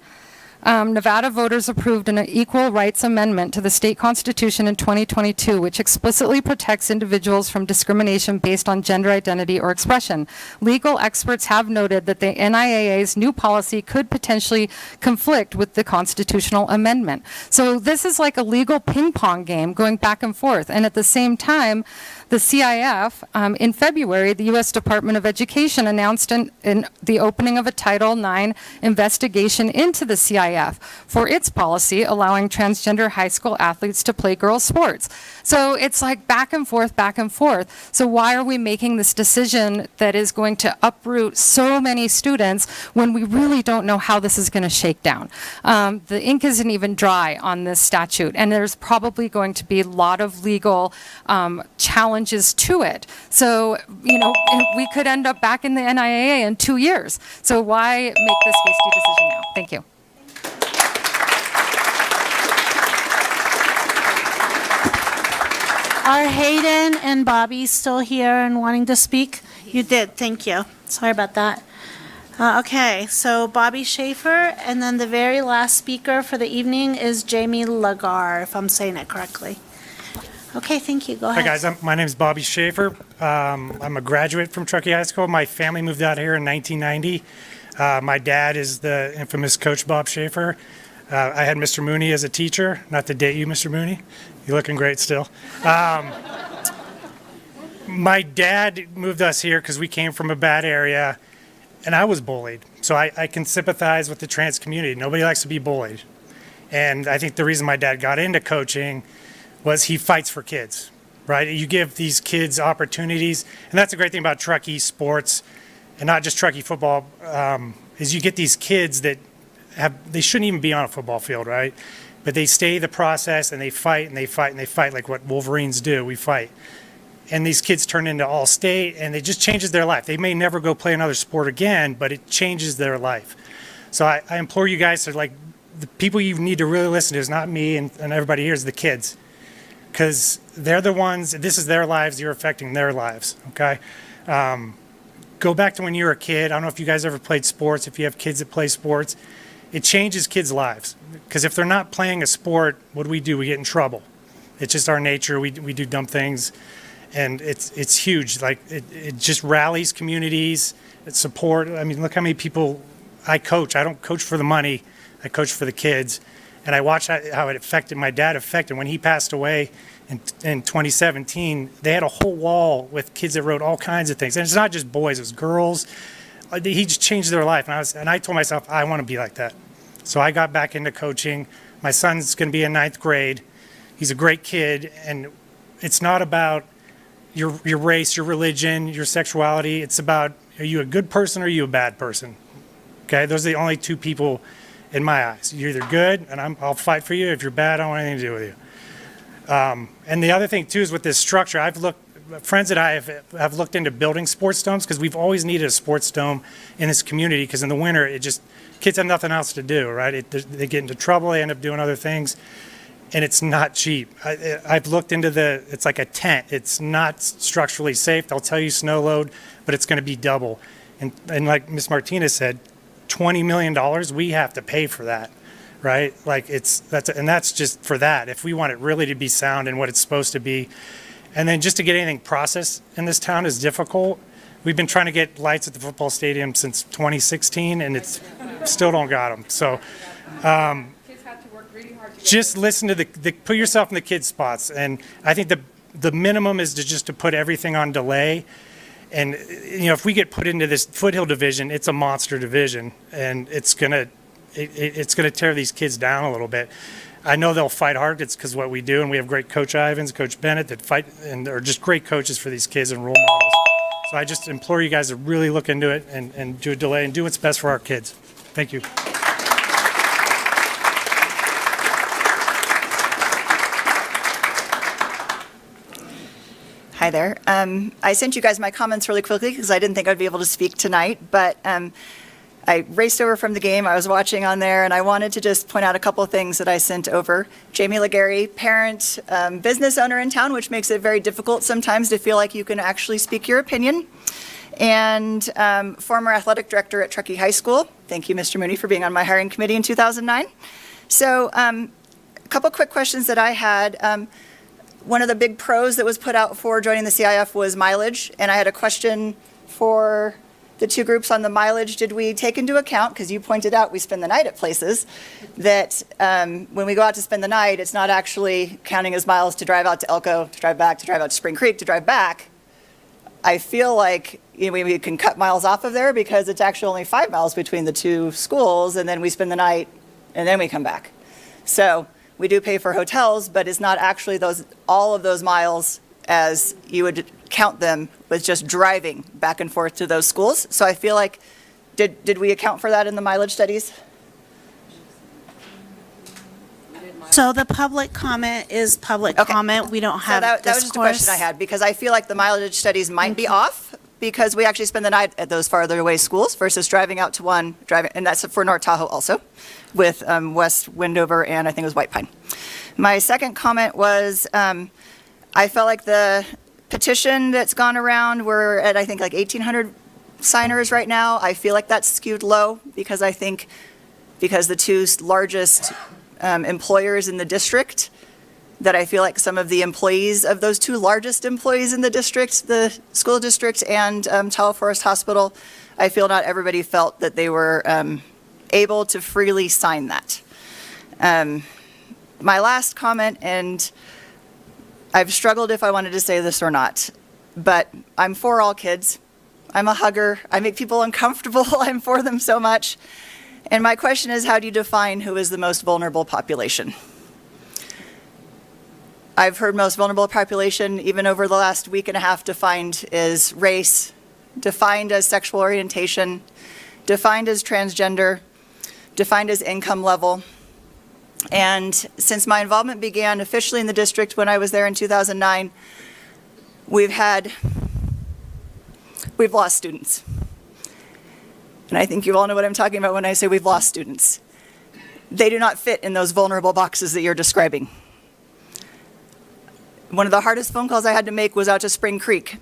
Speaker 22: Nevada voters approved an equal rights amendment to the state constitution in 2022, which explicitly protects individuals from discrimination based on gender identity or expression. Legal experts have noted that the NIAA's new policy could potentially conflict with the constitutional amendment. So this is like a legal ping pong game going back and forth. And at the same time, the CIF, in February, the U.S. Department of Education announced in the opening of a Title IX investigation into the CIF for its policy allowing transgender high school athletes to play girls' sports. So it's like back and forth, back and forth. So why are we making this decision that is going to uproot so many students when we really don't know how this is going to shake down? The ink isn't even dry on this statute, and there's probably going to be a lot of legal challenges to it. So, you know, we could end up back in the NIAA in 2 years. So why make this hasty decision now? Thank you.
Speaker 1: Are Hayden and Bobby still here and wanting to speak? You did, thank you. Sorry about that. Okay, so Bobby Schaefer, and then the very last speaker for the evening is Jamie Lagar, if I'm saying it correctly. Okay, thank you. Go ahead.
Speaker 10: Hi, guys. My name is Bobby Schaefer. I'm a graduate from Truckee High School. My family moved out here in 1990. My dad is the infamous Coach Bob Schaefer. I had Mr. Mooney as a teacher. Not to date you, Mr. Mooney. You're looking great still. My dad moved us here because we came from a bad area, and I was bullied. So I can sympathize with the trans community. Nobody likes to be bullied. And I think the reason my dad got into coaching was he fights for kids, right? You give these kids opportunities, and that's the great thing about Truckee sports, and not just Truckee football, is you get these kids that they shouldn't even be on a football field, right? But they stay the process, and they fight, and they fight, and they fight like what Wolverines do, we fight. And these kids turn into all-state, and it just changes their life. They may never go play another sport again, but it changes their life. So I implore you guys to, like, the people you need to really listen to is not me and everybody here, is the kids. Because they're the ones, this is their lives, you're affecting their lives, okay? Go back to when you were a kid. I don't know if you guys ever played sports, if you have kids that play sports. It changes kids' lives. Because if they're not playing a sport, what do? We get in trouble. It's just our nature. We do dumb things. And it's huge. Like, it just rallies communities, it's support. I mean, look how many people I coach. I don't coach for the money. I coach for the kids. And I watched how it affected my dad. When he passed away in 2017, they had a whole wall with kids that wrote all kinds of things. And it's not just boys, it was girls. He just changed their life. And I told myself, I want to be like that. So I got back into coaching. My son's going to be in 9th grade. He's a great kid. And it's not about your race, your religion, your sexuality. It's about Are you a good person or are you a bad person? Okay, those are the only two people in my eyes. You're either good, and I'll fight for you. If you're bad, I don't want anything to do with you. And the other thing too is with this structure, friends and I have looked into building sports domes because we've always needed a sports dome in this community because in the winter, kids have nothing else to do, right? They get into trouble, they end up doing other things, and it's not cheap. I've looked into it's like a tent. It's not structurally safe. They'll tell you snow load, but it's going to be double. And like Ms. Martinez said, $20 million, we have to pay for that, right? Like that's just for that. If we want it really to be sound and what it's supposed to be. And then just to get anything processed in this town is difficult. We've been trying to get lights at the football stadium since 2016 and it's still don't got them. So just listen to put yourself in the kids' spots. And I think the minimum is to put everything on delay. And, you know, if we get put into this foothill division, it's a monster division, and it's gonna tear these kids down a little bit. I know they'll fight hard. It's because what we do, and we have great Coach Ivins, Coach Bennett that fight, and are just great coaches for these kids and role models. So I just implore you guys to really look into it and do a delay and do what's best for our kids. Thank you.
Speaker 15: Hi there. I sent you guys my comments really quickly because I didn't think I'd be able to speak tonight, but I raced over from the game. I was watching on there, and I wanted to just point out a couple of things that I sent over. Jamie Legary, parent, business owner in town, which makes it very difficult sometimes to feel like you can actually speak your opinion, and former athletic director at Truckee High School. Thank you, Mr. Mooney, for being on my hiring committee in 2009. So a couple quick questions that I had. One of the big pros that was put out for joining the CIF was mileage, and I had a question for the two groups on the mileage. Did we take into account, because you pointed out we spend the night at places, that when we go out to spend the night, it's not actually counting as miles to drive out to Elko, to drive back, to drive out to Spring Creek, to drive back. I feel like we can cut miles off of there because it's actually only 5 miles between the two schools, and then we spend the night, and then we come back. So we do pay for hotels, but it's not actually all of those miles as you would count them with just driving back and forth to those schools. So I feel like, did we account for that in the mileage studies?
Speaker 1: So the public comment is public comment. We don't have
Speaker 15: that was just a question I had, because I feel like the mileage studies might be off because we actually spend the night at those farther away schools versus driving out to one, and that's for North Tahoe also, with West Windover and I think it was White Pine. My second comment was I felt like the petition that's gone around, we're at I think like 1,800 signers right now. I feel like that's skewed low because I think because the two largest employers in the district, that I feel like some of the employees of those two largest employees in the district, the school district and Tahoe Forest Hospital, I feel not everybody felt that they were able to freely sign that. My last comment, and I've struggled if I wanted to say this or not, but I'm for all kids. I'm a hugger. I make people uncomfortable. I'm for them so much. And my question is, how do you define who is the most vulnerable population? I've heard most vulnerable population, even over the last week and a half, defined as race, defined as sexual orientation, defined as transgender, defined as income level. And since my involvement began officially in the district when I was there in 2009, we've lost students. And I think you all know what I'm talking about when I say we've lost students. They do not fit in those vulnerable boxes that you're describing. One of the hardest phone calls I had to make was out to Spring Creek.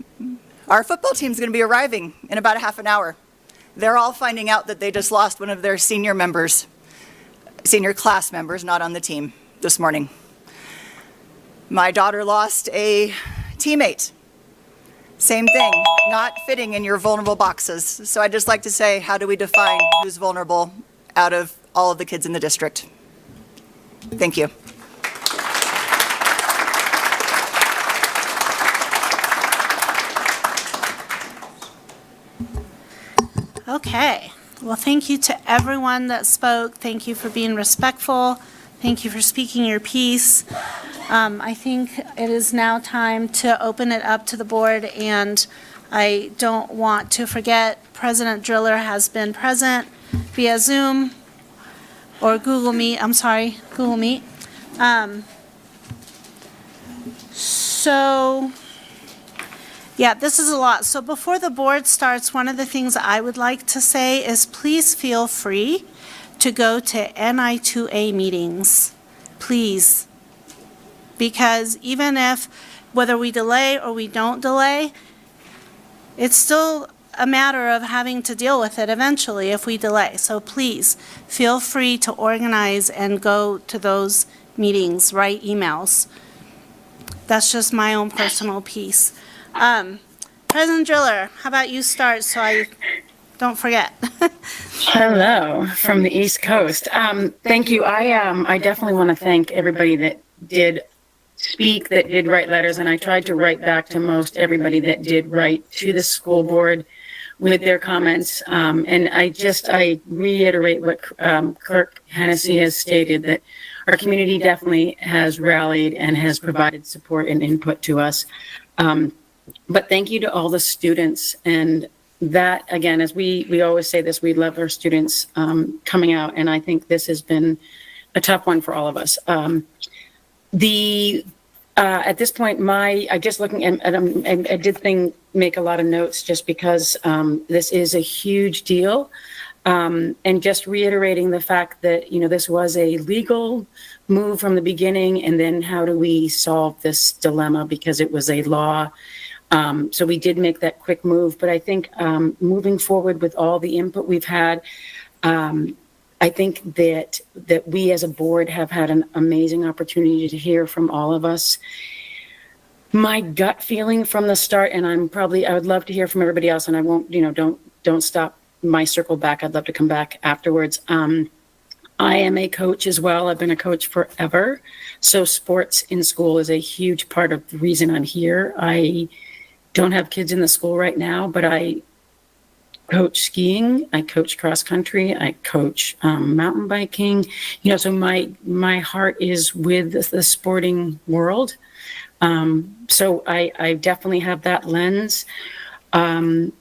Speaker 15: Our football team's going to be arriving in about a half an hour. They're all finding out that they just lost one of their senior class members, not on the team, this morning. My daughter lost a teammate. Same thing, not fitting in your vulnerable boxes. So I'd just like to say, how do we define who's vulnerable out of all of the kids in the district? Thank you.
Speaker 1: Okay. Well, thank you to everyone that spoke. Thank you for being respectful. Thank you for speaking your piece. I think it is now time to open it up to the board and I don't want to forget President Driller has been present via Zoom or Google Meet, Google Meet. So, yeah, this is a lot. So before the board starts, one of the things I would like to say is please feel free to go to NI2A meetings, please. Because even if, whether we delay or we don't delay, it's still a matter of having to deal with it eventually if we delay. So please, feel free to organize and go to those meetings, write emails. That's just my own personal piece. President Driller, how about you start so I don't forget?
Speaker 16: Hello from the East Coast. Thank you. I definitely want to thank everybody that did speak, that did write letters, and I tried to write back to most everybody that did write to the school board with their comments. And I reiterate what Clerk Hennessy has stated, that our community definitely has rallied and has provided support and input to us. But thank you to all the students. And that, again, as we always say this, we love our students coming out. And I think this has been a tough one for all of us. At this point, I just looking at, I did make a lot of notes just because this is a huge deal. And just reiterating the fact that, this was a legal move from the beginning, and then how do we solve this dilemma because it was a law. So we did make that quick move, but I think moving forward with all the input we've had, I think that we as a board have had an amazing opportunity to hear from all of us. My gut feeling from the start, and I would love to hear from everybody else, and I won't, don't stop my circle back. I'd love to come back afterwards. I am a coach as well. I've been a coach forever. So sports in school is a huge part of the reason I'm here. I don't have kids in the school right now, but I coach skiing, I coach cross country, I coach mountain biking. So my heart is with the sporting world. So I definitely have that lens. Part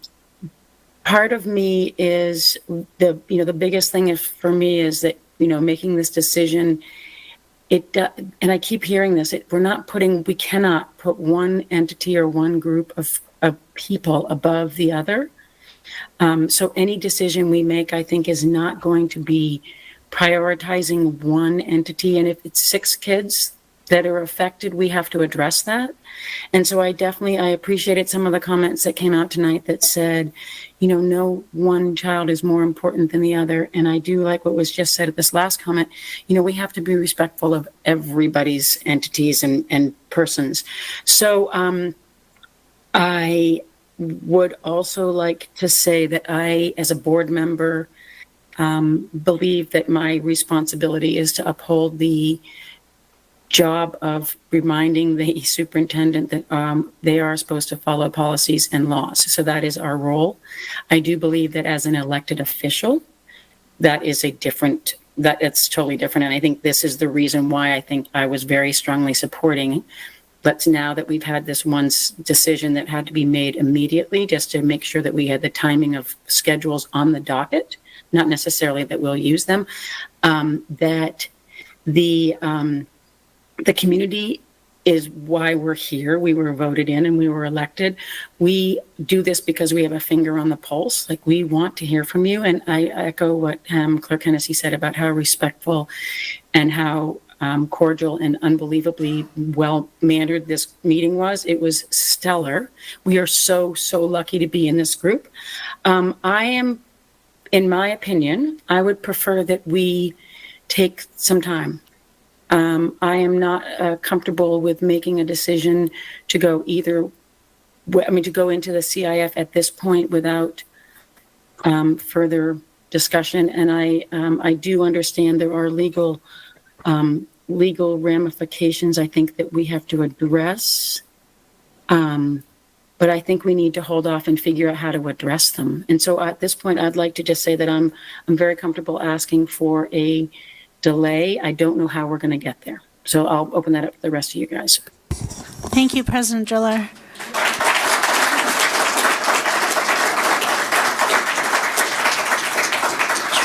Speaker 16: of me is the biggest thing for me is that, making this decision, and I keep hearing this, we cannot put one entity or one group of people above the other. So any decision we make, I think, is not going to be prioritizing one entity. And if it's 6 kids that are affected, we have to address that. And so I appreciated some of the comments that came out tonight that said, no one child is more important than the other. And I do like what was just said at this last comment. We have to be respectful of everybody's entities and persons. So I would also like to say that I, as a board member, believe that my responsibility is to uphold the job of reminding the superintendent that they are supposed to follow policies and laws. So that is our role. I do believe that as an elected official, it's totally different. And I think this is the reason why I think I was very strongly supporting. But now that we've had this one decision that had to be made immediately, just to make sure that we had the timing of schedules on the docket, not necessarily that we'll use them, that the community is why we're here. We were voted in and we were elected. We do this because we have a finger on the pulse. Like, we want to hear from you. And I echo what Clerk Hennessy said about how respectful and how cordial and unbelievably well-mannered this meeting was. It was stellar. We are so, so lucky to be in this group. In my opinion, I would prefer that we take some time. I am not comfortable with making a decision to go to go into the CIF at this point without further discussion. And I do understand there are legal ramifications, I think, that we have to address. But I think we need to hold off and figure out how to address them. And so at this point, I'd like to just say that I'm very comfortable asking for a delay. I don't know how we're going to get there. So I'll open that up to the rest of you guys.
Speaker 1: Thank you, President Driller.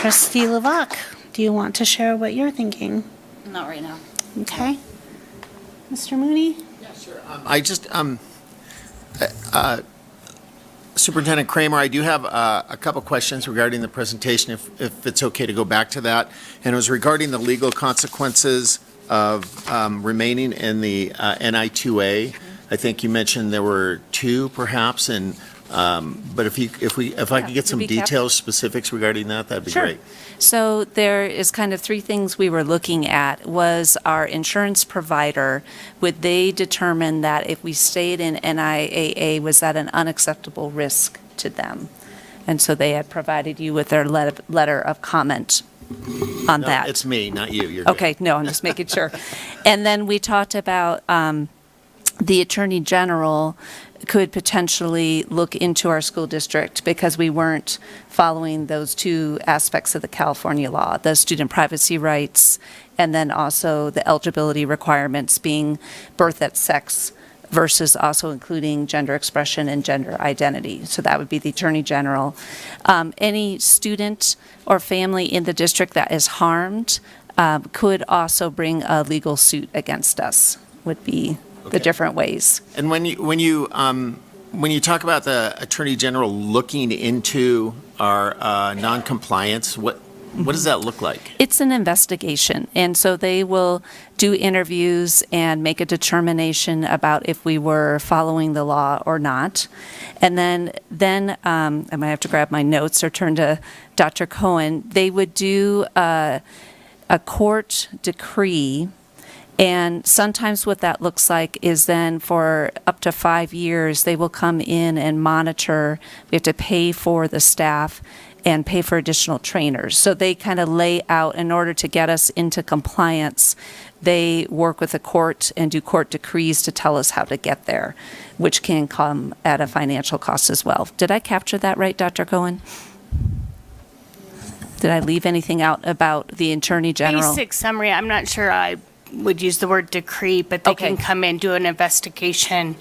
Speaker 1: Trustee Levac, do you want to share what you're thinking?
Speaker 17: Not right now.
Speaker 1: Okay. Mr. Mooney?
Speaker 18: I just, Superintendent Kramer, I do have a couple questions regarding the presentation, if it's okay to go back to that. And it was regarding the legal consequences of remaining in the NI2A. I think you mentioned there were two, perhaps, and but if I could get some details, specifics regarding that, that'd be
Speaker 17: Sure.
Speaker 18: great.
Speaker 17: So there is kind of three things we were looking at. Was our insurance provider, would they determine that if we stayed in NIAA, was that an unacceptable risk to them? And so they had provided you with their letter of comment on
Speaker 18: No,
Speaker 17: that.
Speaker 18: it's me, not you. You're good.
Speaker 17: Okay, no, I'm just making sure. And then we talked about the Attorney General could potentially look into our school district because we weren't following those two aspects of the California law, the student privacy rights, and then also the eligibility requirements being birth at sex versus also including gender expression and gender identity. So that would be the Attorney General. Any student or family in the district that is harmed could also bring a legal suit against us, would be the different ways.
Speaker 18: And when you talk about the Attorney General looking into our noncompliance, what does that look like?
Speaker 17: It's an investigation, and so they will do interviews and make a determination about if we were following the law or not. And then I might have to grab my notes or turn to Dr. Cohen. They would do a court decree. And sometimes what that looks like is then for up to 5 years, they will come in and monitor. We have to pay for the staff and pay for additional trainers. So they kind of lay out, in order to get us into compliance, they work with the court and do court decrees to tell us how to get there, which can come at a financial cost as well. Did I capture that right, Dr. Cohen? Did I leave anything out about the Attorney General?
Speaker 19: Basic summary, I'm not sure I would use the word decree, but they can come in, do an investigation,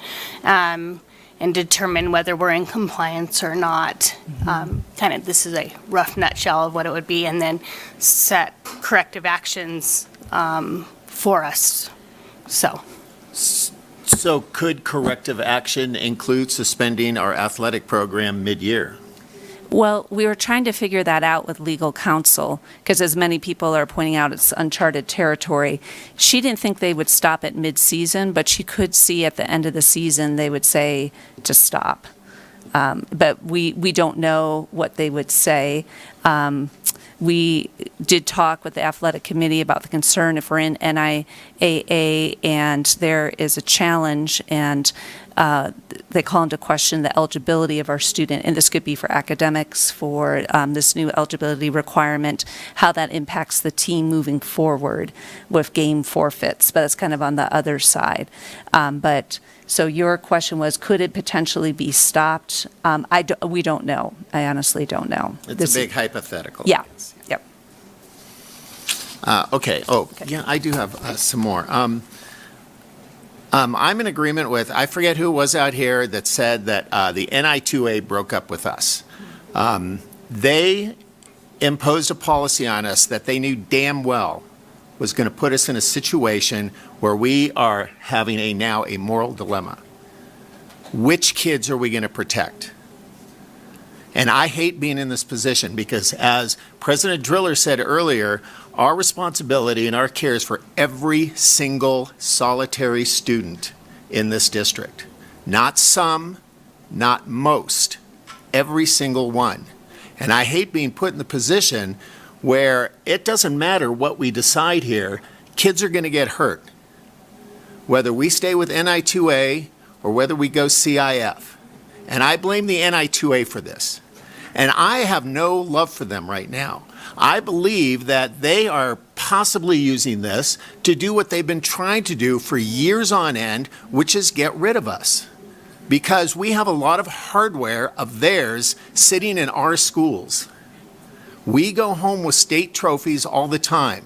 Speaker 19: and determine whether we're in compliance or not. Kind of, this is a rough nutshell of what it would be, and then set corrective actions for us.
Speaker 18: So could corrective action include suspending our athletic program mid-year?
Speaker 17: Well, we were trying to figure that out with legal counsel, because as many people are pointing out, it's uncharted territory. She didn't think they would stop at mid-season, but she could see at the end of the season they would say to stop. But we don't know what they would say. We did talk with the athletic committee about the concern if we're in NIAA and there is a challenge and they call into question the eligibility of our student, and this could be for academics, for this new eligibility requirement, how that impacts the team moving forward with game forfeits, but it's kind of on the other side. So your question was, could it potentially be stopped? We don't know. I honestly don't know.
Speaker 18: It's a big hypothetical.
Speaker 17: Yeah. Yep.
Speaker 18: Okay. Yeah, I do have some more. I'm in agreement with, I forget who was out here that said that the NI2A broke up with us. They imposed a policy on us that they knew damn well was going to put us in a situation where we are having now a moral dilemma. Which kids are we going to protect? And I hate being in this position because, as President Driller said earlier, our responsibility and our care is for every single solitary student in this district. Not some, not most, every single one. And I hate being put in the position where it doesn't matter what we decide here, kids are going to get hurt. Whether we stay with NI2A or whether we go CIF. And I blame the NI2A for this. And I have no love for them right now. I believe that they are possibly using this to do what they've been trying to do for years on end, which is get rid of us. Because we have a lot of hardware of theirs sitting in our schools. We go home with state trophies all the time.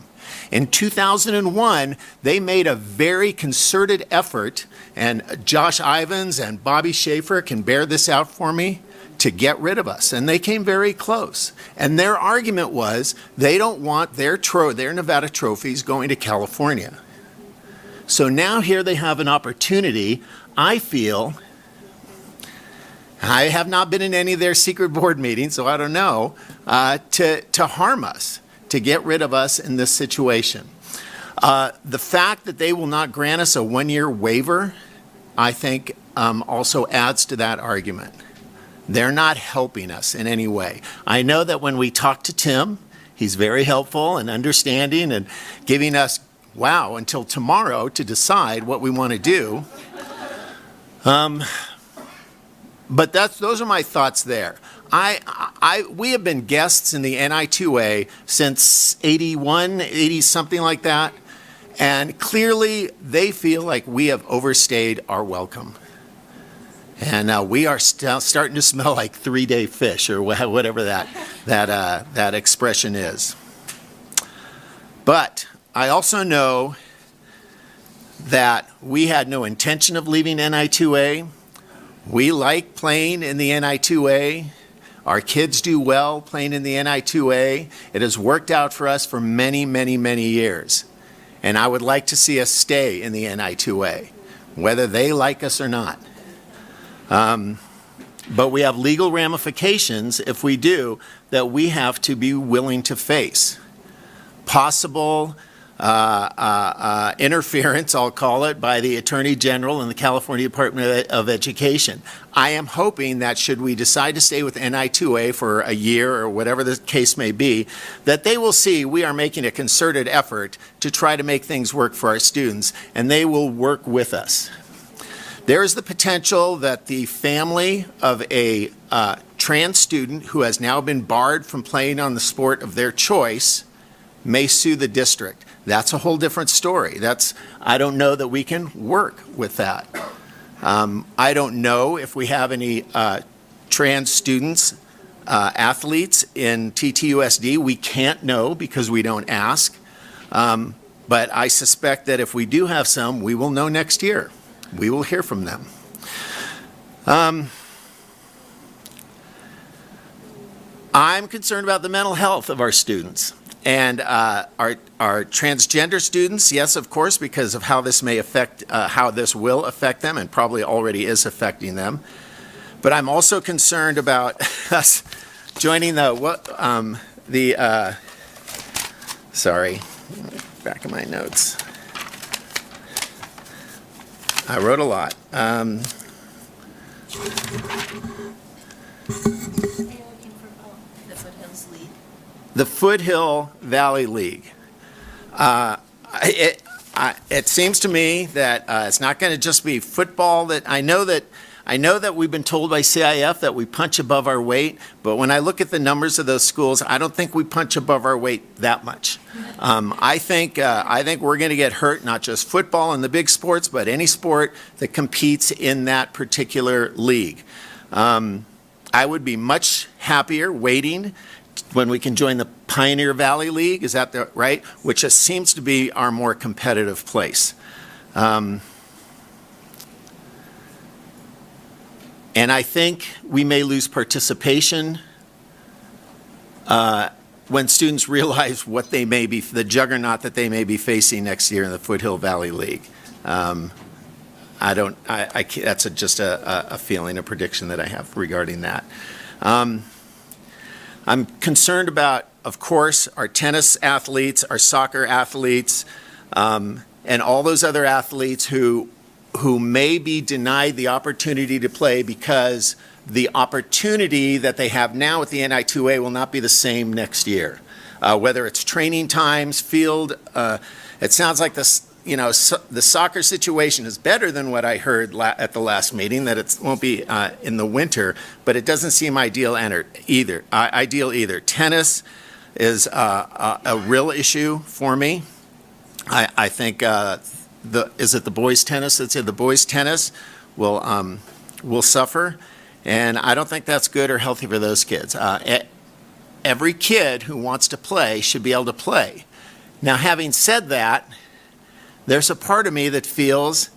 Speaker 18: In 2001, they made a very concerted effort, and Josh Ivins and Bobby Schaefer can bear this out for me, to get rid of us, and they came very close. And their argument was they don't want their Nevada trophies going to California. So now here they have an opportunity, I feel. I have not been in any of their secret board meetings, so I don't know, to harm us, to get rid of us in this situation. The fact that they will not grant us a one-year waiver, I think, also adds to that argument. They're not helping us in any way. I know that when we talk to Tim, he's very helpful and understanding and giving us, wow, until tomorrow to decide what we want to do. But those are my thoughts there. We have been guests in the NI2A since 81, 80, something like that. And clearly they feel like we have overstayed our welcome. And we are starting to smell like three-day fish, or whatever that expression is. But I also know that we had no intention of leaving NI2A. We like playing in the NI2A. Our kids do well playing in the NI2A. It has worked out for us for many, many, many years. And I would like to see us stay in the NI2A, whether they like us or not. But we have legal ramifications, if we do, that we have to be willing to face. Possible interference, I'll call it, by the Attorney General and the California Department of Education. I am hoping that should we decide to stay with NI2A for a year or whatever the case may be, that they will see we are making a concerted effort to try to make things work for our students, and they will work with us. There is the potential that the family of a trans student who has now been barred from playing on the sport of their choice may sue the district. That's a whole different story. I don't know that we can work with that. I don't know if we have any trans students, athletes in TTUSD. We can't know because we don't ask. But I suspect that if we do have some, we will know next year. We will hear from them. I'm concerned about the mental health of our students. And our transgender students, yes, of course, because of how this may affect, how this will affect them, and probably already is affecting them. But I'm also concerned about us joining sorry, back of my notes. I wrote a lot. The Foothill Valley League. It seems to me that it's not going to just be football. I know that we've been told by CIF that we punch above our weight, but when I look at the numbers of those schools, I don't think we punch above our weight that much. I think we're going to get hurt, not just football and the big sports, but any sport that competes in that particular league. I would be much happier waiting when we can join the Pioneer Valley League, is that right? Which just seems to be our more competitive place. And I think we may lose participation when students realize what they may be, the juggernaut that they may be facing next year in the Foothill Valley League. That's just a feeling, a prediction that I have regarding that. I'm concerned about, of course, our tennis athletes, our soccer athletes, and all those other athletes who may be denied the opportunity to play because the opportunity that they have now with the NI2A will not be the same next year. Whether it's training times, field, it sounds like this. The soccer situation is better than what I heard at the last meeting, that it won't be in the winter, but it doesn't seem ideal either. Tennis is a real issue for me. I think, is it the boys' tennis? Let's say the boys' tennis will suffer, and I don't think that's good or healthy for those kids. Every kid who wants to play should be able to play. Now, having said that, there's a part of me that feels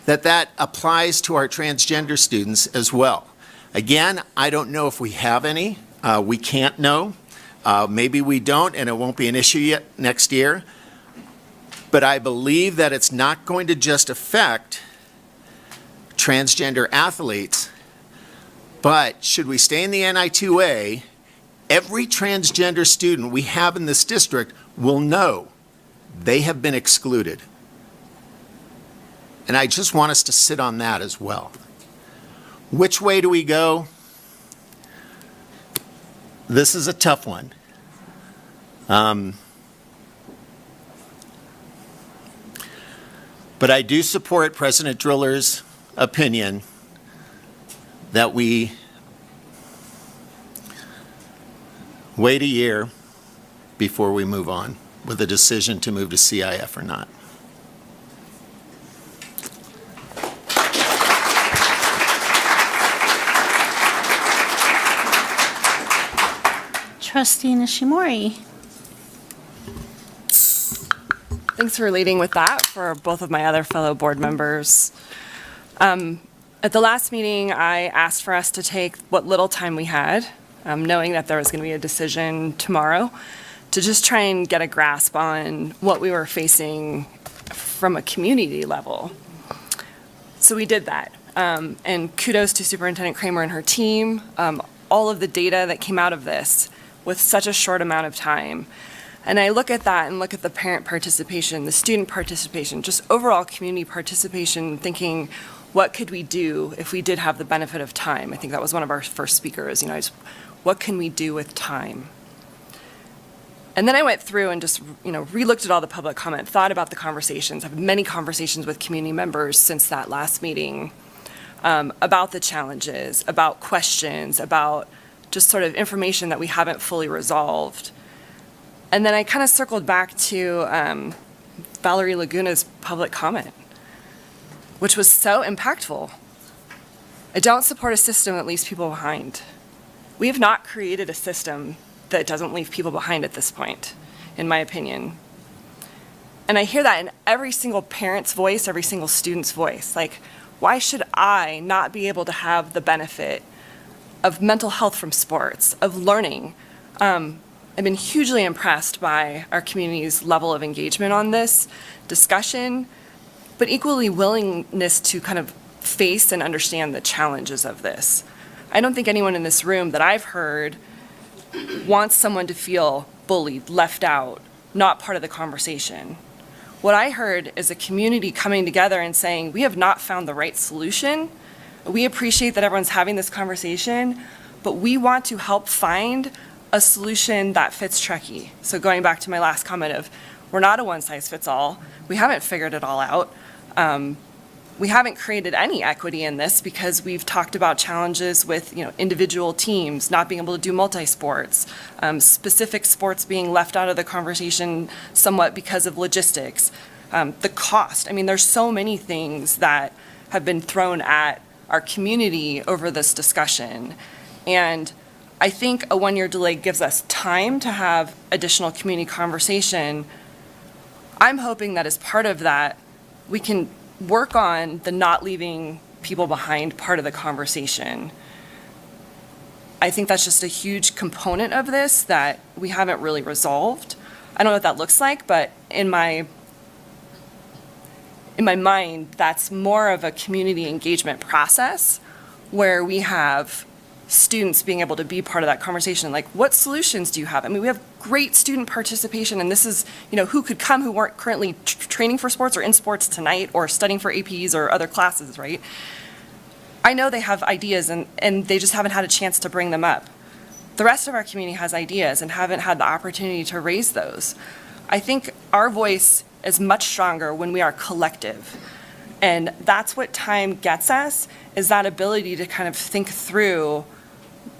Speaker 18: that applies to our transgender students as well. Again, I don't know if we have any. We can't know. Maybe we don't, and it won't be an issue yet next year. But I believe that it's not going to just affect transgender athletes, but should we stay in the NI2A, every transgender student we have in this district will know they have been excluded. And I just want us to sit on that as well. Which way do we go? This is a tough one. But I do support President Driller's opinion that we wait a year before we move on with a decision to move to CIF or not.
Speaker 1: Trustee Nishimori.
Speaker 20: Thanks for leading with that for both of my other fellow board members. At the last meeting, I asked for us to take what little time we had, knowing that there was going to be a decision tomorrow, to just try and get a grasp on what we were facing from a community level. So we did that. And kudos to Superintendent Kramer and her team. All of the data that came out of this with such a short amount of time. And I look at that and look at the parent participation, the student participation, just overall community participation, thinking, what could we do if we did have the benefit of time? I think that was one of our first speakers, what can we do with time? And then I went through and just, re-looked at all the public comment, thought about the conversations. I've had many conversations with community members since that last meeting about the challenges, about questions, about just sort of information that we haven't fully resolved. And then I kind of circled back to Valerie Laguna's public comment, which was so impactful. I don't support a system that leaves people behind. We have not created a system that doesn't leave people behind at this point, in my opinion. And I hear that in every single parent's voice, every single student's voice. Like, why should I not be able to have the benefit of mental health from sports, of learning? I've been hugely impressed by our community's level of engagement on this discussion, but equally willingness to kind of face and understand the challenges of this. I don't think anyone in this room that I've heard wants someone to feel bullied, left out, not part of the conversation. What I heard is a community coming together and saying, we have not found the right solution. We appreciate that everyone's having this conversation, but we want to help find a solution that fits Truckee. So going back to my last comment of, we're not a one-size-fits-all. We haven't figured it all out. We haven't created any equity in this because we've talked about challenges with individual teams not being able to do multi-sports, specific sports being left out of the conversation somewhat because of logistics, the cost. I mean, there's so many things that have been thrown at our community over this discussion. And I think a one-year delay gives us time to have additional community conversation. I'm hoping that as part of that, we can work on the not leaving people behind part of the conversation. I think that's just a huge component of this that we haven't really resolved. I don't know what that looks like, but in my mind, that's more of a community engagement process where we have students being able to be part of that conversation. Like, what solutions do you have? I mean, we have great student participation, and this is, who could come who weren't currently training for sports or in sports tonight or studying for APs or other classes, right? I know they have ideas and they just haven't had a chance to bring them up. The rest of our community has ideas and haven't had the opportunity to raise those. I think our voice is much stronger when we are collective. And that's what time gets us, is that ability to kind of think through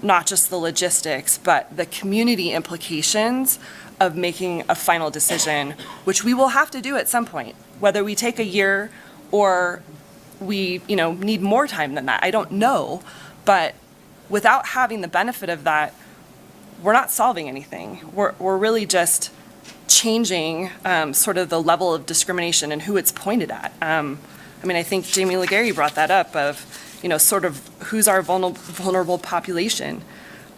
Speaker 20: not just the logistics, but the community implications of making a final decision, which we will have to do at some point, whether we take a year or we, need more time than that. I don't know, but without having the benefit of that, we're not solving anything. We're really just changing sort of the level of discrimination and who it's pointed at. I think Jamie Legary brought that up of, sort of who's our vulnerable population.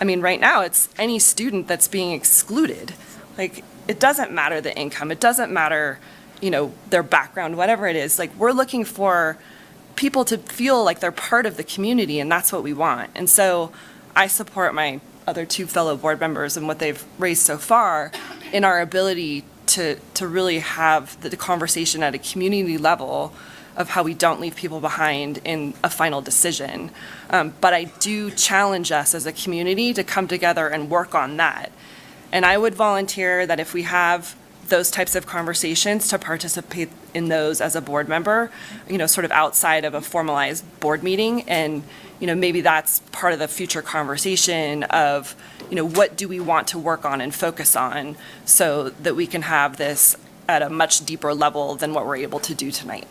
Speaker 20: I mean, right now, it's any student that's being excluded. Like, it doesn't matter the income, it doesn't matter, their background, whatever it is. Like, we're looking for people to feel like they're part of the community, and that's what we want. And so I support my other two fellow board members and what they've raised so far in our ability to really have the conversation at a community level of how we don't leave people behind in a final decision. But I do challenge us as a community to come together and work on that. And I would volunteer that if we have those types of conversations, to participate in those as a board member, sort of outside of a formalized board meeting. And, maybe that's part of the future conversation of, what do we want to work on and focus on so that we can have this at a much deeper level than what we're able to do tonight.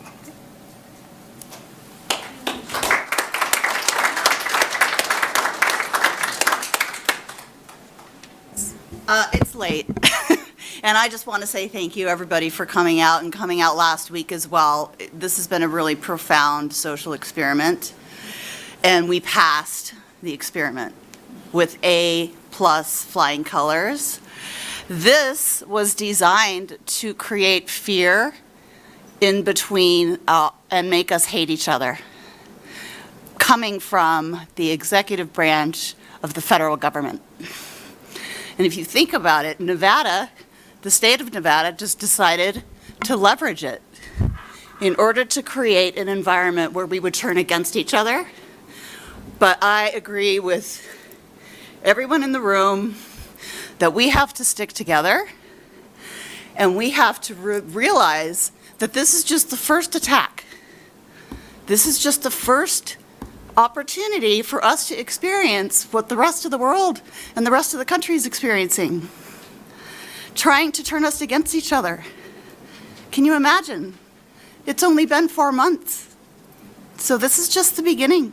Speaker 3: It's late. And I just want to say thank you, everybody, for coming out and coming out last week as well. This has been a really profound social experiment. And we passed the experiment with A+ flying colors. This was designed to create fear in between and make us hate each other, coming from the executive branch of the federal government. And if you think about it, Nevada, the state of Nevada, just decided to leverage it in order to create an environment where we would turn against each other. But I agree with everyone in the room that we have to stick together, and we have to realize that this is just the first attack. This is just the first opportunity for us to experience what the rest of the world and the rest of the country is experiencing, trying to turn us against each other. Can you imagine? It's only been 4 months. So this is just the beginning.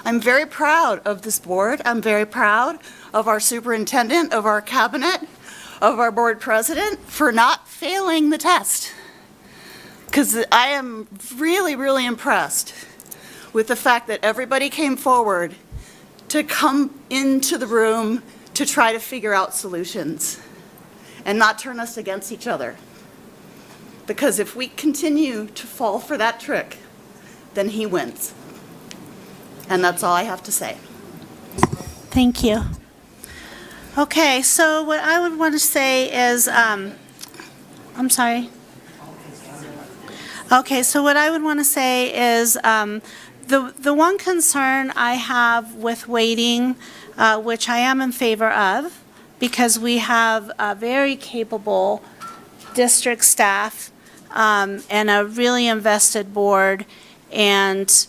Speaker 3: I'm very proud of this board. I'm very proud of our superintendent, of our cabinet, of our board president for not failing the test. Because I am really, really impressed with the fact that everybody came forward to come into the room to try to figure out solutions and not turn us against each other. Because if we continue to fall for that trick, then he wins. And that's all I have to say.
Speaker 1: Thank you. Okay, so what I would want to say is, I'm sorry. Okay, so what I would want to say is, the one concern I have with waiting, which I am in favor of, because we have a very capable district staff and a really invested board. And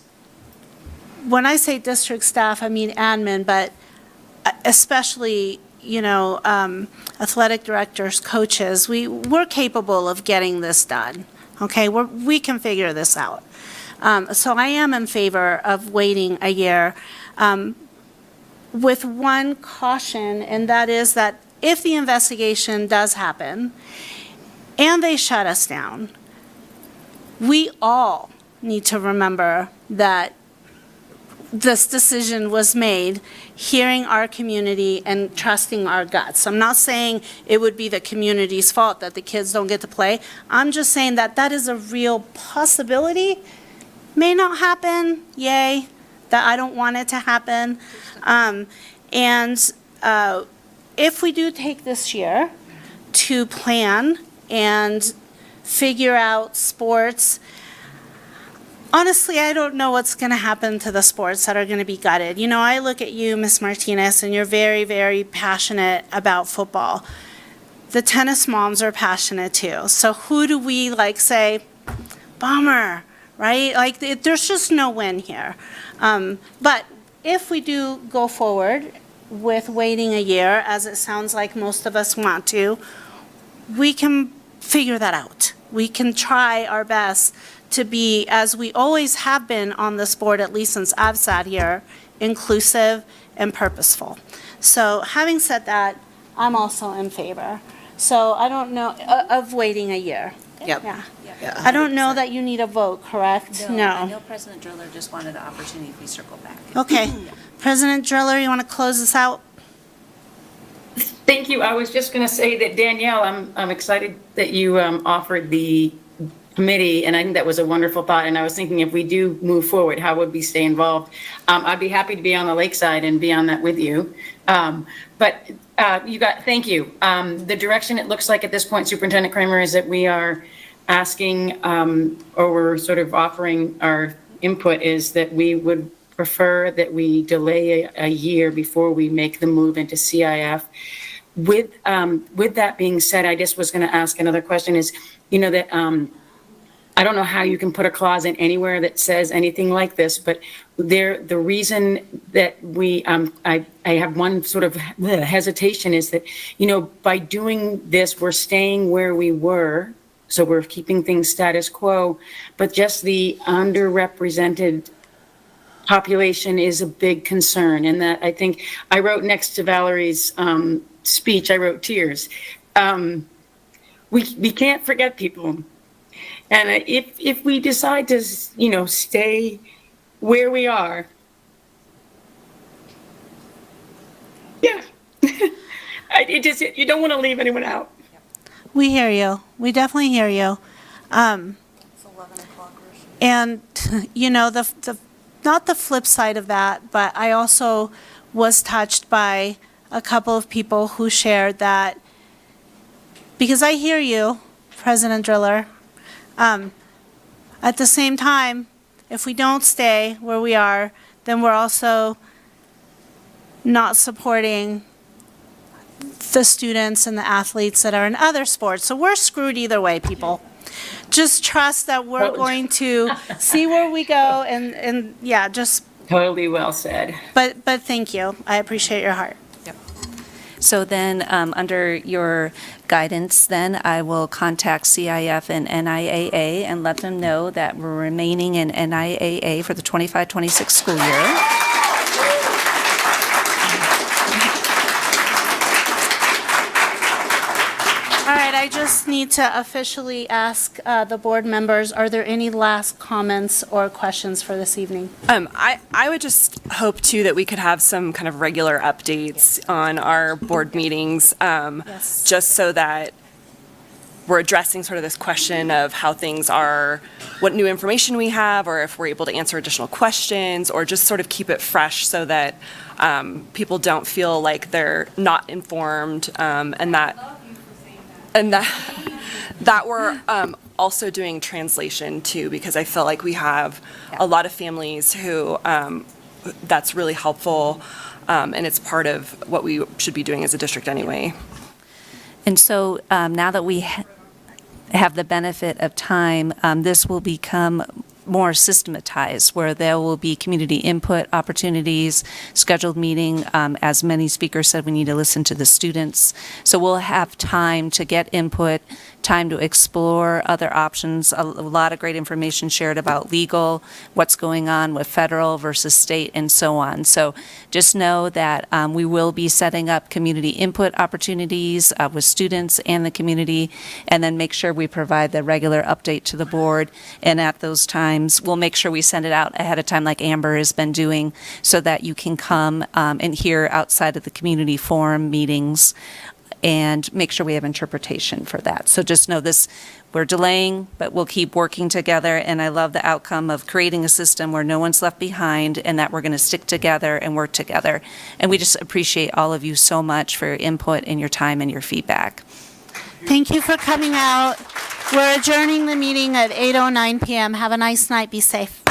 Speaker 1: when I say district staff, I mean admin, but especially, athletic directors, coaches, we're capable of getting this done. Okay, we can figure this out. So I am in favor of waiting a year with one caution, and that is that if the investigation does happen and they shut us down, we all need to remember that this decision was made hearing our community and trusting our guts. I'm not saying it would be the community's fault that the kids don't get to play. I'm just saying that that is a real possibility. May not happen, yay, that I don't want it to happen. If we do take this year to plan and figure out sports, honestly, I don't know what's going to happen to the sports that are going to be gutted. I look at you, Ms. Martinez, and you're very, very passionate about football. The tennis moms are passionate too. So who do we say, bummer, right? There's just no win here. But if we do go forward with waiting a year, as it sounds like most of us want to, we can figure that out. We can try our best to be, as we always have been on this board, at least since I've sat here, inclusive and purposeful. So having said that, I'm also in favor. So I don't know, of waiting a year.
Speaker 3: Yep.
Speaker 1: Yeah.
Speaker 3: Yeah,
Speaker 1: I don't know that you need a vote, correct?
Speaker 17: I know President Driller just wanted an opportunity if we circle back.
Speaker 1: Okay. President Driller, you want to close this out?
Speaker 16: Thank you. I was just going to say that Danielle, I'm excited that you offered the committee, and I think that was a wonderful thought. And I was thinking, if we do move forward, how would we stay involved? I'd be happy to be on the lakeside and be on that with you. Thank you. The direction it looks like at this point, Superintendent Kramer, is that we are asking, or we're sort of offering our input, is that we would prefer that we delay a year before we make the move into CIF. With that being said, I just was going to ask another question is, that I don't know how you can put a clause in anywhere that says anything like this, but the reason that I have one sort of hesitation is that, by doing this, we're staying where we were. So we're keeping things status quo, but just the underrepresented population is a big concern. And that I think I wrote next to Valerie's speech, I wrote tears. We can't forget people. And if we decide to, stay where we are, yeah, you don't want to leave anyone out.
Speaker 1: We hear you. We definitely hear you. And, not the flip side of that, but I also was touched by a couple of people who shared that, because I hear you, President Driller, at the same time, if we don't stay where we are, then we're also not supporting the students and the athletes that are in other sports. So we're screwed either way, people. Just trust that we're going to see where we go and yeah, just.
Speaker 16: Totally well said.
Speaker 1: But thank you. I appreciate your heart.
Speaker 17: So then, under your guidance, then I will contact CIF and NIAA and let them know that we're remaining in NIAA for the 25-26 school year.
Speaker 1: All right, I just need to officially ask the board members, are there any last comments or questions for this evening?
Speaker 20: I would just hope too that we could have some kind of regular updates on our board meetings, just so that we're addressing sort of this question of how things are, what new information we have, or if we're able to answer additional questions, or just sort of keep it fresh so that people don't feel like they're not informed, and that we're also doing translation too, because I feel like we have a lot of families who that's really helpful, and it's part of what we should be doing as a district anyway.
Speaker 17: And so now that we have the benefit of time, this will become more systematized, where there will be community input opportunities, scheduled meeting. As many speakers said, we need to listen to the students. So we'll have time to get input, time to explore other options, a lot of great information shared about legal, what's going on with federal versus state, and so on. So just know that we will be setting up community input opportunities with students and the community, and then make sure we provide the regular update to the board. And at those times, we'll make sure we send it out ahead of time like Amber has been doing, so that you can come and hear outside of the community forum meetings, and make sure we have interpretation for that. So just know this, we're delaying, but we'll keep working together, and I love the outcome of creating a system where no one's left behind, and that we're going to stick together and work together. And we just appreciate all of you so much for your input and your time and your feedback.
Speaker 1: Thank you for coming out. We're adjourning the meeting at 8:09 p.m. Have a nice night. Be safe.